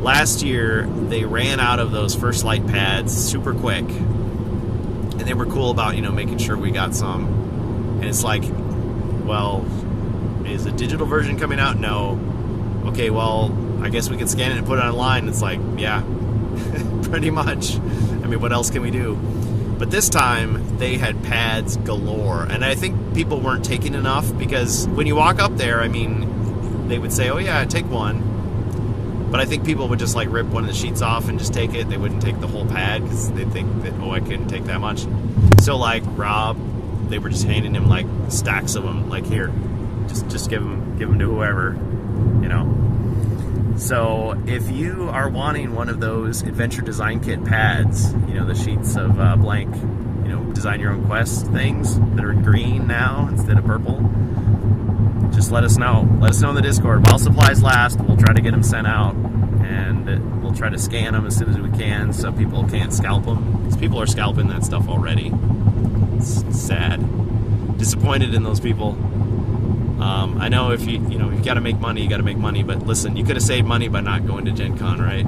last year they ran out of those First Light pads super quick, and they were cool about, you know, making sure we got some. And it's like, well, is the digital version coming out? No. Okay, well, I guess we can scan it and put it online. It's like, yeah, pretty much. I mean, what else can we do? But this time, they had pads galore. And I think people weren't taking enough, because when you walk up there, I mean, they would say, oh yeah, take one. But I think people would just like rip one of the sheets off and just take it. They wouldn't take the whole pad because they'd think that, oh, I couldn't take that much. So like Rob, they were just handing him like stacks of them. Like, here, just give them to whoever, you know. So if you are wanting one of those Adventure Design Kit pads, you know, the sheets of blank, you know, design your own quest things that are in green now instead of purple, just let us know. Let us know in the Discord. While supplies last, we'll try to get them sent out, and we'll try to scan them as soon as we can so people can't scalp them, because people are scalping that stuff already. It's sad. Disappointed in those people. I know if you've got to make money, you got to make money. But listen, you could have saved money by not going to Gen Con, right?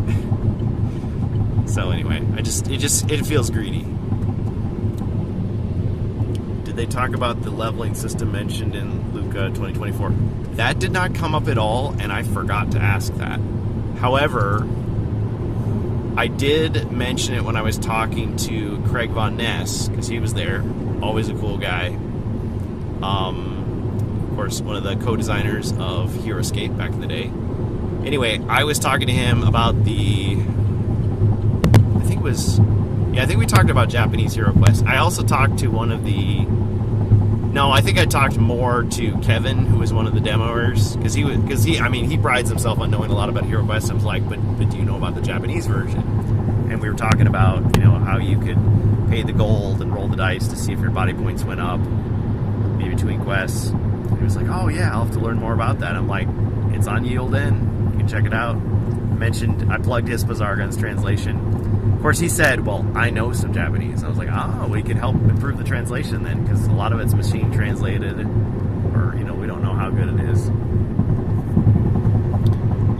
So anyway, it feels greedy. did they talk about the leveling system mentioned in Luca 2024? That did not come up at all, and I forgot to ask that. However, I did mention it when I was talking to Craig Von Ness, because he was there. Always a cool guy. Of course, one of the co-designers of HeroScape back in the day. Anyway, I was talking to him about I think we talked about Japanese Hero Quest. I also talked to I think I talked more to Kevin, who was one of the demoers, because he prides himself on knowing a lot about Hero Quest. I was like, but do you know about the Japanese version? And we were talking about, how you could pay the gold and roll the dice to see if your body points went up, maybe between quests. And he was like, oh yeah, I'll have to learn more about that. I'm like, it's on Yielden, you can check it out. I plugged his Bazargan's translation. Of course, he said, well, I know some Japanese. I was like, we could help improve the translation then, because a lot of it's machine translated, or, we don't know how good it is.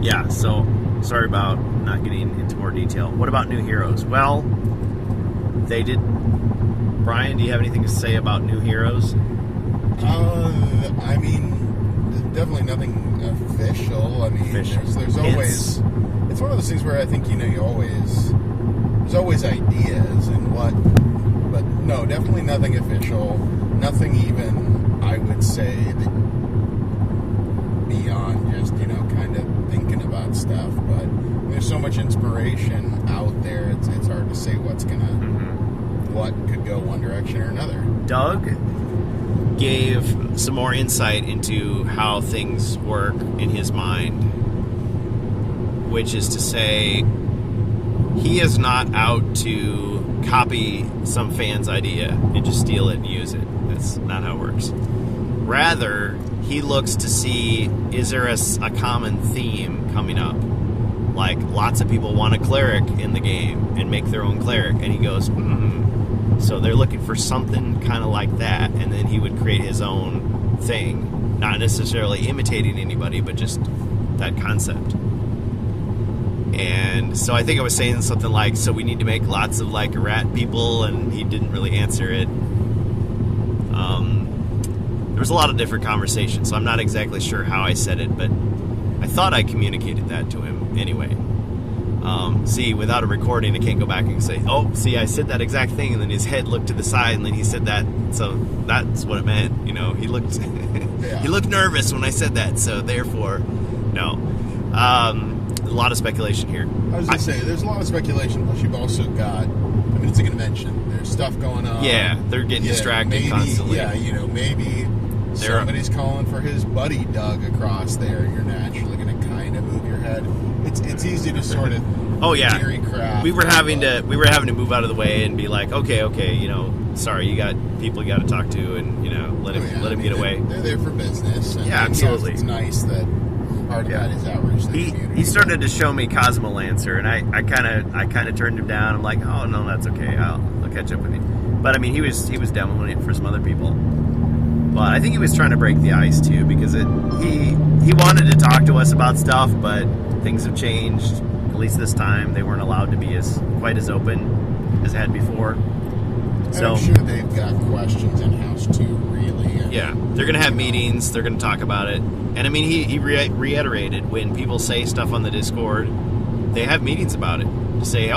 Yeah, so sorry about not getting into more detail. What about new heroes? Well, they did... Brian, do you have anything to say about new heroes? Definitely nothing official. There's always... It's one of those things where I think, there's always ideas and but no, definitely nothing official. Nothing even, I would say, that beyond just, kind of thinking about stuff. But there's so much inspiration out there, it's hard to say what could go one direction or another. Doug gave some more insight into how things work in his mind, which is to say, he is not out to copy some fan's idea and just steal it and use it. That's not how it works. Rather, he looks to see, is there a common theme coming up? Like, lots of people want a cleric in the game and make their own cleric. And he goes, So they're looking for something kind of like that. And then he would create his own thing. Not necessarily imitating anybody, but just that concept. And so I think I was saying something like, so we need to make lots of like rat people, and he didn't really answer it. There was a lot of different conversations, so I'm not exactly sure how I said it, but I thought I communicated that to him anyway. See, without a recording, I can't go back and say, I said that exact thing, and then his head looked to the side, and then he said that, so that's what it meant. He looked he looked nervous when I said that, so therefore, no. A lot of speculation here. I was going to say, there's a lot of speculation, plus you've also got, it's a convention. There's stuff going on. Yeah, they're getting distracted constantly. Yeah, maybe somebody's calling for his buddy Doug across there. You're naturally going to kind of move your head. It's easy to sort of theory craft. We were having to move out of the way and be like, okay, sorry, you got people you got to talk to, and let him get away. They're there for business. And, absolutely. It's nice that part of that is outreach to the community. He started to show me Cosmo Lancer, and I kind of turned him down. I'm like, oh no, that's okay. I'll catch up with you. But he was demoing it for some other people. But I think he was trying to break the ice too, because he wanted to talk to us about stuff, but things have changed. At least this time, they weren't allowed to be quite as open as had before. So I'm sure they've got questions in house too. Really. They're gonna have meetings. They're gonna talk about it. And he reiterated, when people say stuff on the Discord, they have meetings about it to say,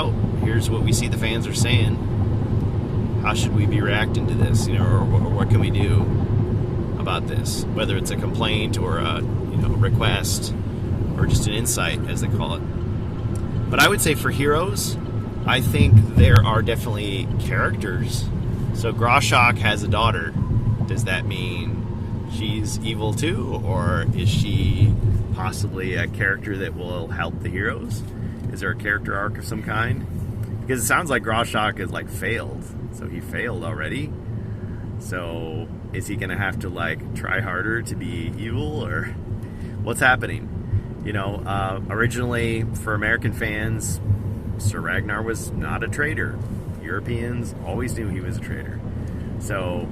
here's what we see the fans are saying. How should we be reacting to this? Or what can we do about this? Whether it's a complaint or a request or just an insight, as they call it. But I would say for heroes, I think there are definitely characters. So Groshok has a daughter. Does that mean she's evil too, or is she possibly a character that will help the heroes? Is there a character arc of some kind? Because it sounds like Groshok is failed, so he failed already. So is he gonna have to try harder to be evil, or what's happening? Originally for American fans, Sir Ragnar was not a traitor. Europeans always knew he was a traitor. So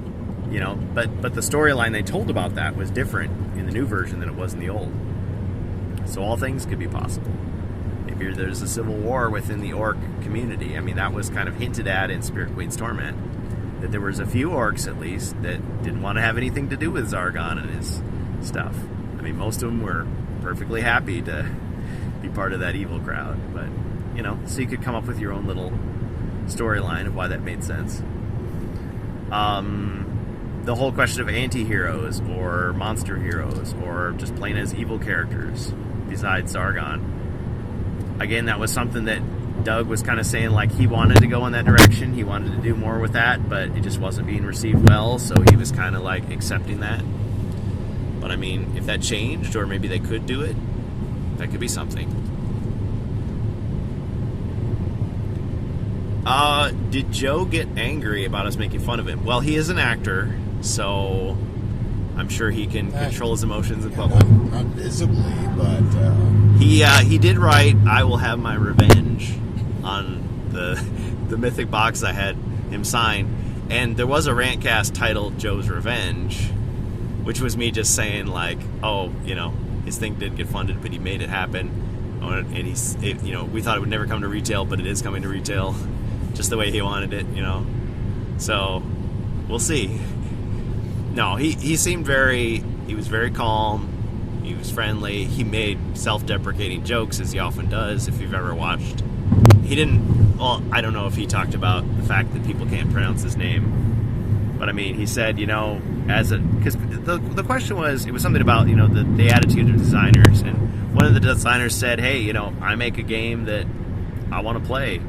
but the storyline they told about that was different in the new version than it was in the old. So all things could be possible. Maybe there's a civil war within the orc community. That was kind of hinted at in Spirit Queen's Torment. that there was a few orcs, at least, that didn't want to have anything to do with Zargon and his stuff. I mean, most of them were perfectly happy to be part of that evil crowd. But, you know, so you could come up with your own little storyline of why that made sense. The whole question of anti-heroes or monster heroes or just plain as evil characters besides Zargon. Again, that was something that Doug was kind of saying, like, he wanted to go in that direction. He wanted to do more with that, but it just wasn't being received well, so he was kind of like accepting that. But I mean, if that changed, or maybe they could do it, that could be something. Did Joe get angry about us making fun of him? Well, he is an actor, so I'm sure he can control his emotions in public. Not visibly, but he did write "I will have my revenge" on the mythic box I had him sign, and there was a rantcast titled "Joe's Revenge," which was me just saying, like, oh, you know, his thing didn't get funded, but he made it happen, and you know, we thought it would never come to retail, but it is coming to retail, just the way he wanted it, you know. So we'll see. No, he seemed he was very calm. He was friendly. He made self-deprecating jokes, as he often does, if you've ever watched. He didn't, well, I don't know if he talked about the fact that people can't pronounce his name. But I mean, he said, you know, because the question was, it was something about, you know, the attitude of designers. And one of the designers said, hey, you know, I make a game that I want to play,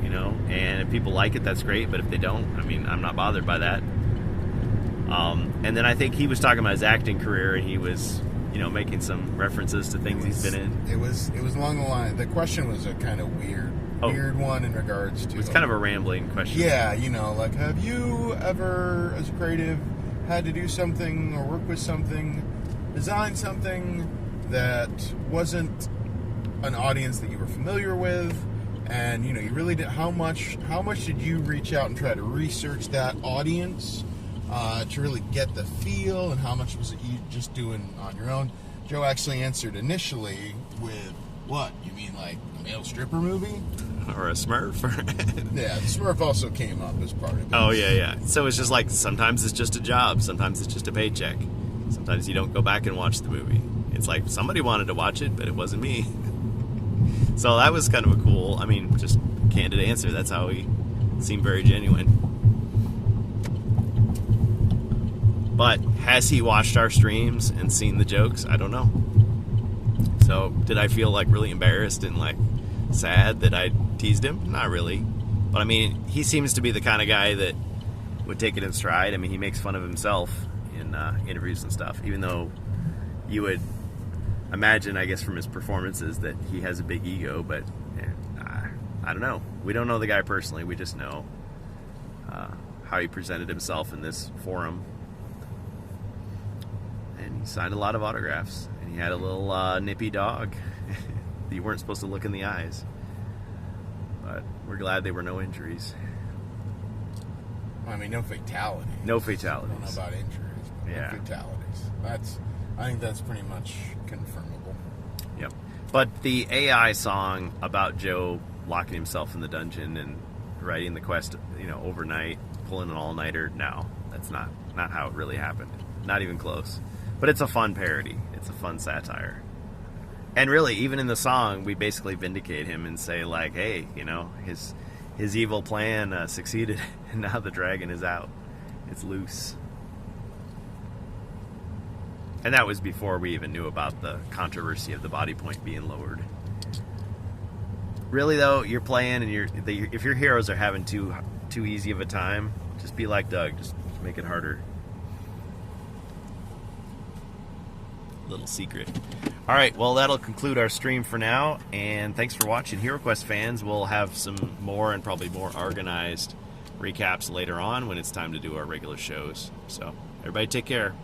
you know, and if people like it, that's great. But if they don't, I mean, I'm not bothered by that. And then I think he was talking about his acting career, and he was, you know, making some references to things he's been in. It was along the line. The question was a kind of weird one in regards to. It was kind of a rambling question. Yeah, you know, like, have you ever, as a creative, had to do something or work with something, design something that wasn't an audience that you were familiar with, and you know, you really did. How much did you reach out and try to research that audience? To really get the feel, and how much was it you just doing on your own? Joe actually answered initially with, what? You mean like a male stripper movie? Or a Smurf? Yeah, the Smurf also came up as part of it. Oh, yeah. So it's just like, sometimes it's just a job, sometimes it's just a paycheck. Sometimes you don't go back and watch the movie. It's like, somebody wanted to watch it, but it wasn't me. So that was kind of a cool, I mean, just candid answer. That's how he seemed very genuine. But has he watched our streams and seen the jokes? I don't know. So did I feel like really embarrassed and like sad that I teased him? Not really. But I mean, he seems to be the kind of guy that would take it in stride. I mean, he makes fun of himself in interviews and stuff, even though you would imagine, I guess, from his performances that he has a big ego. But I don't know. We don't know the guy personally. We just know how he presented himself in this forum. He signed a lot of autographs, and he had a little nippy dog that you weren't supposed to look in the eyes. But we're glad there were no injuries. I mean, no fatalities. No fatalities. I don't know about injuries, but Yeah. no fatalities. I think that's pretty much confirmable. Yep. But the AI song about Joe locking himself in the dungeon and writing the quest, you know, overnight, pulling an all-nighter, no, that's not how it really happened. Not even close. But it's a fun parody. It's a fun satire. And really, even in the song, we basically vindicate him and say, like, hey, you know, his evil plan succeeded, and now the dragon is out. It's loose. And that was before we even knew about the controversy of the body point being lowered. Really, though, you're playing, and if your heroes are having too easy of a time, just be like Doug. Just make it harder. Little secret. All right, well, that'll conclude our stream for now, and thanks for watching. HeroQuest fans, we'll have some more and probably more organized recaps later on when it's time to do our regular shows. So everybody take care.